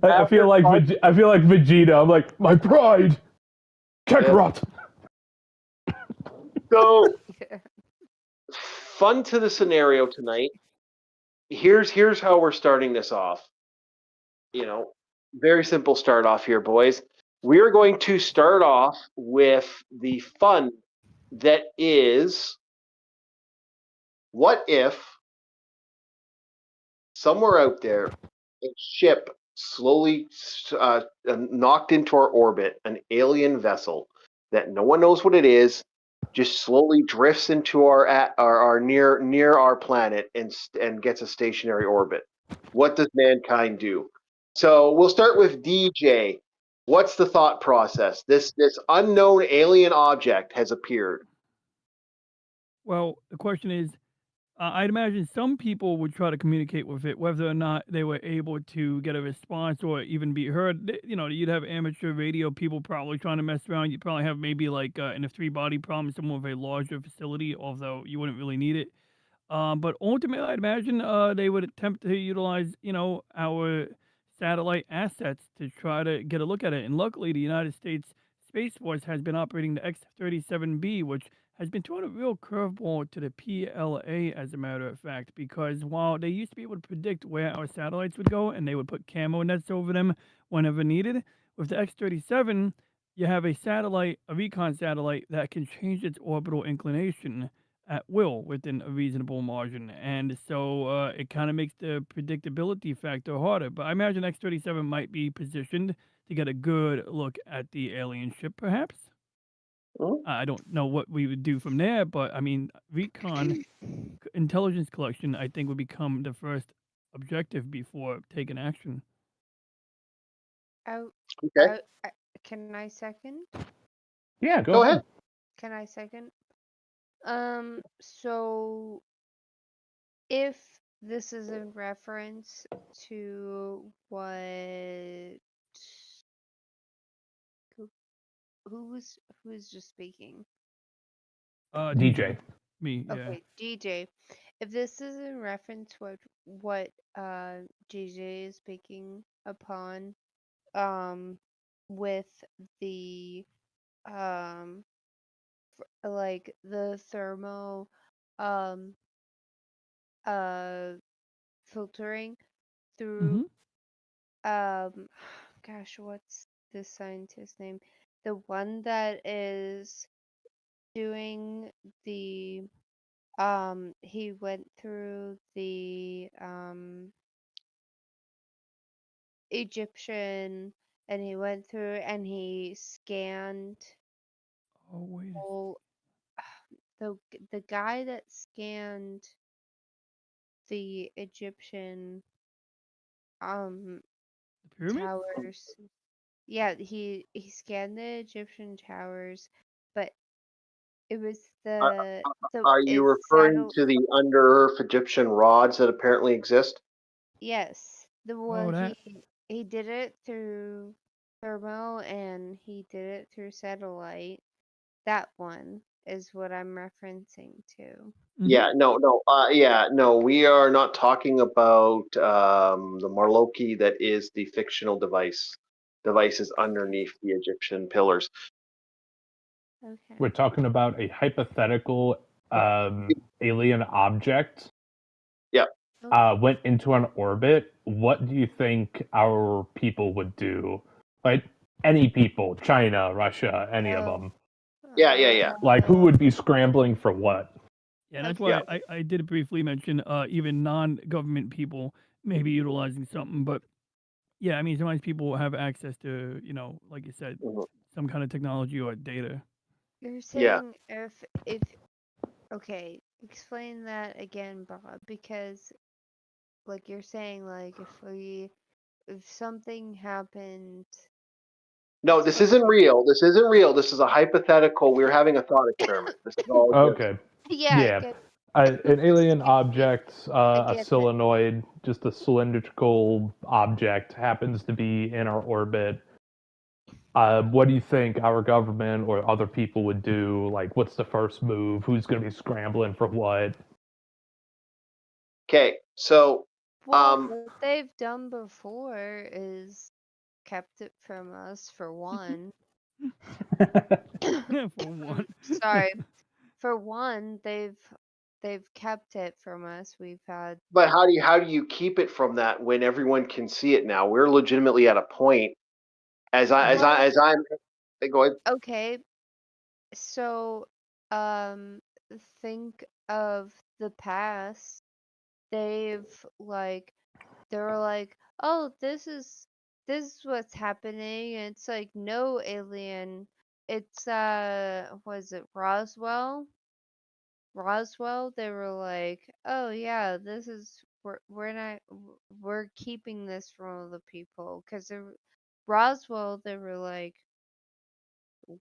I feel like Vegeta. I'm like, my pride, Kakarot. So, fun to the scenario tonight. Here's how we're starting this off. Very simple start off here, boys. We are going to start off with the fun that is, what if somewhere out there a ship slowly knocked into our orbit, an alien vessel that no one knows what it is, just slowly drifts into our near our planet and gets a stationary orbit. What does mankind do? So we'll start with DJ. What's the thought process? This unknown alien object has appeared. Well, the question is, I'd imagine some people would try to communicate with it, whether or not they were able to get a response or even be heard. You'd have amateur radio people probably trying to mess around. You'd probably have maybe like in a three-body problem, someone with a larger facility, although you wouldn't really need it. But ultimately, I'd imagine they would attempt to utilize, our satellite assets to try to get a look at it. And luckily, the United States Space Force has been operating the X-37B, which has been throwing a real curveball to the PLA, as a matter of fact, because while they used to be able to predict where our satellites would go and they would put camo nets over them whenever needed, with the X-37, you have a recon satellite that can change its orbital inclination at will within a reasonable margin. And so it kind of makes the predictability factor harder. But I imagine X-37 might be positioned to get a good look at the alien ship, perhaps. I don't know what we would do from there, but I mean, recon intelligence collection, I think, would become the first objective before taking action. Okay. Can I second? Yeah, go ahead. Can I second? So if this is in reference to what who is just speaking? DJ. Me, yeah. Okay, DJ. If this is in reference to what DJ is speaking upon, with the like the thermo filtering through gosh, what's the scientist's name? The one that is doing the he went through the Egyptian, and he went through and he scanned the guy that scanned the Egyptian towers. Yeah, he scanned the Egyptian towers, but it was Are you referring to the under-earth Egyptian rods that apparently exist? Yes, the one he did it through thermo and he did it through satellite. That one is what I'm referencing to. Yeah, no. We are not talking about the Marloki that is the fictional devices underneath the Egyptian pillars. Okay. We're talking about a hypothetical alien object. Yeah. Went into an orbit. What do you think our people would do? Like any people, China, Russia, any of them. Yeah. Like who would be scrambling for what? Yeah, that's why I did briefly mention even non-government people maybe utilizing something. But yeah, I mean, sometimes people have access to, like you said, some kind of technology or data. You're saying if okay, explain that again, Bob, because like you're saying, like if we if something happened. No, this isn't real. This isn't real. This is a hypothetical. We're having a thought experiment. This is all. Okay. Yeah. An alien object, a get that. solenoid, just a cylindrical object, happens to be in our orbit. What do you think our government or other people would do? Like, what's the first move? Who's going to be scrambling for what? Okay, so what they've done before is kept it from us for one. Sorry. For one, they've kept it from us. We've had. But how do you keep it from that when everyone can see it now? We're legitimately at a point. As I'm go ahead. Okay, so think of the past. They were like, oh, this is what's happening. And it's like, no, alien. It's was it Roswell? They were like, oh yeah, this is we're keeping this from other people, because Roswell, they were like,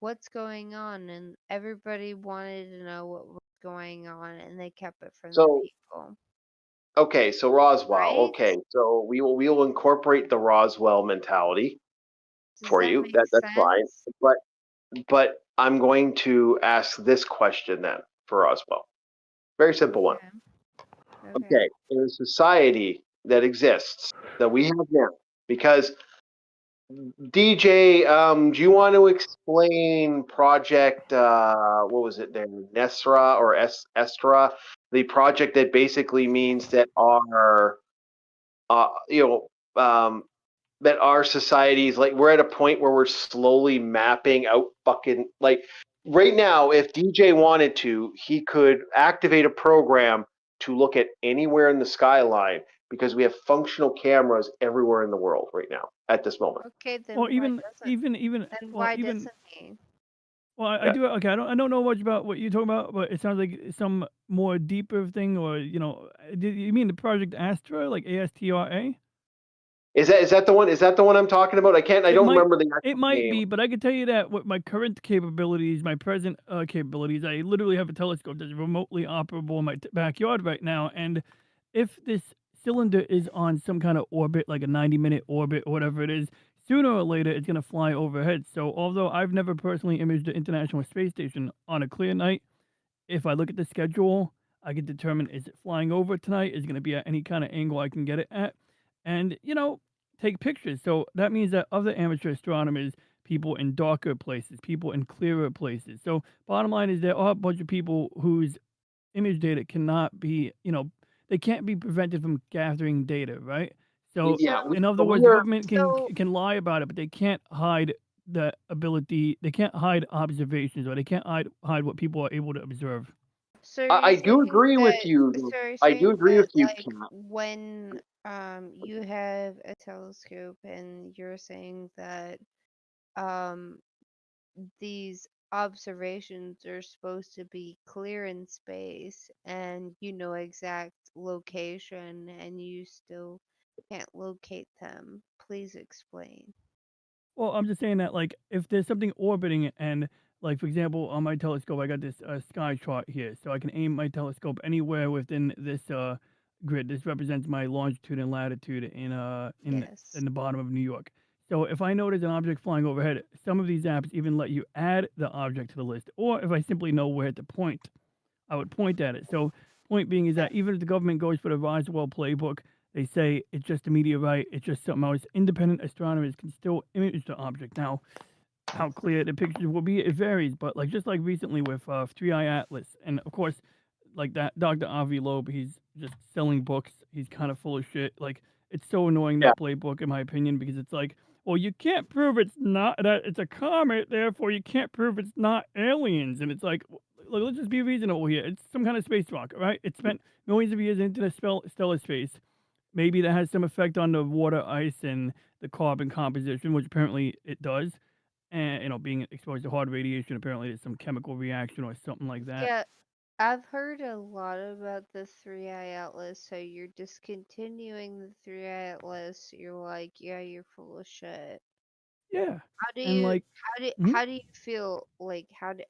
what's going on, and everybody wanted to know what was going on, and they kept it from the people. Okay, so Roswell. Right? Okay, so we will incorporate the Roswell mentality for you. That's fine. But I'm going to ask this question then for Roswell. Very simple one. Okay, in a society that exists that we have now, because DJ, do you want to explain Project, what was it there, Nesra or Estra, the project that basically means that our, that our societies, like, we're at a point where we're slowly mapping out fucking, like, right now, if DJ wanted to, he could activate a program to look at anywhere in the skyline, because we have functional cameras everywhere in the world right now at this moment. Okay, then Well, why even doesn't he? Well, I do. Okay, I don't know much about what you're talking about, but it sounds like some more deeper thing, or you mean the Project Astra, like ASTRA? Is that the one? Is that the one I'm talking about? I don't remember the actual It might name. be, but I can tell you that with my current capabilities, my present capabilities, I literally have a telescope that's remotely operable in my backyard right now. And if this cylinder is on some kind of orbit, like a 90-minute orbit or whatever it is, sooner or later it's going to fly overhead. So although I've never personally imaged the International Space Station on a clear night, if I look at the schedule, I can determine, is it flying over tonight? Is it going to be at any kind of angle I can get it at? And, take pictures. So that means that other amateur astronomers, people in darker places, people in clearer places. So bottom line is there are a bunch of people whose image data cannot be, they can't be prevented from gathering data, right? So in other words, the government can lie about it, but they can't hide the ability, they can't hide observations, or they can't hide what people are able to observe. So I do agree with you. I do agree with you. When you have a telescope and you're saying that these observations are supposed to be clear in space, and exact location, and you still can't locate them, please explain. Well, I'm just saying that, like, if there's something orbiting, and, like, for example, on my telescope, I got this sky chart here, so I can aim my telescope anywhere within this grid. This represents my longitude and latitude in the bottom of New York. So if I know there's an object flying overhead, some of these apps even let you add the object to the list. Or if I simply know where to point, I would point at it. So point being is that even if the government goes for the Roswell playbook, they say it's just a meteorite, it's just something else, independent astronomers can still image the object. Now, how clear the pictures will be, it varies, but just like recently with 3i Atlas, and of course, like that Dr. Avi Loeb, he's just selling books. He's kind of full of shit. Like, it's so annoying, that playbook, in my opinion, because it's like, well, you can't prove it's not, that it's a comet, therefore you can't prove it's not aliens. And it's like, let's just be reasonable here. It's some kind of space rock, right? It spent millions of years into the stellar space. Maybe that has some effect on the water, ice, and the carbon composition, which apparently it does. And, being exposed to hard radiation, apparently there's some chemical reaction or something like that. Yeah, I've heard a lot about the 3i Atlas, so you're discontinuing the 3i Atlas. You're like, yeah, you're full of shit. Yeah. How do And you like, how do you feel like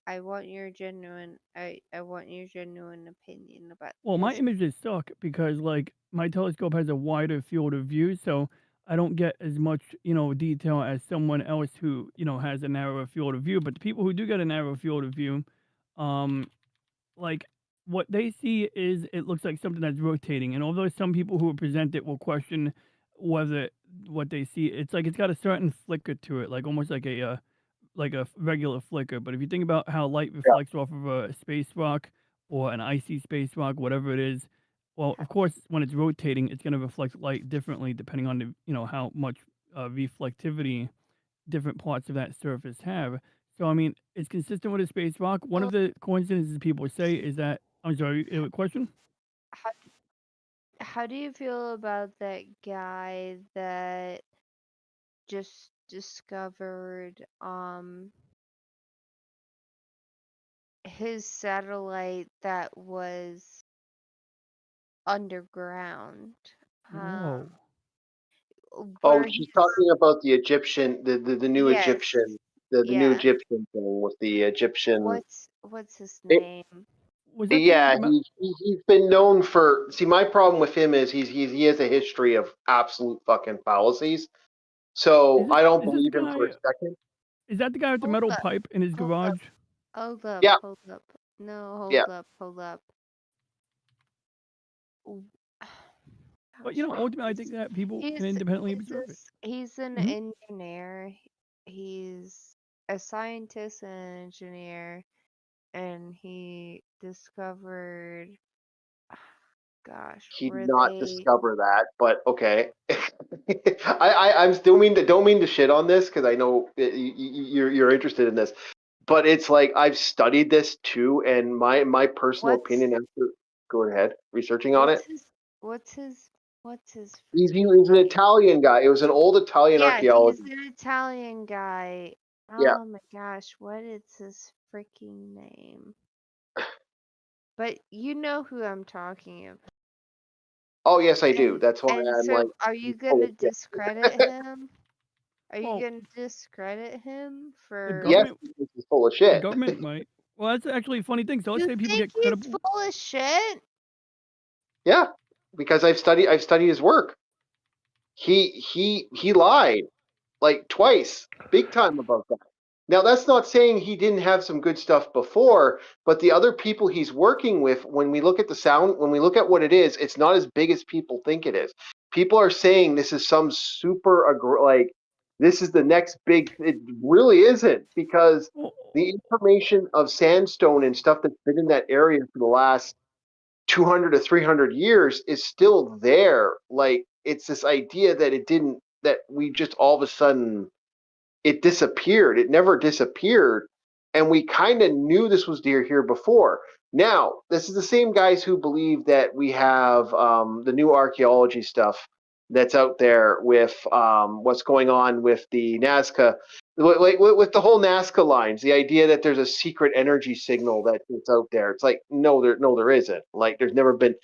I want your genuine I want your genuine opinion about well, my because images suck because like my telescope has a wider field of view, so I don't get as much, detail as someone else who, has a narrower field of view. But the people who do get a narrow field of view, um, like what they see is it looks like something that's rotating. And although some people who present it will question whether what they see, it's like it's got a certain flicker to it, like almost like a regular flicker. But if you think about how light Yeah. reflects off of a space rock or an icy space rock, whatever it is, well, of course, when it's rotating, it's going to reflect light differently depending on how much reflectivity different parts of that surface have. So I mean, it's consistent with a space rock. One of the coincidences people say is that I'm sorry, question. how do you feel about that guy that just discovered his satellite that was underground? Whoa. Oh, Where she's he's talking about the Egyptian, the new yes, Egyptian, the new yeah. Egyptian thing with the Egyptian. What's his It, name? Was that the guy yeah, with the metal? he's been known for. See, my problem with him is he has a history of absolute fucking fallacies. So I don't Is this believe him for a guy? second. Is that the guy with the Hold metal up, pipe in his hold up, garage? hold up, Yeah, hold up. No, yeah. hold up. W- But Gosh, ultimately, I think that people can independently observe it. he's an hmm engineer. He's a scientist and an engineer, and he discovered, gosh, He did where not they discover that, but okay. I'm still don't mean to shit on this because I know you're interested in this, but it's like I've studied this too, and my personal what's opinion after go ahead researching on it. what's his what's his He's an freaking name? Italian guy. It was an old Italian Yeah, he's archaeologist. an Italian guy. Yeah. Oh my gosh, what is his freaking name? But you know who I'm talking about. Oh yes, I do. That's why And I'm like, so are you oh gonna discredit him? Are you Well, gonna discredit him the for yes, government, this is full of the shit. government might. Well, that's actually a funny thing. So let's you say people think get he's credible. full of shit? Yeah, because I've studied his work. He lied like twice, big time about that. Now that's not saying he didn't have some good stuff before, but the other people he's working with, when we look at the sound, when we look at what it is, it's not as big as people think it is. People are saying this is some like this is the next big. It really isn't, because Well, the information of sandstone and stuff that's been in that area for the last 200 to 300 years is still there. Like, it's this idea that that we just all of a sudden it disappeared. It never disappeared. And we kind of knew this was here before. Now, this is the same guys who believe that we have the new archaeology stuff that's out there with what's going on with the Nazca, with the whole Nazca lines. The idea that there's a secret energy signal that's out there. It's like no, there isn't. Like there's never been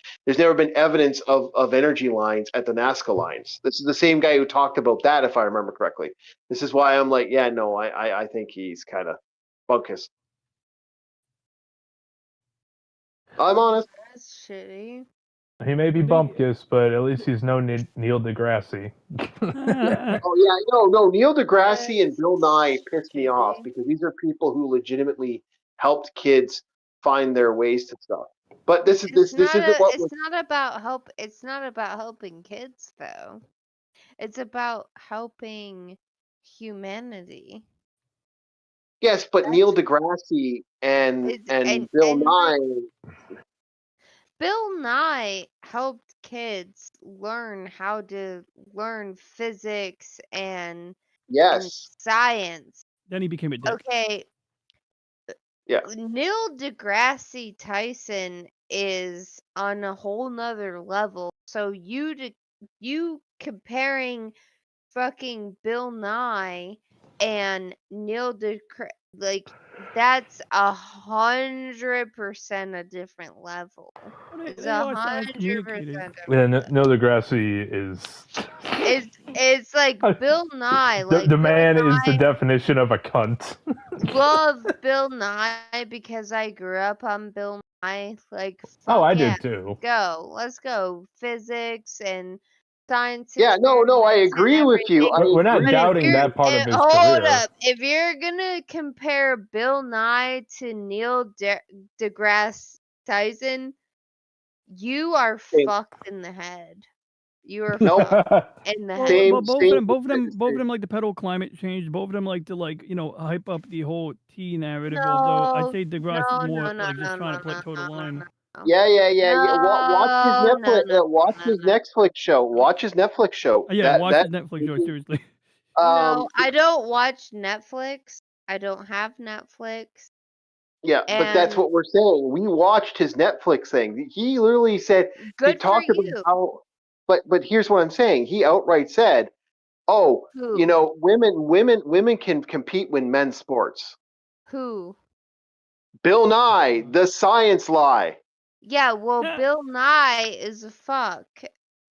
evidence of energy lines at the Nazca lines. This is the same guy who talked about that, if I remember correctly. This is why I'm like, yeah, no, I think he's kind of bunkus. I'm honest. That's shitty. He may be the thing, bumpkiss, but at least he's no Neil deGrasse. Oh yeah, no, Neil deGrasse and That's Bill Nye pissed me off shitty. because these are people who legitimately helped kids find their ways to stuff. But this isn't what was. It's not about helping kids though. It's about helping humanity. Yes, but That's Neil deGrasse and it's Bill and Nye. Bill Nye helped kids learn how to learn physics and Yes. science. then he became a dick. Okay, Yes. Neil deGrasse Tyson is on a whole nother level. So you comparing fucking Bill Nye and Neil deGrasse, like That's 100% a different level. It's 100%. Yeah, Neil deGrasse is. It's like Bill Nye. Like the man is the definition of a cunt. Love Bill Nye because I grew up on Bill Nye. Like, I did too. Let's go. Physics and science. Yeah, no, I agree with you. We're not doubting that part of his career. Hold up. If you're gonna compare Bill Nye to Neil deGrasse Tyson, you are fucked in the head. You are fucked in the head. Both of them like to peddle climate change. Both of them like to hype up the whole tea narrative. Although I say deGrasse is more just trying to put total line. Yeah. Watch his Netflix show. Watch his Netflix show. Yeah, watch his Netflix show. Seriously. No, I don't watch Netflix. I don't have Netflix. Yeah, but that's what we're saying. We watched his Netflix thing. He literally said he talked about how. But here's what I'm saying. He outright said, "Oh, Who? Women can compete with men's sports." Who? Bill Nye, the science lie. Yeah, well, Bill Nye is a fuck.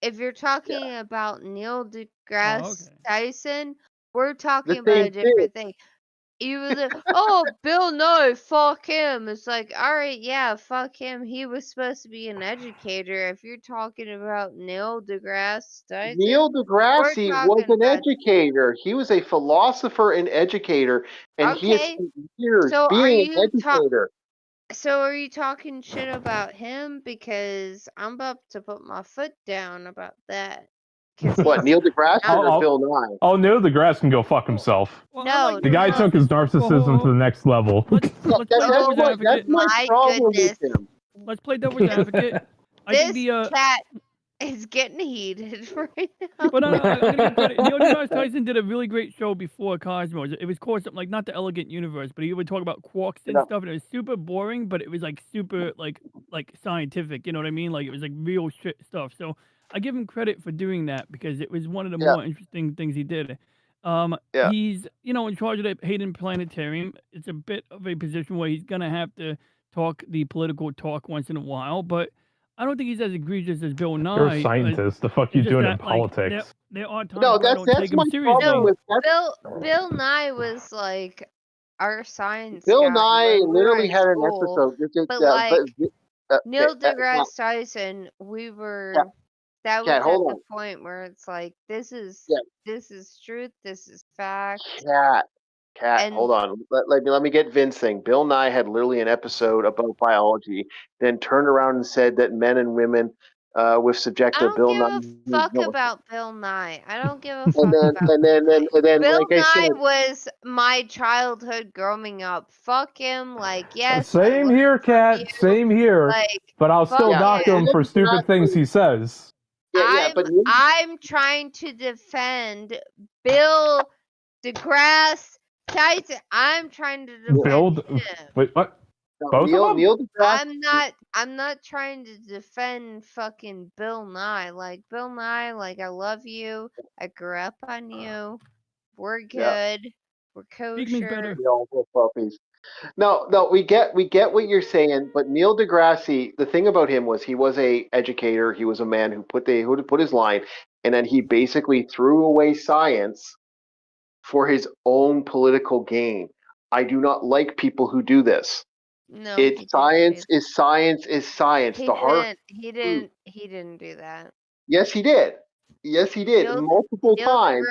If you're talking about Neil deGrasse Tyson, we're talking about a different thing. You was like, oh, Bill Nye, fuck him. It's like, all right, yeah, fuck him. He was supposed to be an educator. If you're talking about Neil deGrasse Tyson, Neil deGrasse was an educator. He was a philosopher and educator, and he has spent years being an educator. So are you talking shit about him? Because I'm about to put my foot down about that. What, Neil deGrasse or Bill Nye? Oh, Neil deGrasse can go fuck himself. No. The guy took his narcissism to the next level. That's my problem with him. Let's play devil's advocate. This cat is getting heated right now. But I'm gonna give credit. Neil deGrasse Tyson did a really great show before Cosmos. It was called something like, not the Elegant Universe, but he would talk about quarks and stuff, and it was super boring, but it was like super like scientific. You know what I mean? Like it was like real shit stuff. So I give him credit for doing that because it was one of the more interesting things he did. He's in charge of the Hayden Planetarium. It's a bit of a position where he's gonna have to talk the political talk once in a while, but I don't think he's as egregious as Bill Nye. You're a scientist. The fuck you doing in politics? There are times no, that's my problem with Bill Nye was like our science. Bill Nye literally had an episode. But Neil deGrasse Tyson, we were. That was at the point where it's like, this is truth, this is fact. Cat, hold on. Let me get Vince thing. Bill Nye had literally an episode about biology, then turned around and said that men and women with subjective Bill Nye. I don't give a fuck about Bill Nye. I don't give a fuck and then Bill like Nye I said, was my childhood growing up. Fuck him. Like, yes. Same here, Cat. Same here. Like, but I'll still doctor him for stupid things he says. I'm trying to defend Bill deGrasse Tyson. I'm trying to defend him. Wait, what? Both of them? I'm not trying to defend fucking Bill Nye. Like, Bill Nye, like, I love you. I grew up on you. We're good. We're kosher. We're puppies. No, we get what you're saying, but Neil deGrasse, the thing about him was he was a educator. He was a man who put his line, and then he basically threw away science for his own political gain. I do not like people who do this. No, science is science is science. He didn't do that. Yes, he did. Multiple times.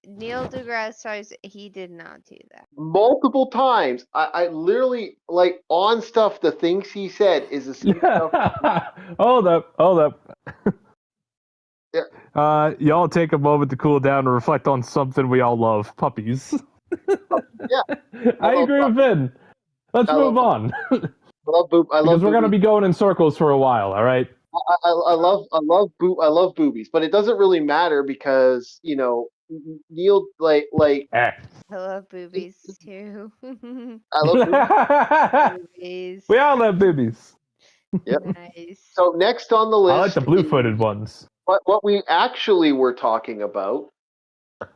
Neil deGrasse Tyson, he did not do that. Multiple times. I literally, like, on stuff, the things he said is the same stuff. Hold up. Yeah. Y'all take a moment to cool down and reflect on something we all love: puppies. Yeah. I agree with Vin. Let's move on. I love because we're gonna be going in circles for a while. All right. I love boobies, but it doesn't really matter because Neil like. I love boobies too. I love boobies. We all love boobies. Yep. Nice. So next on the list, I like the blue-footed ones. What we actually were talking about.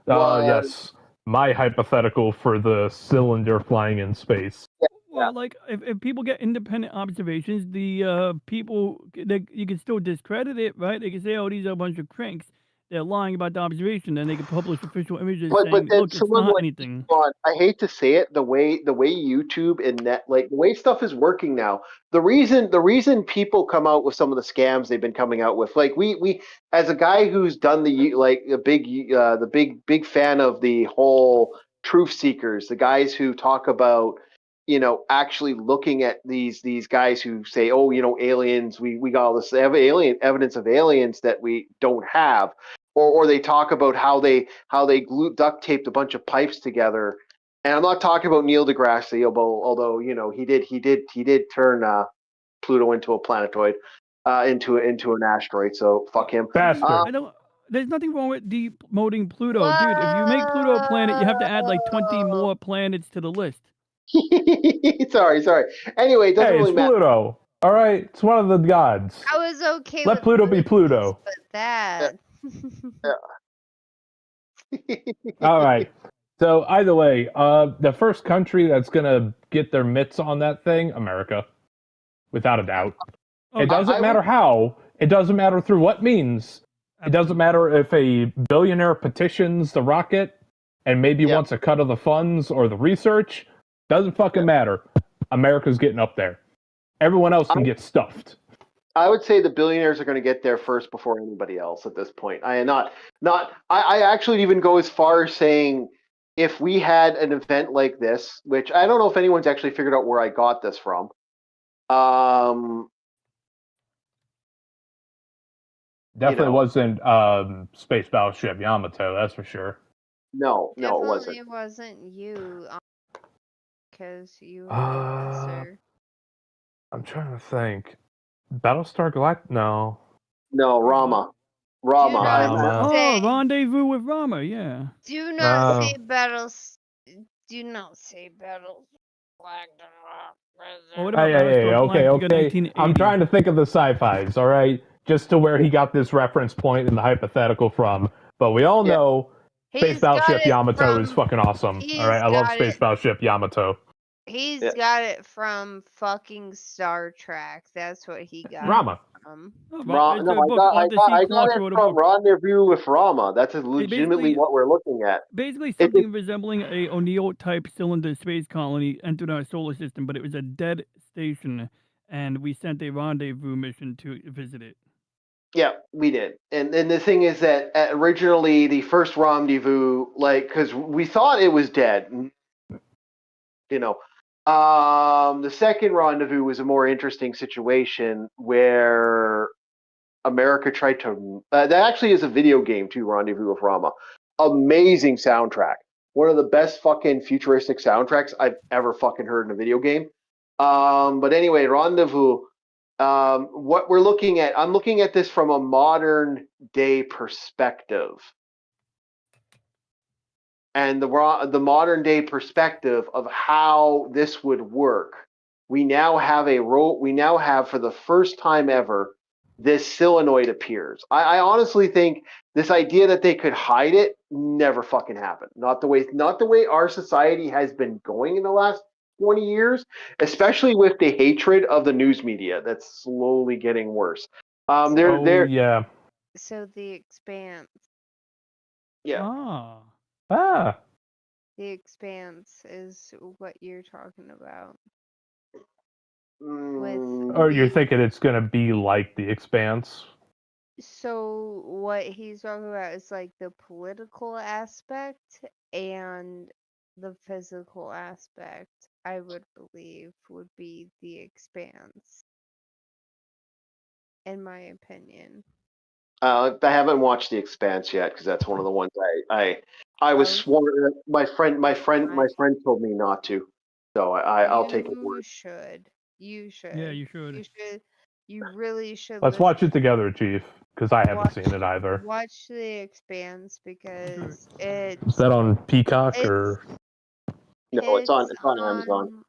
Yes, my hypothetical for the cylinder flying in space. like if people get independent observations, the people you can still discredit it, right? They can say, "Oh, these are a bunch of cranks. They're lying about the observation." Then they can publish official images But saying, then "Look, it's someone not like anything." Elon, I hate to say it, the way YouTube and net like the way stuff is working now. The reason people come out with some of the scams they've been coming out with, like we as a guy who's done the big fan of the whole truth seekers, the guys who talk about actually looking at these guys who say, oh, aliens, we got all this evidence of aliens that we don't have, or they talk about how they duct taped a bunch of pipes together. And I'm not talking about Neil deGrasse, although he did turn Pluto into a planetoid, into an asteroid. So fuck him. Bastard. There's nothing wrong with demoting Pluto, dude. If you make Pluto a planet, you have to add like 20 more planets to the list. sorry. Anyway, it doesn't Hey, really it's matter. Pluto. All right, it's one of the gods. I was okay Let with Pluto be Pluto. but that. All right. So either way, the first country that's gonna get their mitts on that thing, America, without a doubt. It doesn't matter how. It doesn't matter through what means. It doesn't matter if a billionaire petitions the rocket and maybe wants a cut of the funds or the research. Doesn't fucking matter. America's getting up there. Everyone else can get stuffed. I would say the billionaires are going to get there first before anybody else at this point. I actually even go as far as saying if we had an event like this, which I don't know if anyone's actually figured out where I got this from. Definitely wasn't Space Battleship Yamato, that's for sure. No, it wasn't. Definitely wasn't you, because you were sir. I'm trying to think. Battlestar Galactica? No. No, Rama. Oh, Rendezvous with Rama, yeah. Do not say battles. Do not say battles. Oh, what about Hey, okay. I'm trying to think of the sci-fis, all right? Just to where he got this reference point in the hypothetical from. But we all know Space Battleship Yamato is fucking awesome. All right, I love Space Battleship Yamato. He's got it from fucking Star Trek. That's what he got. Rama. I got it from Rendezvous with Rama. That's legitimately what we're looking at. Basically, something resembling a O'Neill-type cylinder space colony entered our solar system, but it was a dead station, and we sent a rendezvous mission to visit it. Yeah, we did. And the thing is that originally the first rendezvous, because we thought it was dead, the second rendezvous was a more interesting situation where America tried to. That actually is a video game too, Rendezvous with Rama. Amazing soundtrack. One of the best fucking futuristic soundtracks I've ever fucking heard in a video game. But anyway, Rendezvous. What we're looking at, I'm looking at this from a modern day perspective. And the modern day perspective of how this would work. We now have for the first time ever, this solenoid appears. I honestly think this idea that they could hide it never fucking happened. Not the way our society has been going in the last 20 years, especially with the hatred of the news media that's slowly getting worse. Yeah. So the Expanse. Yeah. The Expanse is what you're talking about. Or you're thinking it's going to be like The Expanse? So what he's talking about is like the political aspect and the physical aspect, I would believe, would be The Expanse, in my opinion. I haven't watched The Expanse yet because that's one of the ones I was sworn. My friend told me not to, so I'll take it. You should. Yeah, you should. You really should. Let's watch it together, Chief, because I haven't seen it either. Watch The Expanse because it's. Is that on Peacock or? No, it's on Amazon.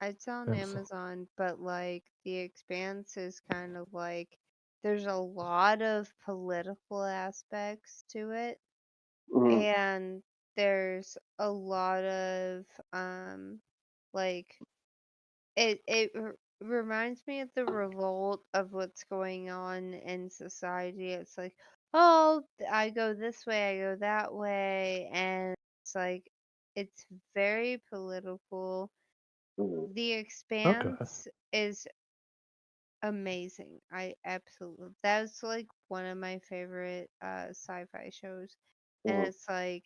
It's on Amazon, but like The Expanse is kind of like there's a lot of political aspects to it, and there's a lot of like it reminds me of the revolt of what's going on in society. It's like, oh, I go this way, I go that way, and it's like it's very political. Mhm. The Okay. Expanse is amazing. I absolutely that's like one of my favorite sci-fi shows. And Mhm. it's like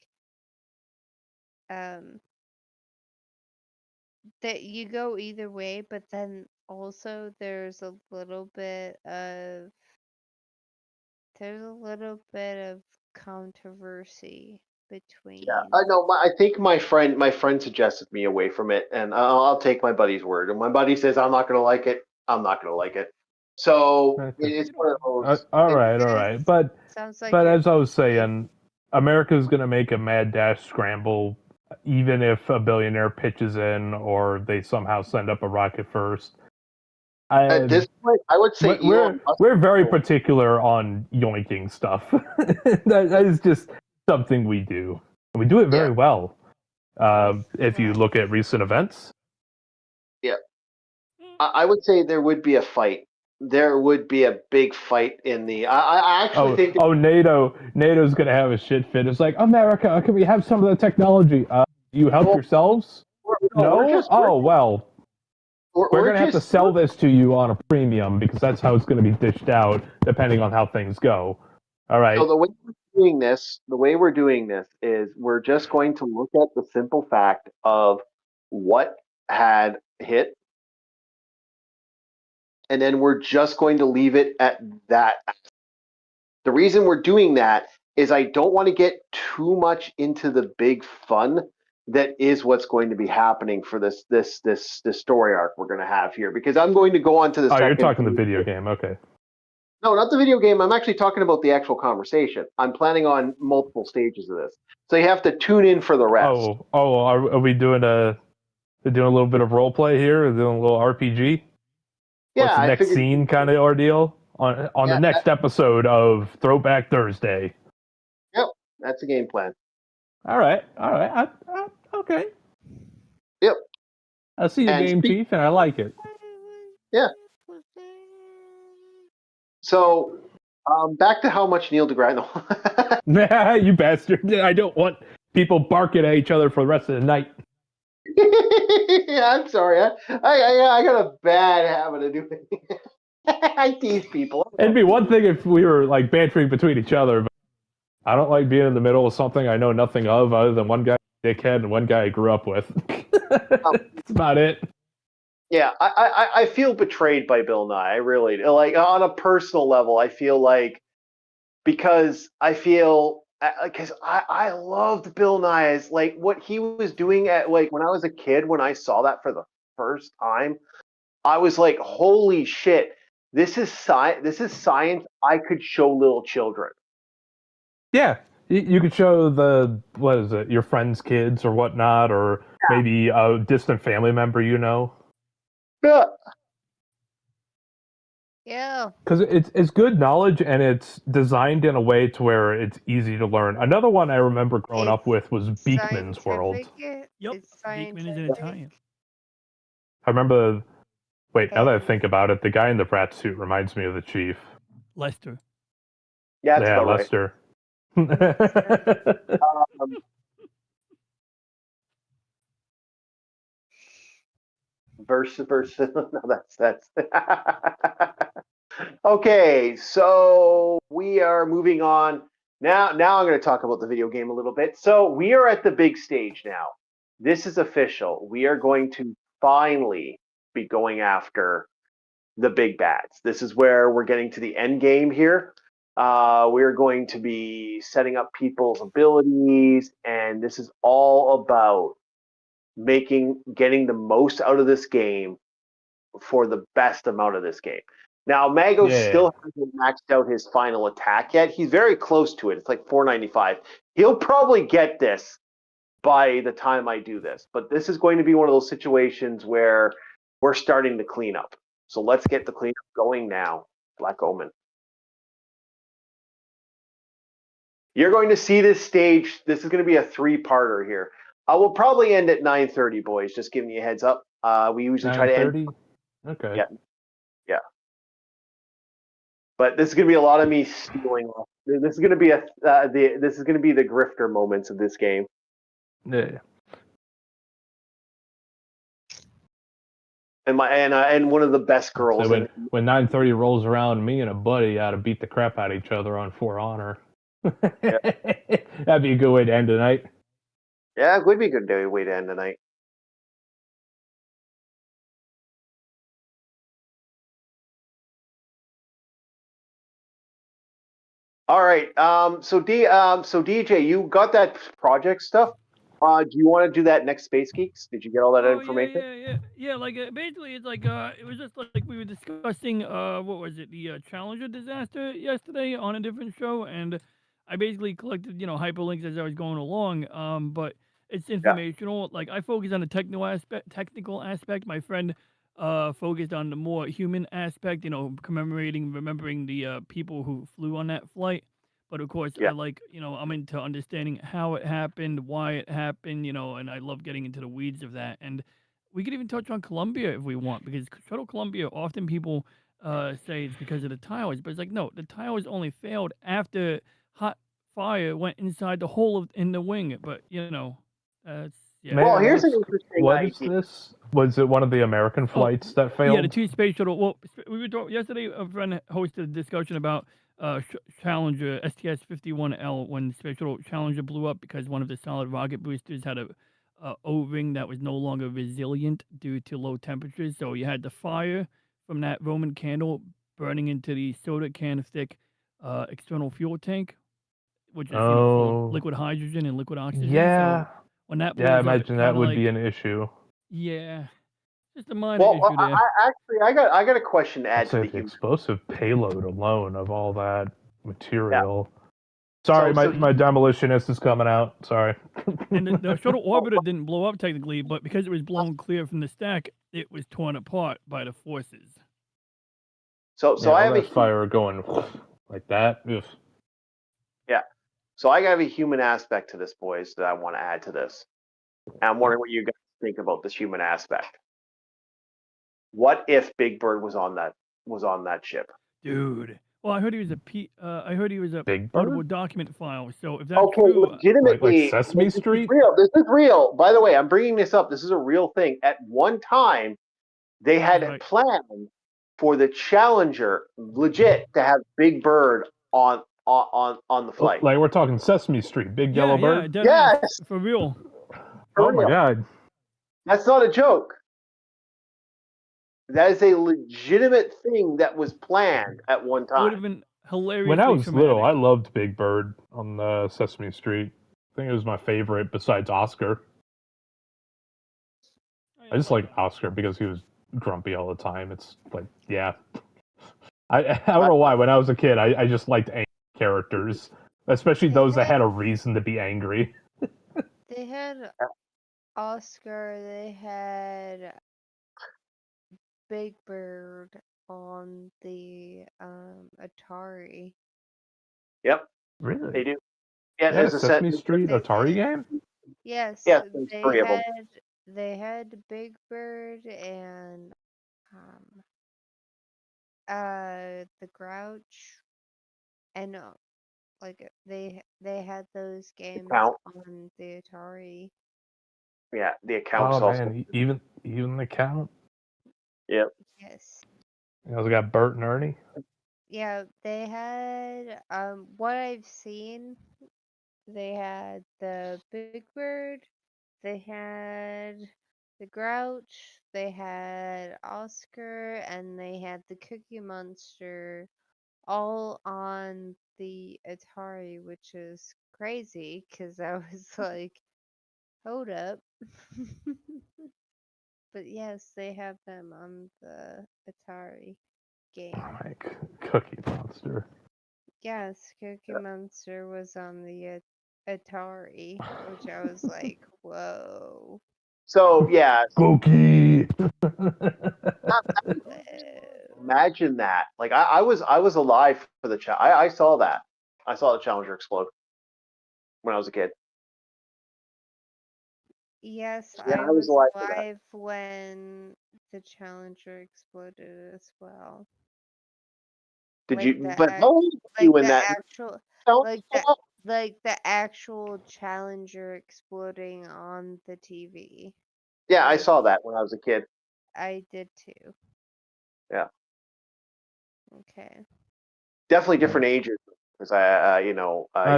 that you go either way, but then also there's a little bit of controversy between. Yeah, I know. I think my friend suggested me away from it, and I'll take my buddy's word. And my buddy says I'm not going to like it. I'm not going to like it. So Okay. it's one of those. All right. But Sounds like but you're as I was saying, America's gonna make a mad dash scramble, even if a billionaire pitches in or they somehow send up a rocket first. At this point, I would say Elon Musk. We're very particular on yoinking stuff. that is just something we do. And we do it very well. If you look at recent events. Yeah, I would say there would be a fight. There would be a big fight in the. I actually think. NATO's gonna have a shit fit. It's like, America, can we have some of the technology? You help yourselves? No. Well. We're going to have to sell this to you on a premium because that's how it's going to be dished out, depending on how things go. All right. So the way we're doing this is we're just going to look at the simple fact of what had hit, and then we're just going to leave it at that. The reason we're doing that is I don't want to get too much into the big fun that is what's going to be happening for this story arc we're going to have here, because I'm going to go on to the second. You're talking the video game, okay. No, not the video game. I'm actually talking about the actual conversation. I'm planning on multiple stages of this, so you have to tune in for the rest. Are we doing a little bit of role play here? Or doing a little RPG? Yeah, what's the next scene kind of ordeal on the next episode of Throwback Thursday? Yep, that's a game plan. All right. Okay. Yep. I see the game, Chief, and I like it. Yeah. So, back to how much Neil deGrasse. Nah, you bastard! I don't want people barking at each other for the rest of the night. Yeah, I'm sorry. I got a bad habit of doing it. I tease people. It'd be one thing if we were like bantering between each other, but I don't like being in the middle of something I know nothing of other than one guy dickhead and one guy I grew up with. That's about it. Yeah, I feel betrayed by Bill Nye. I really do. Like, on a personal level, I feel like, because I loved Bill Nye, like what he was doing at, like, when I was a kid, when I saw that for the first time, I was like, holy shit, this is science I could show little children. Yeah, you could show your friend's kids or whatnot, or maybe a distant family member, Yeah. Yeah. Because it's good knowledge, and it's designed in a way to where it's easy to learn. Another one I remember growing up with was Beakman's World. Yep, Beakman is in Italian. I remember. Wait, now that I think about it, the guy in the brat suit reminds me of the Chief. Lester. Yeah, that's about Lester. Right. Verse. No, that's. Okay, so we are moving on. Now I'm going to talk about the video game a little bit. So we are at the big stage now. This is official. We are going to finally be going after the big bads. This is where we're getting to the end game here. We're going to be setting up people's abilities, and this is all about getting the most out of this game for the best amount of this game. Now, Mago still hasn't maxed out his final attack yet. He's very close to it. It's like 495. He'll probably get this by the time I do this. But this is going to be one of those situations where we're starting to clean up. So let's get the cleanup going now. Black Omen. You're going to see this stage. This is going to be a 3-parter here. I will probably end at 9:30, boys. Just giving you a heads up. We usually try to end. 9:30? Okay. Yeah. But this is gonna be a lot of me stealing. This is gonna be this is gonna be the grifter moments of this game. Yeah. And one of the best girls. So when 9:30 rolls around, me and a buddy ought to beat the crap out of each other on For Honor. That'd be a good way to end the night. Yeah, it would be a good way to end the night. All right. So DJ, you got that project stuff. Do you want to do that next Space Geeks? Did you get all that information? Yeah. Like basically, it's like it was just like we were discussing what was it, the Challenger disaster yesterday on a different show, and I basically collected hyperlinks as I was going along. But it's informational. Like I focused on the technical aspect. My friend focused on the more human aspect. Remembering the people who flew on that flight. But of course, I like, I'm into understanding how it happened, why it happened, and I love getting into the weeds of that. And we could even touch on Columbia if we want, because Shuttle Columbia, often people say it's because of the towers, but it's like, no, the towers only failed after hot fire went inside the hole in the wing. But, Well, here's an interesting What idea. is this? Was it one of the American flights that failed? Yeah, the two space shuttle. Well, we were talking yesterday. A friend hosted a discussion about Challenger STS-51L when Space Shuttle Challenger blew up because one of the solid rocket boosters had a O-ring that was no longer resilient due to low temperatures. So you had the fire from that Roman candle burning into the soda can thick external fuel tank, which is full of liquid hydrogen and liquid oxygen. Yeah. So when that I imagine that would be an issue. Yeah. Just a minor issue there. I got a question to add to the explosive payload alone of all that material. Yeah. Sorry, my demolitionist is coming out. Sorry. And the shuttle orbiter didn't blow up technically, but because it was blown clear from the stack, it was torn apart by the forces. So I have a fire going like that. Ugh. Yeah. So I got a human aspect to this, boys, that I want to add to this. And I'm wondering what you guys think about this human aspect. What if Big Bird was on that ship? Dude. Well, I heard he was a Big portable document file. So if that's true, legitimately, like Sesame Street. This is real. By the way, I'm bringing this up. This is a real thing. At one time, they had planned for the Challenger, legit, to have Big Bird on the flight. Like we're talking Sesame Street, Big Yellow Bird. Yes, for real. My God, that's not a joke. That is a legitimate thing that was planned at one time. It would have been hilarious. When I was little, I loved Big Bird on Sesame Street. I think it was my favorite besides Oscar. I just like Oscar because he was grumpy all the time. It's like, yeah. I don't know why. When I was a kid, I just liked angry characters, especially those that had a reason to be angry. They had Oscar. They had Big Bird on the Atari. Yep. Really? They do. Yeah, there's a Sesame Street Atari game? Yes. Yes, there's three of them. They had Big Bird and the Grouch, and they had those games on the Atari. Yeah, the account. Oh man, even the count. Yep. Yes. You also got Bert and Ernie. Yeah, they had what I've seen. They had the Big Bird. They had the Grouch. They had Oscar, and they had the Cookie Monster, all on the Atari, which is crazy because I was like, hold up. But yes, they have them on the Atari game. Oh my Cookie Monster. Yes, Cookie Monster was on the Atari, which I was like, whoa. So yeah, Cookie. Imagine that. Like I was alive for the I saw that. I saw the Challenger explode when I was a kid. Yes, Yeah, I I was was alive for that. alive when the Challenger exploded as well. Did Like you? the But how old were like you in the that? actual like the actual Challenger exploding on the TV. Yeah, I saw that when I was a kid. I did too. Yeah. Okay. Definitely different ages. Because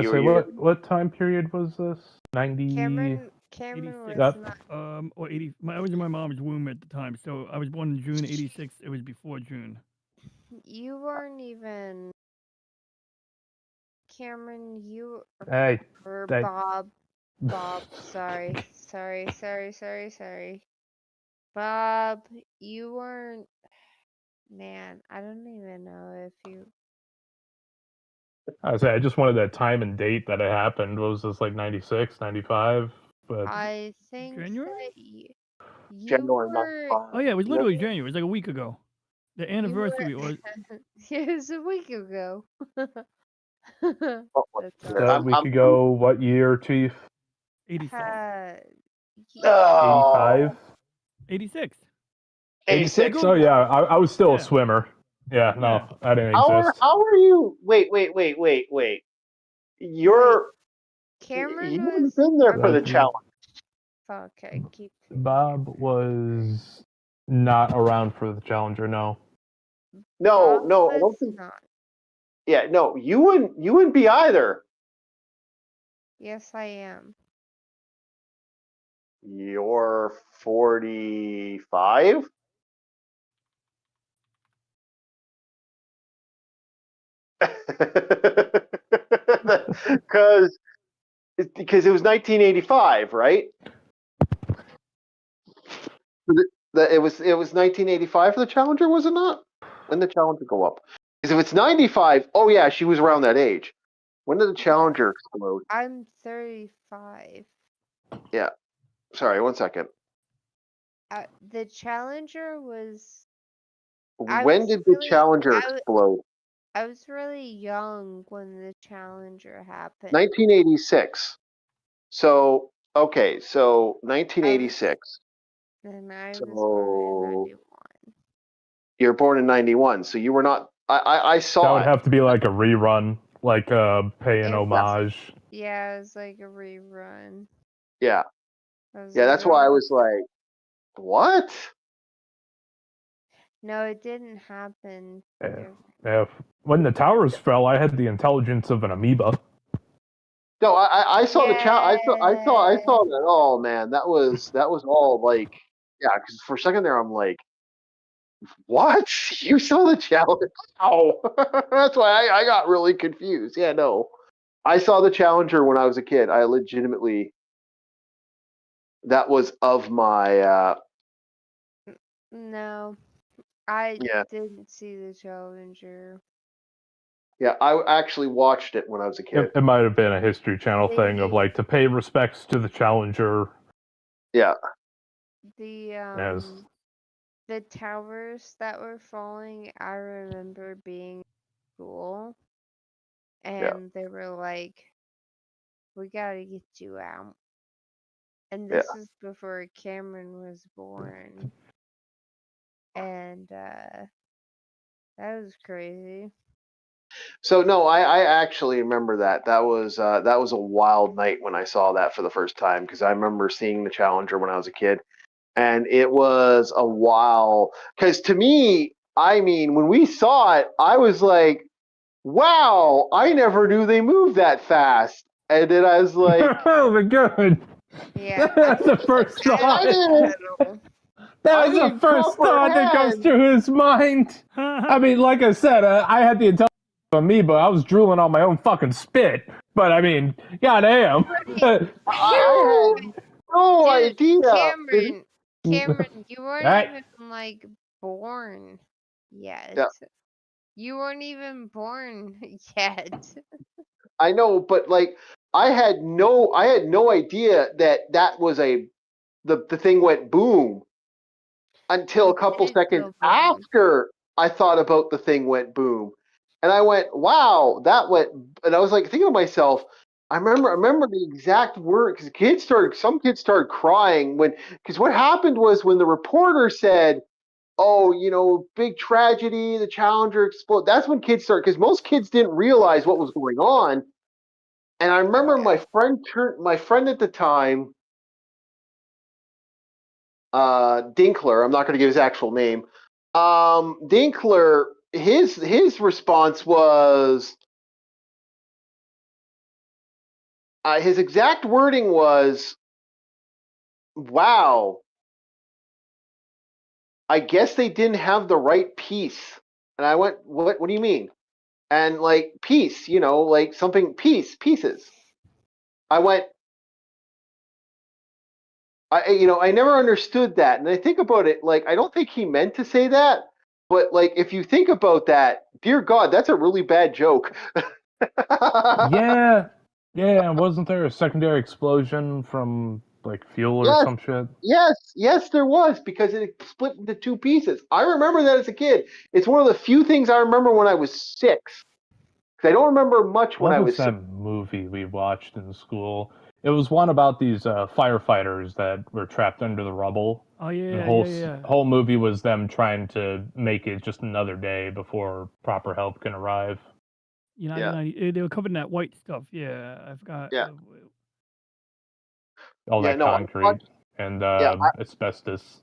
you say were. what time period was this? 90. Cameron 86. was Yep. not. Or 80. I was in my mom's womb at the time, so I was born in June '86. It was before June. You weren't even. Cameron, you Hey. or Hey. Bob. Sorry. Bob, you weren't. Man, I don't even know if you. I just wanted that time and date that it happened. What was this, like 96, 95? But I think January? that you January were. 95. Oh yeah, it was literally January. It was like a week ago. The You anniversary were. was. It was a week ago. That's that week ago, what year, Chief? 86. 85? 86. 86? Oh, yeah. I was still a swimmer. Yeah, no, Yeah. I didn't How exist. are you? Wait. You're. Cameron You haven't was. been there for the challenge. Okay, keep. Bob was not around for the Challenger, no. No, Bob no, I don't was think. not. Yeah, no, you wouldn't be either. Yes, I am. You're 45? Because it was 1985, right? It was 1985 for the Challenger, was it not? When did the Challenger go up? Because if it's 95, oh yeah, she was around that age. When did the Challenger explode? I'm 35. Yeah. Sorry, 1 second. The Challenger was. When did the Challenger explode? I was really young when the Challenger happened. 1986. So, okay, so 1986. Then I was born in 91. You're born in 91, so you were not. I saw that would have to be like a rerun, like paying homage. Yeah, it was like a rerun. Yeah. Yeah, that's why I was like, what? No, it didn't happen. Yeah. When the towers fell, I had the intelligence of an amoeba. No, I saw the I saw that. Oh man, that was all like, yeah. Because for a second there, I'm like, what? You saw the Challenger? Oh, that's why I got really confused. Yeah, no, I saw the Challenger when I was a kid. I legitimately, that was of my. No, I didn't see the Challenger. Yeah, I actually watched it when I was a kid. It might have been a History Channel thing of like to pay respects to the Challenger. Yeah. The towers that were falling, I remember being cool, and they were like, "We gotta get you out." And this is before Cameron was born, and that was crazy. So no, I actually remember that. That was a wild night when I saw that for the first time, because I remember seeing the Challenger when I was a kid, and it was a while. Because to me, I mean, when we saw it, I was like, "Wow, I never knew they moved that fast." And then I was like, "Oh my god!" Yeah, that's the first thought. That was the first thought that goes through his mind. I mean, like I said, I had the intelligence of amoeba. I was drooling on my own fucking spit. But I mean, goddamn. I had no idea. Cameron, you weren't even like born yet. Yeah. You weren't even born yet. I know, but like I had no idea that was the thing went boom until a couple seconds after I thought about the thing went boom. And I went, wow, that went, and I was like thinking to myself, I remember the exact word because some kids started crying because what happened was when the reporter said, "Oh, big tragedy, the Challenger exploded." That's when kids started because most kids didn't realize what was going on. And I remember my friend at the time, Dinkler. I'm not going to give his actual name. Dinkler. His response was. His exact wording was, "Wow, I guess they didn't have the right piece." And I went, "What do you mean?" And like piece, like something pieces. I went, I never understood that. And I think about it, like I don't think he meant to say that, but like if you think about that, dear God, that's a really bad joke. Yeah, wasn't there a secondary explosion from like fuel or some shit? Yes, there was, because it split into two pieces. I remember that as a kid. It's one of the few things I remember when I was 6. Because I don't remember much when I was 6. What was that movie we watched in school? It was one about these firefighters that were trapped under the rubble. Oh yeah, The whole movie was them trying to make it just another day before proper help can arrive. They were covered in that white stuff. Yeah, I forgot. Yeah. All that concrete and asbestos.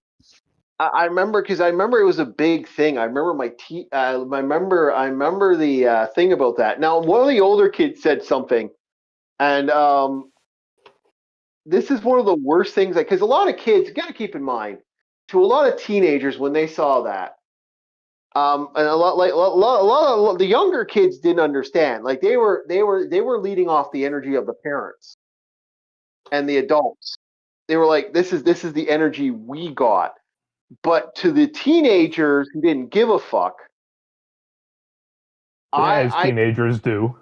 I remember because it was a big thing. I remember I remember the thing about that. Now, one of the older kids said something, and this is one of the worst things. Because a lot of kids, you got to keep in mind, to a lot of teenagers when they saw that. And a lot of the younger kids didn't understand. Like they were leading off the energy of the parents and the adults. They were like, this is the energy we got. But to the teenagers who didn't give a fuck, as teenagers do.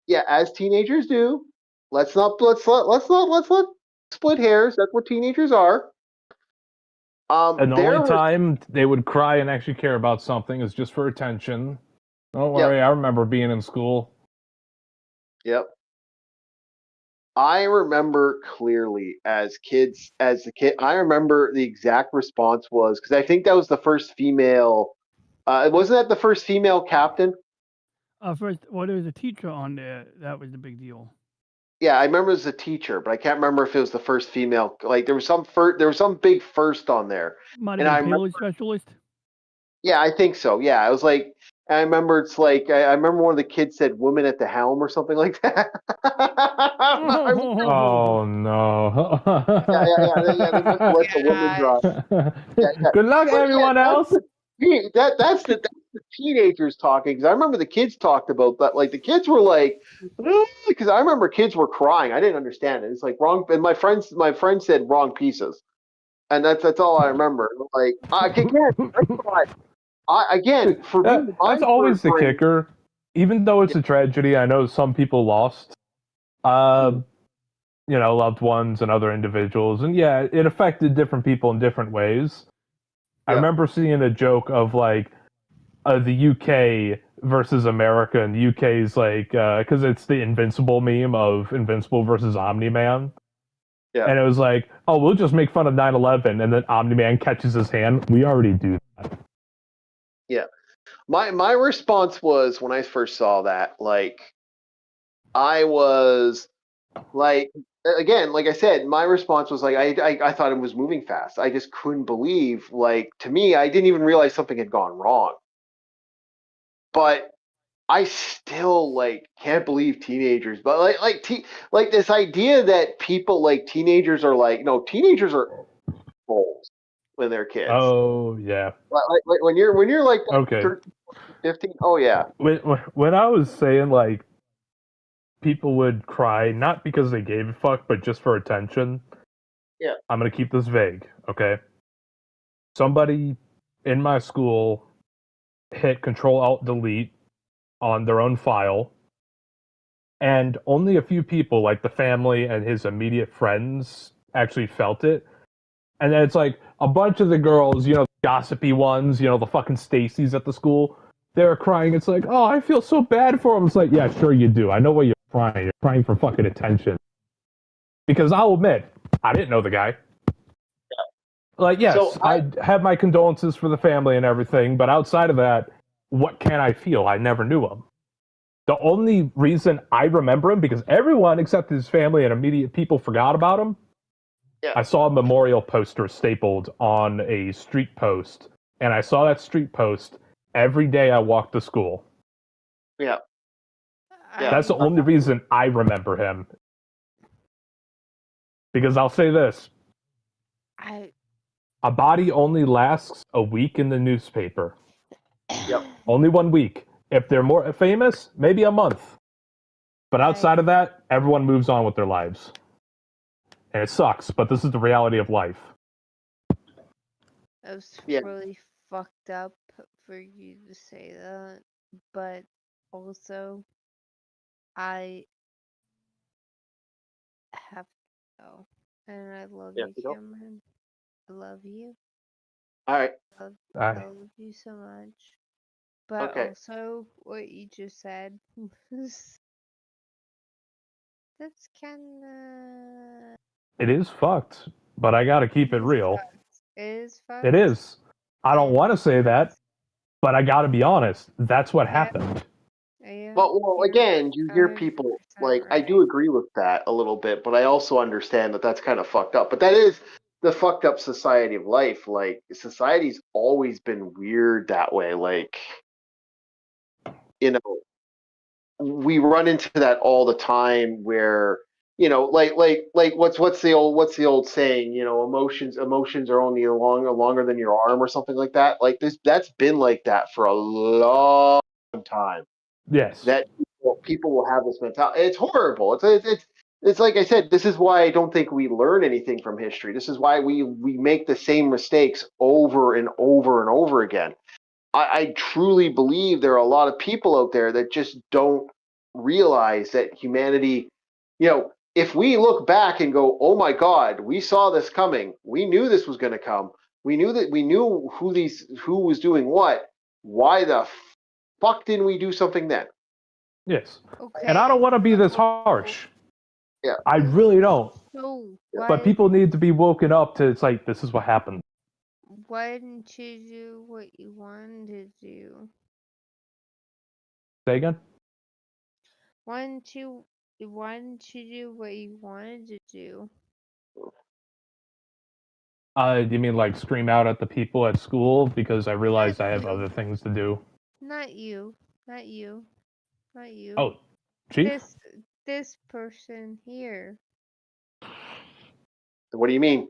Yeah, as teenagers do. Let's not split hairs. That's what teenagers are. And the only time they would cry and actually care about something is just for attention. Don't worry, I remember being in school. Yep. I remember clearly as a kid, I remember the exact response was, because I think that was the first female, wasn't that the first female captain? There was a teacher on there. That was the big deal. Yeah, I remember it was a teacher, but I can't remember if it was the first female. Like there was some big first on there. Might have been payload specialist. Yeah, I think so. Yeah, I was like, I remember it's like I remember one of the kids said "woman at the helm" or something like that. Oh no! Let the woman drop. Good luck, everyone else. That's the teenagers talking, because I remember the kids talked about that. Like the kids were like, because I remember kids were crying. I didn't understand it. It's like wrong. And my friend said wrong pieces, and that's all I remember. Like again, for me, that's always the kicker. Even though it's a tragedy, I know some people lost, loved ones and other individuals, and yeah, it affected different people in different ways. I remember seeing a joke of like the UK versus America, and the UK is like because it's the Invincible meme of Invincible versus Omni-Man. Yeah. And it was like, oh, we'll just make fun of 9/11, and then Omni-Man catches his hand. We already do that. Yeah. My response was, when I first saw that, like, I was like, again, like I said, my response was like, I thought it was moving fast. I just couldn't believe, like, to me, I didn't even realize something had gone wrong. But I still like can't believe teenagers. But like this idea that people like teenagers are like, no, teenagers are fools when they're kids. Oh yeah. Like when you're like 13, 15. Oh yeah. When I was saying like people would cry not because they gave a fuck, but just for attention. Yeah. I'm gonna keep this vague, okay? Somebody in my school hit Control-Alt-Delete on their own file, and only a few people, like the family and his immediate friends, actually felt it. And then it's like a bunch of the girls, gossipy ones, the fucking Stacy's at the school, they're crying. It's like, oh, I feel so bad for them. It's like, yeah, sure you do. I know what you're crying for fucking attention. Because I'll admit, I didn't know the guy. Like, yes, so I have my condolences for the family and everything, but outside of that, what can I feel? I never knew him. The only reason I remember him, because everyone except his family and immediate people forgot about him, I saw a memorial poster stapled on a street post, and I saw that street post every day I walked to school. Yeah. That's the only reason I remember him. Because I'll say this. A body only lasts a week in the newspaper. Yep. Only 1 week. If they're more famous, maybe a month. But outside of that, everyone moves on with their lives. And it sucks, but this is the reality of life. It was really fucked up for you to say that. But also, I have to go. And I love you, Cameron. I love you. All right. I love you so much. But also, what you just said was... That's kind of... It is fucked, but I gotta keep it real. It is fucked? It is. I don't want to say that, but I gotta be honest. That's what happened. Yeah. But, well, again, you hear people, like, I do agree with that a little bit, but I also understand that that's kind of fucked up. But that is the fucked up society of life. Like, society's always been weird that way. Like, you know, we run into that all the time where, you know, like what's the old saying, you know, emotions are only longer than your arm or something like that. Like that's been like that for a long time. Yes. That people will have this mentality. It's horrible. It's like I said, this is why I don't think we learn anything from history. This is why we make the same mistakes over and over and over again. I truly believe there are a lot of people out there that just don't realize that humanity, you know, if we look back and go, oh my God, we saw this coming. We knew this was going to come. We knew who was doing what. Why the fuck didn't we do something then? Yes. Okay. And I don't want to be this harsh. Yeah. I really don't. So but people need to be woken up to, it's like, this is what happened. Why didn't you do what you wanted to do? Say again? Why didn't you do what you wanted to do? You mean like scream out at the people at school because I realized I have other things to do? Not you. Not you. Not you. Oh, Chief? This person here. What do you mean?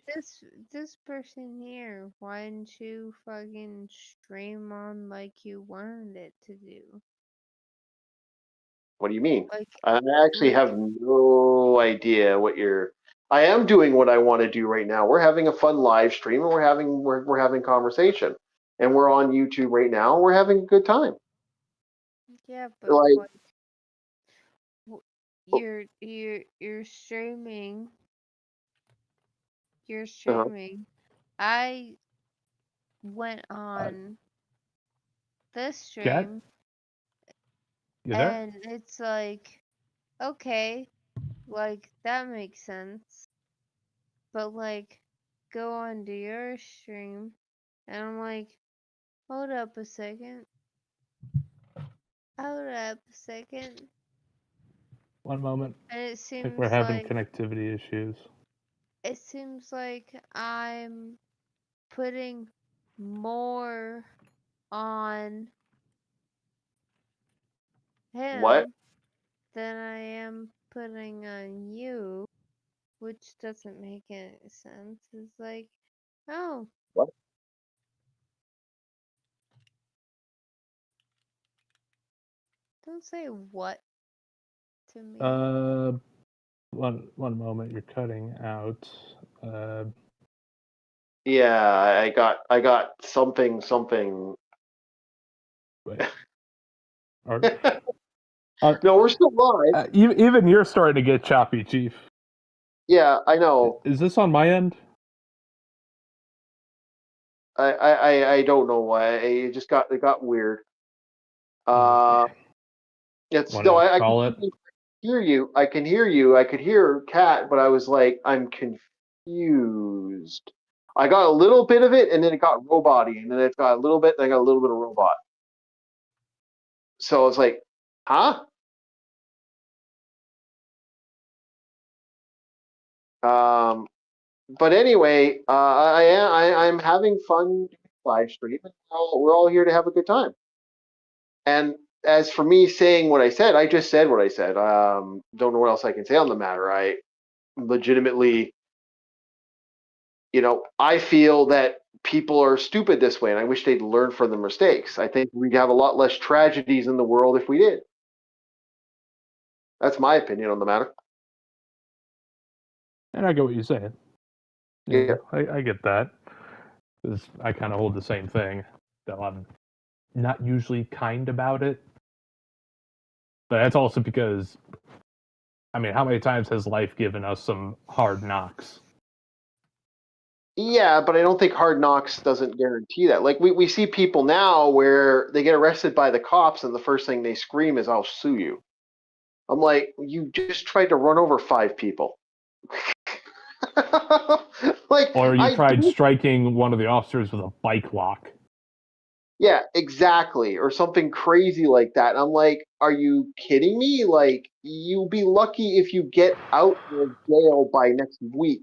This person here. Why didn't you fucking stream on like you wanted it to do? What do you mean? Like, I actually have no idea what you're. I am doing what I want to do right now. We're having a fun live stream and we're having conversation, and we're on YouTube right now. And we're having a good time. Yeah, but like you're streaming. You're streaming. I went on this stream. Dad? You there? And it's like, okay, like that makes sense. But like, go on to your stream, and I'm like, hold up a second. Hold up a second. One moment. And it seems I think we're having connectivity issues. It seems like I'm putting more on him than I am putting on you, which doesn't make any sense. It's like, oh. What? Don't say what to me. One moment, you're cutting out. Yeah, I got something. Wait. No, we're still live. Even you're starting to get choppy, Chief. Yeah, I know. Is this on my end? I don't know why. It got weird. It's still. I hear you. I can hear you. I could hear Cat, but I was like, I'm confused. I got a little bit of it, and then it got robot-y, and then it got a little bit, and I got a little bit of robot. So I was like, huh? But anyway, I'm having fun live streaming. We're all here to have a good time. And as for me saying what I said, I just said what I said. Don't know what else I can say on the matter. I legitimately, I feel that people are stupid this way, and I wish they'd learn from their mistakes. I think we'd have a lot less tragedies in the world if we did. That's my opinion on the matter. And I get what you're saying. Yeah. I get that. Because I kind of hold the same thing. Though I'm not usually kind about it. But that's also because, I mean, how many times has life given us some hard knocks? Yeah, but I don't think hard knocks doesn't guarantee that. Like, we see people now where they get arrested by the cops and the first thing they scream is, I'll sue you. I'm like, you just tried to run over 5 people. Or you tried striking one of the officers with a bike lock. Yeah, exactly. Or something crazy like that. And I'm like, are you kidding me? Like, you'll be lucky if you get out of jail by next week.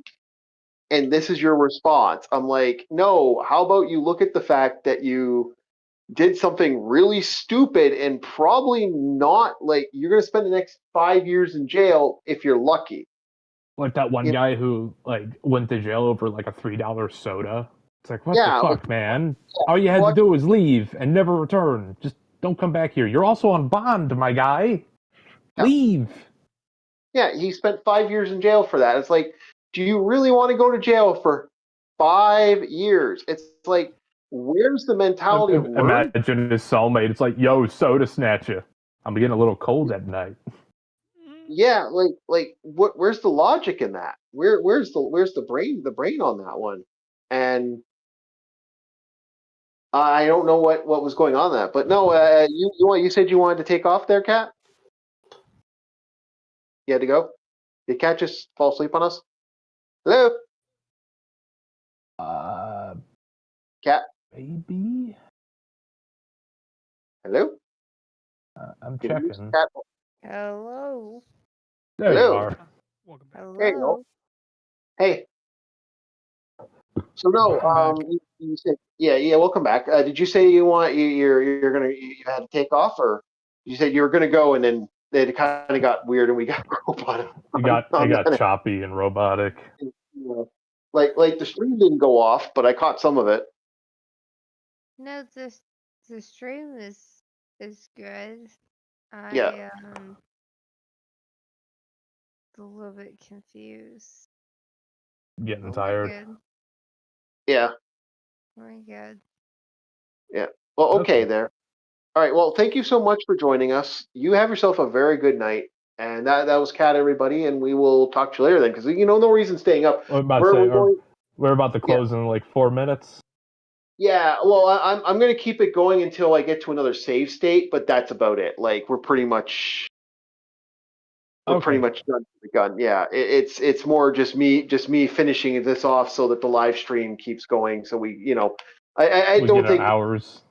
And this is your response. I'm like, no, how about you look at the fact that you did something really stupid and probably not, like, you're going to spend the next 5 years in jail if you're lucky. Like that one guy who, like, went to jail over, like, a $3 soda. It's like, what the fuck, man? All you had to do was leave and never return. Just don't come back here. You're also on bond, my guy. Yeah. Leave. Yeah, he spent 5 years in jail for that. It's like, do you really want to go to jail for 5 years? It's like, where's the mentality of learning? Imagine his cellmate. It's like, yo, soda snatcher. I'm getting a little cold at night. Yeah, where's the logic in that? Where's the brain on that one? And I don't know what was going on that, but no, you said you wanted to take off there, Kat? You had to go? Did Kat just fall asleep on us? Hello? Kat? Maybe? Hello? I'm checking. Hello? There you are. Hello? There you go. Hey. So no, you said yeah, welcome back. Did you say you had to take off, or you said you were gonna go and then it kind of got weird and we got robotic? It got choppy and robotic. Like the stream didn't go off, but I caught some of it. No, the stream is good. Yeah. A little bit confused. Getting tired. Good. Yeah. Very good. Yeah. Well, okay there. All right. Well, thank you so much for joining us. You have yourself a very good night. And that was Kat, everybody, and we will talk to you later then, because no reason staying up. We're about to close in like 4 minutes. Yeah, well, I'm going to keep it going until I get to another save state, but that's about it. Like, we're pretty much done for the gun. Yeah, it's more just me finishing this off so that the live stream keeps going. So we I don't think hours.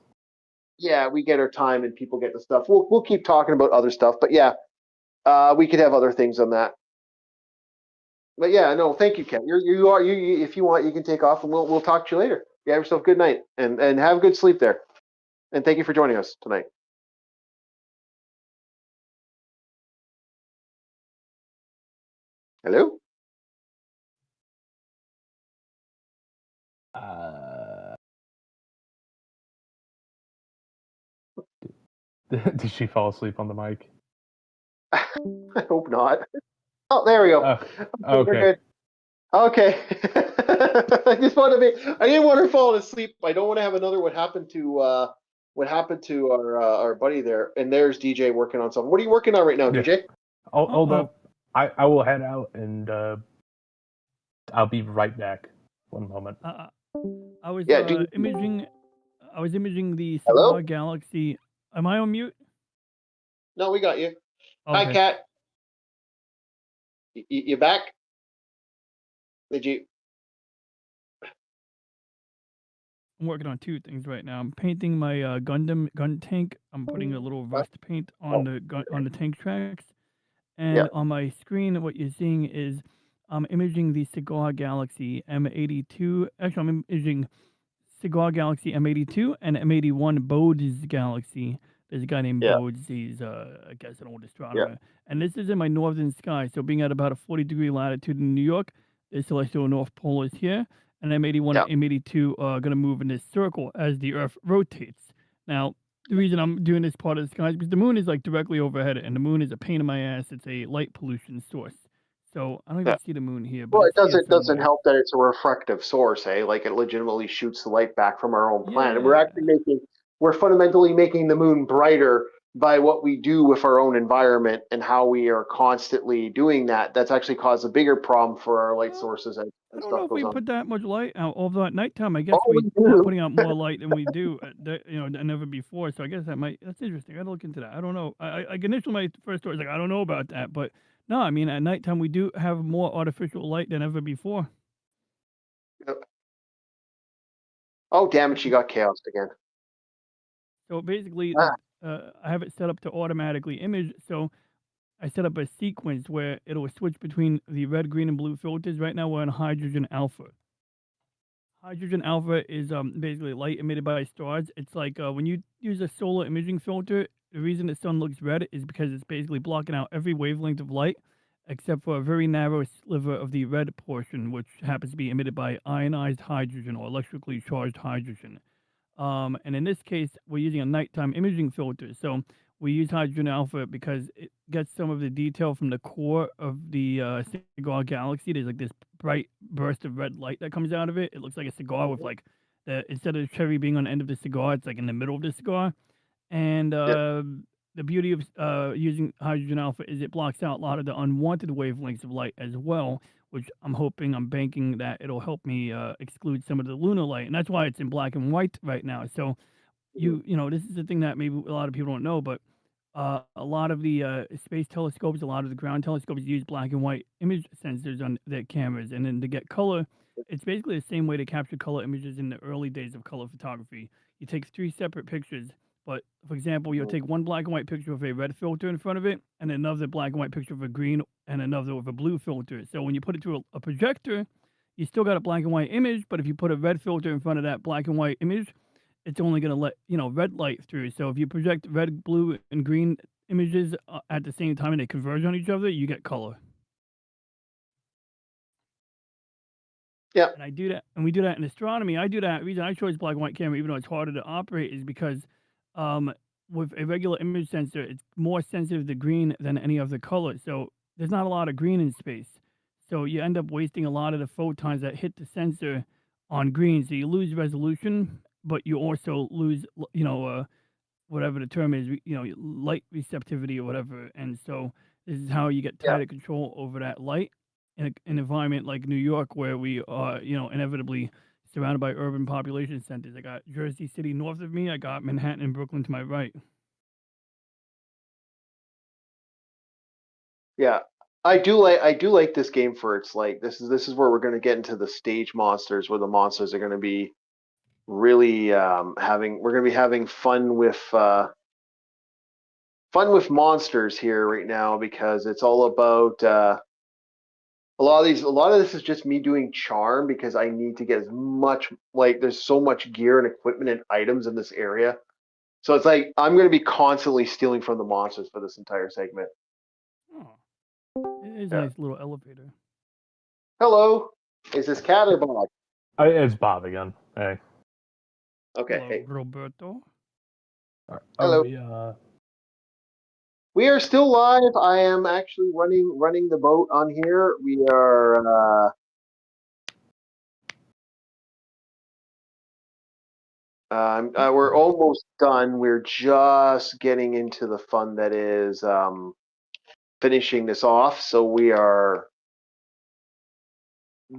Yeah, we get our time and people get the stuff. We'll keep talking about other stuff, but yeah, we could have other things on that. But yeah, no, thank you, Ken. You if you want, you can take off, and we'll talk to you later. You have yourself a good night, and have good sleep there. And thank you for joining us tonight. Hello? Did she fall asleep on the mic? I hope not. Oh, there we go. Okay. Okay. I didn't want her falling asleep. I don't want to have another what happened to our buddy there. And there's DJ working on something. What are you working on right now, DJ? Hold up. I will head out and I'll be right back. One moment. I was imaging the Samsung Galaxy. Am I on mute? No, we got you. Okay. Hi, Kat. You back? Did you? I'm working on two things right now. I'm painting my Gundam gun tank. I'm putting a little rust paint on the tank tracks. And on my screen, what you're seeing is I'm imaging the Cigar Galaxy M82. Actually, I'm imaging Cigar Galaxy M82 and M81 Bode's Galaxy. There's a guy named Bodes. He's, I guess, an old astronomer. And this is in my northern sky. So being at about a 40-degree latitude in New York, the celestial North Pole is here. And M81 and M82 are going to move in this circle as the Earth rotates. Now, the reason I'm doing this part of the sky is because the moon is like directly overhead, and the moon is a pain in my ass. It's a light pollution source. So I don't even see the moon here. But well, it doesn't help that it's a refractive source, eh? Like it legitimately shoots the light back from our own planet. We're fundamentally making the moon brighter by what we do with our own environment and how we are constantly doing that. That's actually caused a bigger problem for our light sources. I don't know if we put that much light out. Although at nighttime, I guess we're putting out more light than we do, than ever before. So I guess that's interesting. I gotta look into that. I don't know. I initially my first thought was like, I don't know about that, but no, I mean at nighttime we do have more artificial light than ever before. Yep. Oh damn it! She got chaosed again. So basically, I have it set up to automatically image. So I set up a sequence where it'll switch between the red, green, and blue filters. Right now, we're on hydrogen alpha. Hydrogen alpha is basically light emitted by stars. It's like when you use a solar imaging filter, the reason the sun looks red is because it's basically blocking out every wavelength of light except for a very narrow sliver of the red portion, which happens to be emitted by ionized hydrogen or electrically charged hydrogen. And in this case, we're using a nighttime imaging filter. So we use hydrogen alpha because it gets some of the detail from the core of the cigar galaxy. There's like this bright burst of red light that comes out of it. It looks like a cigar with like instead of the cherry being on the end of the cigar, it's like in the middle of the cigar. And the beauty of using hydrogen alpha is it blocks out a lot of the unwanted wavelengths of light as well, which I'm banking that it'll help me exclude some of the lunar light. And that's why it's in black and white right now. So this is the thing that maybe a lot of people don't know, but a lot of the space telescopes, a lot of the ground telescopes use black and white image sensors on their cameras. And then to get color, it's basically the same way to capture color images in the early days of color photography. You take 3 separate pictures, but for example, you'll take one black and white picture with a red filter in front of it, and another black and white picture with a green, and another with a blue filter. So when you put it through a projector, you still got a black and white image, but if you put a red filter in front of that black and white image, it's only going to let red light through. So if you project red, blue, and green images at the same time and they converge on each other, you get color. Yeah. And I do that, and we do that in astronomy. I do that. The reason I chose black and white camera, even though it's harder to operate, is because with a regular image sensor, it's more sensitive to green than any other color. So there's not a lot of green in space. So you end up wasting a lot of the photons that hit the sensor on green. So you lose resolution, but you also lose, whatever the term is, light receptivity or whatever. And so this is how you get tighter control over that light in an environment like New York, where we are, inevitably surrounded by urban population centers. I got Jersey City north of me. I got Manhattan and Brooklyn to my right. Yeah, I do like this game for its like this is where we're going to get into the stage monsters, where the monsters are going to be really having fun with monsters here right now, because it's all about a lot of this is just me doing charm, because I need to get as much, like, there's so much gear and equipment and items in this area. So it's like I'm going to be constantly stealing from the monsters for this entire segment. Oh, it is a nice little elevator. Hello, is this Cat or Bob? It's Bob again. Hey. Okay. Hello, hey. Roberto. Hello. We are still live. I am actually running the boat on here. We are we're almost done. We're just getting into the fun that is finishing this off. So we are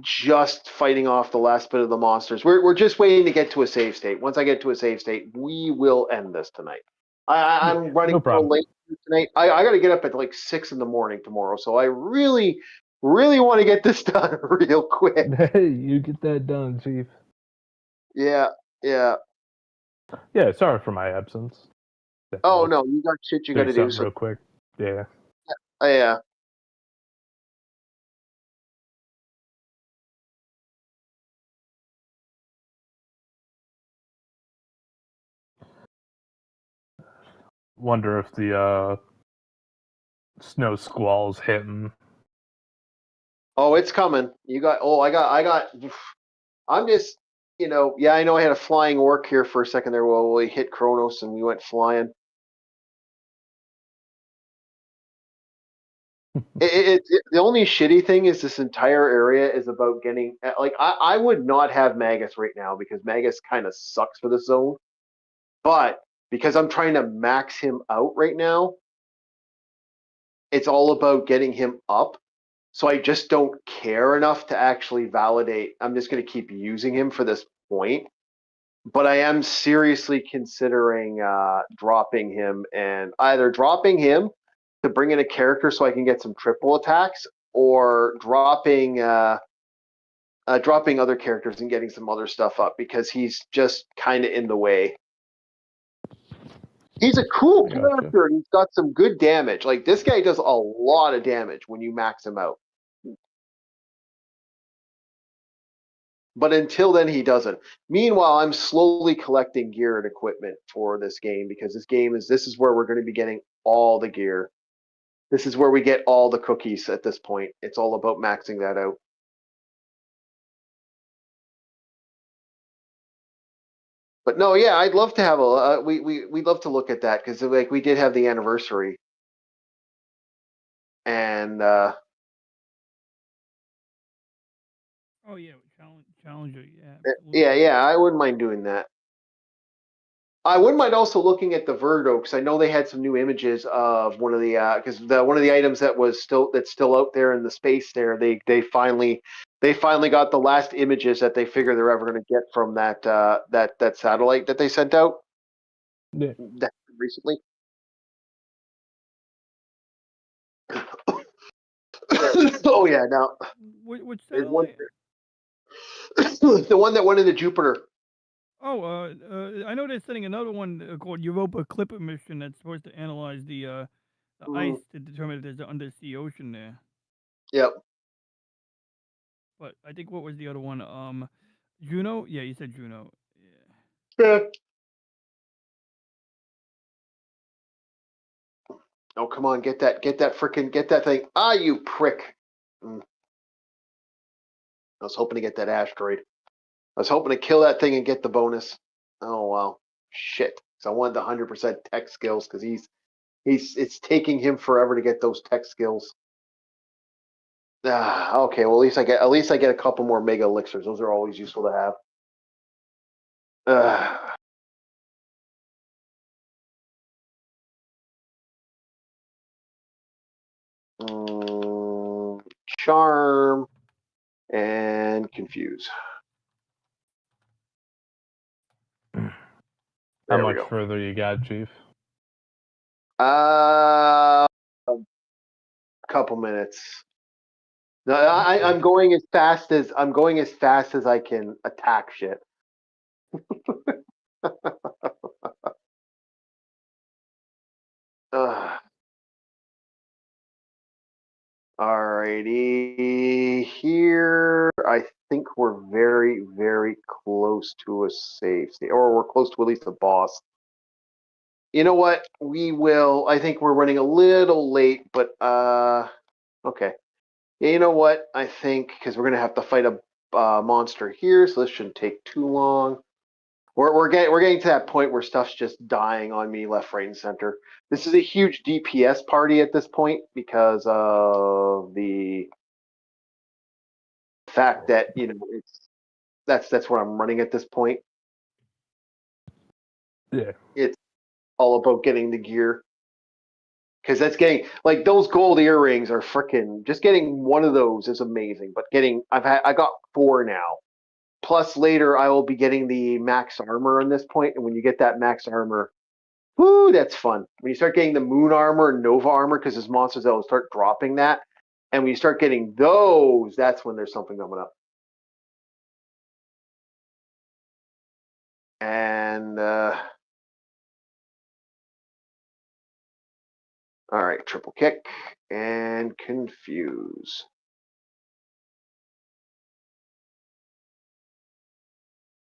just fighting off the last bit of the monsters. We're just waiting to get to a save state. Once I get to a save state, we will end this tonight. I'm running a little late tonight. I got to get up at like 6 in the morning tomorrow, so I really Really want to get this done real quick. Hey, you get that done, Chief. Yeah. Yeah, sorry for my absence. Oh, no, you got shit you got to do. So. Real quick. Yeah. Yeah. Wonder if the snow squall's hitting. Oh, it's coming. I'm just, I know I had a flying orc here for a second there while we hit Kronos and we went flying. The only shitty thing is this entire area is about getting, like, I would not have Magus right now because Magus kind of sucks for the zone. But because I'm trying to max him out right now, it's all about getting him up. So I just don't care enough to actually validate. I'm just going to keep using him for this point. But I am seriously considering dropping him and either dropping him to bring in a character so I can get some triple attacks, or dropping other characters and getting some other stuff up because he's just kind of in the way. He's a cool character and he's got some good damage. Like, this guy does a lot of damage when you max him out. But until then, he doesn't. Meanwhile, I'm slowly collecting gear and equipment for this game because this is where we're going to be getting all the gear. This is where we get all the cookies at this point. It's all about maxing that out. But no, yeah, I'd love to have we'd love to look at that because like we did have the anniversary, and oh yeah, Challenger, yeah. Yeah, I wouldn't mind doing that. I wouldn't mind also looking at the Verdo because I know they had some new images of one of the one of the items that's still out there in the space there. They finally got the last images that they figure they're ever going to get from that satellite that they sent out. Yeah. That recently. Oh yeah, now. Which satellite? The one that went into Jupiter. Oh, I know they're sending another one called Europa Clipper mission that's supposed to analyze the ice to determine if there's an undersea ocean there. Yep. But I think what was the other one? Juno? Yeah, you said Juno. Yeah. Oh, come on, get that thing. Ah, you prick. I was hoping to get that asteroid. I was hoping to kill that thing and get the bonus. Oh, well. Shit. So I wanted the 100% tech skills because it's taking him forever to get those tech skills. Okay, well at least I get a couple more mega elixirs. Those are always useful to have. Charm and confuse. How much further you got, Chief? A couple minutes. No, I'm going as fast as I can attack shit. Alrighty, here I think we're very, very close to a safe state, or we're close to at least a boss. You know what? I think we're running a little late, but okay. Yeah, you know what? I think because we're gonna have to fight a monster here, so this shouldn't take too long. We're getting to that point where stuff's just dying on me left, right, and center. This is a huge DPS party at this point because of the fact that that's what I'm running at this point. Yeah, it's all about getting the gear because that's getting like those gold earrings are freaking. Just getting one of those is amazing, but I got 4 now. Plus, later I will be getting the max armor on this point, and when you get that max armor, whoo, that's fun. When you start getting the moon armor and Nova armor, because as monsters, they'll start dropping that. And when you start getting those, that's when there's something coming up. And all right, triple kick and confuse.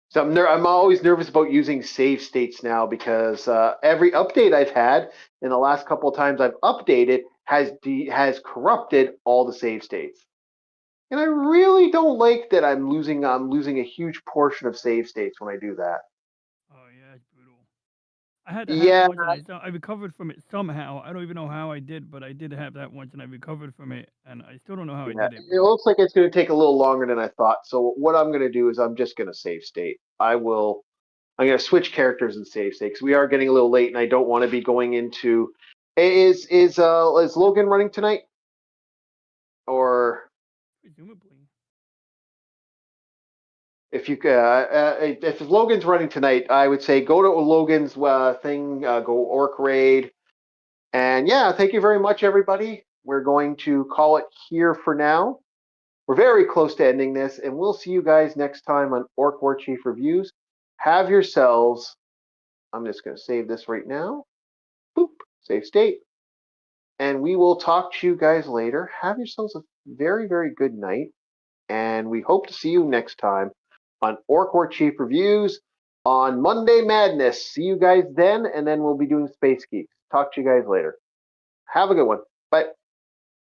So I'm always nervous about using save states now because every update I've had in the last couple of times I've updated has corrupted all the save states, and I really don't like that. I'm losing a huge portion of save states when I do that. Oh yeah, it's brutal. I had to have Yeah. it once, and I recovered from it somehow. I don't even know how I did, but I did have that once, and I recovered from it, and I still don't know how I did it. It looks like it's going to take a little longer than I thought. So what I'm going to do is I'm just going to save state. I'm going to switch characters and save state because we are getting a little late, and I don't want to be going into. Is Logan running tonight? Or presumably. If Logan's running tonight, I would say go to Logan's thing, go Orc Raid, and yeah, thank you very much, everybody. We're going to call it here for now. We're very close to ending this, and we'll see you guys next time on Orc War Chief Reviews. Have yourselves. I'm just going to save this right now. Boop, save state, and we will talk to you guys later. Have yourselves a very, very good night, and we hope to see you next time on Orc War Chief Reviews on Monday Madness. See you guys then, and then we'll be doing Space Geeks. Talk to you guys later. Have a good one. Bye.